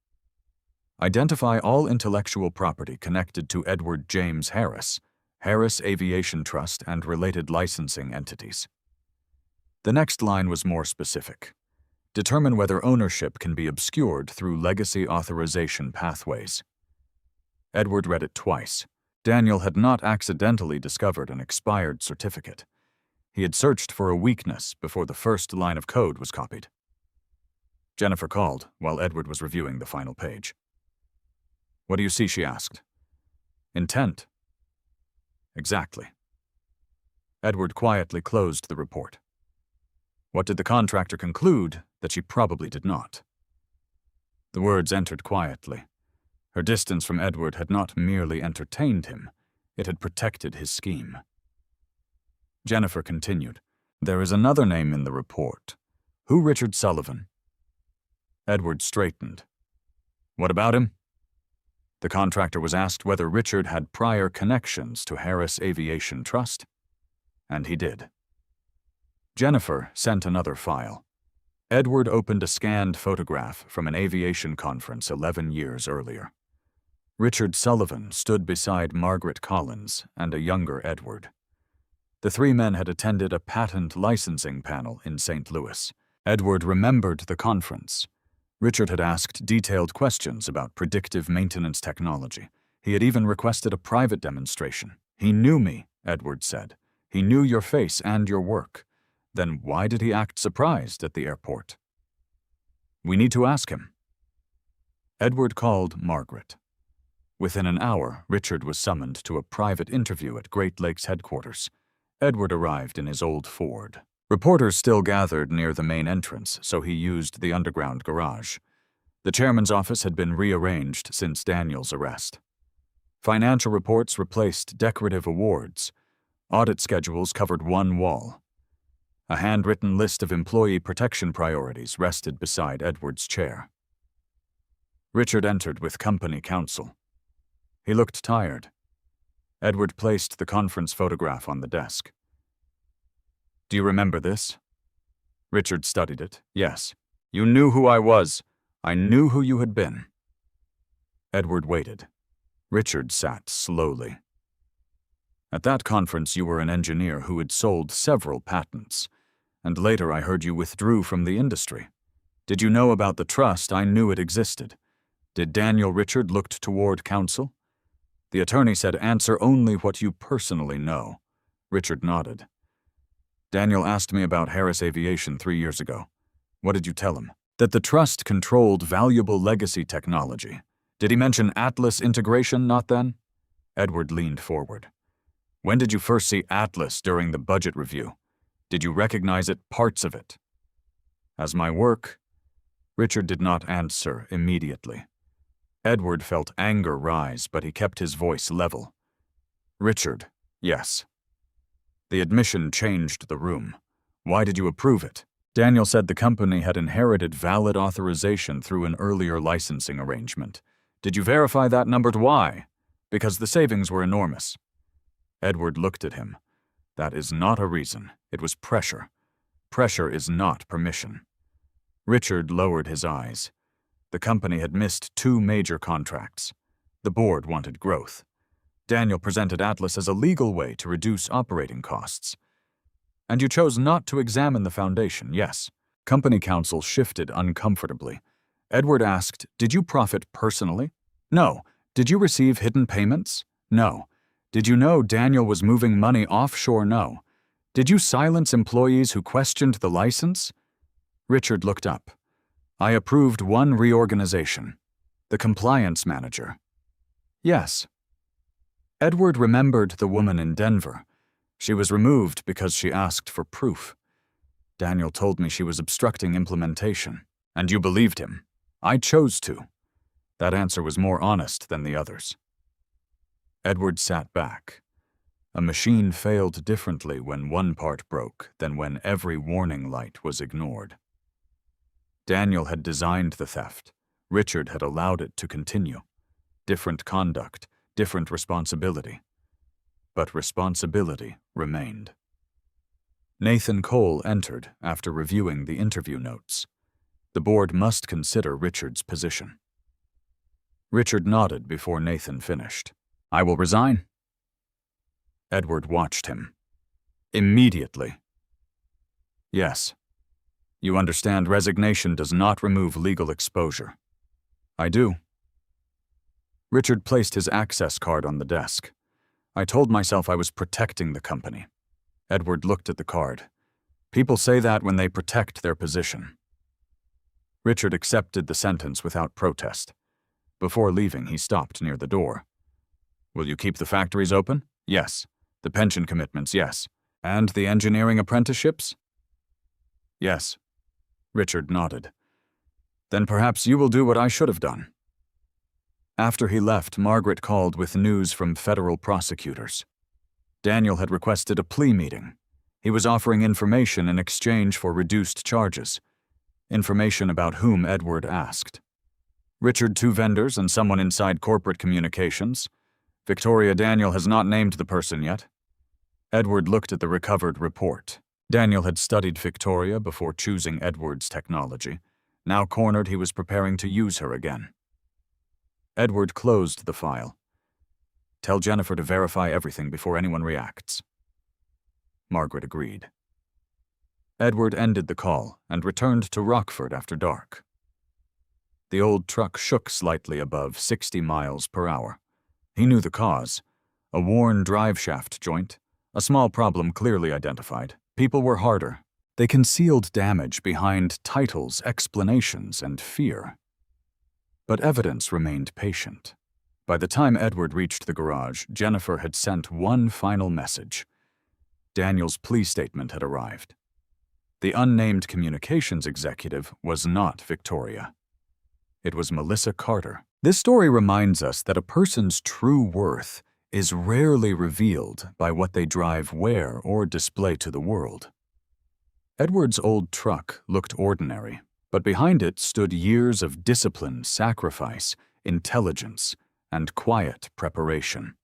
Identify all intellectual property connected to Edward James Harris, Harris Aviation Trust, and related licensing entities. The next line was more specific. Determine whether ownership can be obscured through legacy authorization pathways. Edward read it twice. Daniel had not accidentally discovered an expired certificate. He had searched for a weakness before the first line of code was copied. Jennifer called while Edward was reviewing the final page. "What do you see?" she asked. "Intent." "Exactly." Edward quietly closed the report. What did the contractor conclude that she probably did not? The words entered quietly. Her distance from Edward had not merely entertained him, it had protected his scheme. Jennifer continued, "There is another name in the report. Who Richard Sullivan?" Edward straightened. "What about him?" The contractor was asked whether Richard had prior connections to Harris Aviation Trust, and he did. Jennifer sent another file. Edward opened a scanned photograph from an aviation conference 11 years earlier. Richard Sullivan stood beside Margaret Collins and a younger Edward. The three men had attended a patent licensing panel in St. Louis. Edward remembered the conference. Richard had asked detailed questions about predictive maintenance technology. He had even requested a private demonstration. "He knew me," Edward said. "He knew your face and your work. Then why did he act surprised at the airport?" "We need to ask him." Edward called Margaret. Within an hour, Richard was summoned to a private interview at Great Lakes headquarters. Edward arrived in his old Ford. Reporters still gathered near the main entrance, so he used the underground garage. The chairman's office had been rearranged since Daniel's arrest. Financial reports replaced decorative awards. Audit schedules covered one wall. A handwritten list of employee protection priorities rested beside Edward's chair. Richard entered with company counsel. He looked tired. Edward placed the conference photograph on the desk. "Do you remember this?" Richard studied it. "Yes. You knew who I was. I knew who you had been." Edward waited. Richard sat slowly. "At that conference you were an engineer who had sold several patents, and later I heard you withdrew from the industry. Did you know about the trust? I knew it existed. Did Daniel Richard look toward counsel?" The attorney said, "Answer only what you personally know." Richard nodded. "Daniel asked me about Harris Aviation 3 years ago. What did you tell him?" "That the trust controlled valuable legacy technology. Did he mention Atlas integration, not then?" Edward leaned forward. "When did you first see Atlas during the budget review? Did you recognize it, parts of it?" "As my work?" Richard did not answer immediately. Edward felt anger rise, but he kept his voice level. "Richard, yes." The admission changed the room. "Why did you approve it?" Daniel said the company had inherited valid authorization through an earlier licensing arrangement. "Did you verify that number? Why?" "Because the savings were enormous." Edward looked at him. "That is not a reason. It was pressure. Pressure is not permission." Richard lowered his eyes. The company had missed 2 major contracts. The board wanted growth. Daniel presented Atlas as a legal way to reduce operating costs. "And you chose not to examine the foundation, yes." Company counsel shifted uncomfortably. Edward asked, "Did you profit personally?" "No." "Did you receive hidden payments?" "No." "Did you know Daniel was moving money offshore?" "No." "Did you silence employees who questioned the license?" Richard looked up. "I approved one reorganization. The compliance manager." "Yes." Edward remembered the woman in Denver. She was removed because she asked for proof. Daniel told me she was obstructing implementation. "And you believed him?" "I chose to." That answer was more honest than the others. Edward sat back. A machine failed differently when one part broke than when every warning light was ignored. Daniel had designed the theft. Richard had allowed it to continue. Different conduct, different responsibility. but responsibility remained. Nathan Cole entered after reviewing the interview notes. The board must consider Richard's position. Richard nodded before Nathan finished. "I will resign." Edward watched him. "Immediately." "Yes. You understand resignation does not remove legal exposure." "I do." Richard placed his access card on the desk. "I told myself I was protecting the company." Edward looked at the card. "People say that when they protect their position." Richard accepted the sentence without protest. Before leaving, he stopped near the door. "Will you keep the factories open?" "Yes." "The pension commitments?" "Yes." "And the engineering apprenticeships?" "Yes." Richard nodded. "Then perhaps you will do what I should have done." After he left, Margaret called with news from federal prosecutors. Daniel had requested a plea meeting. He was offering information in exchange for reduced charges. Information about whom Edward asked. Richard, 2 vendors, and someone inside corporate communications. Victoria Daniel has not named the person yet. Edward looked at the recovered report. Daniel had studied Victoria before choosing Edward's technology. Now cornered, he was preparing to use her again. Edward closed the file. "Tell Jennifer to verify everything before anyone reacts." Margaret agreed. Edward ended the call and returned to Rockford after dark. The old truck shook slightly above 60 miles per hour. He knew the cause: a worn driveshaft joint, a small problem clearly identified. People were harder. They concealed damage behind titles, explanations, and fear. But evidence remained patient. By the time Edward reached the garage, Jennifer had sent one final message. Daniel's plea statement had arrived. The unnamed communications executive was not Victoria. It was Melissa Carter. This story reminds us that a person's true worth is rarely revealed by what they drive, wear, or display to the world. Edward's old truck looked ordinary, but behind it stood years of discipline, sacrifice, intelligence, and quiet preparation.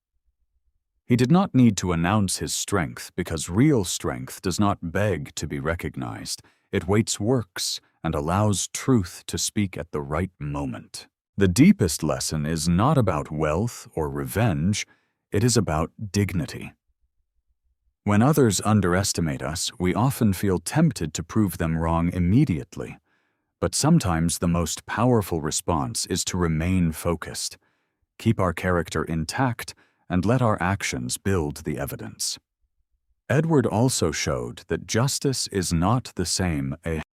He did not need to announce his strength because real strength does not beg to be recognized. It waits, works, and allows truth to speak at the right moment. The deepest lesson is not about wealth or revenge, it is about dignity. When others underestimate us, we often feel tempted to prove them wrong immediately. But sometimes the most powerful response is to remain focused, keep our character intact, and let our actions build the evidence. Edward also showed that justice is not the same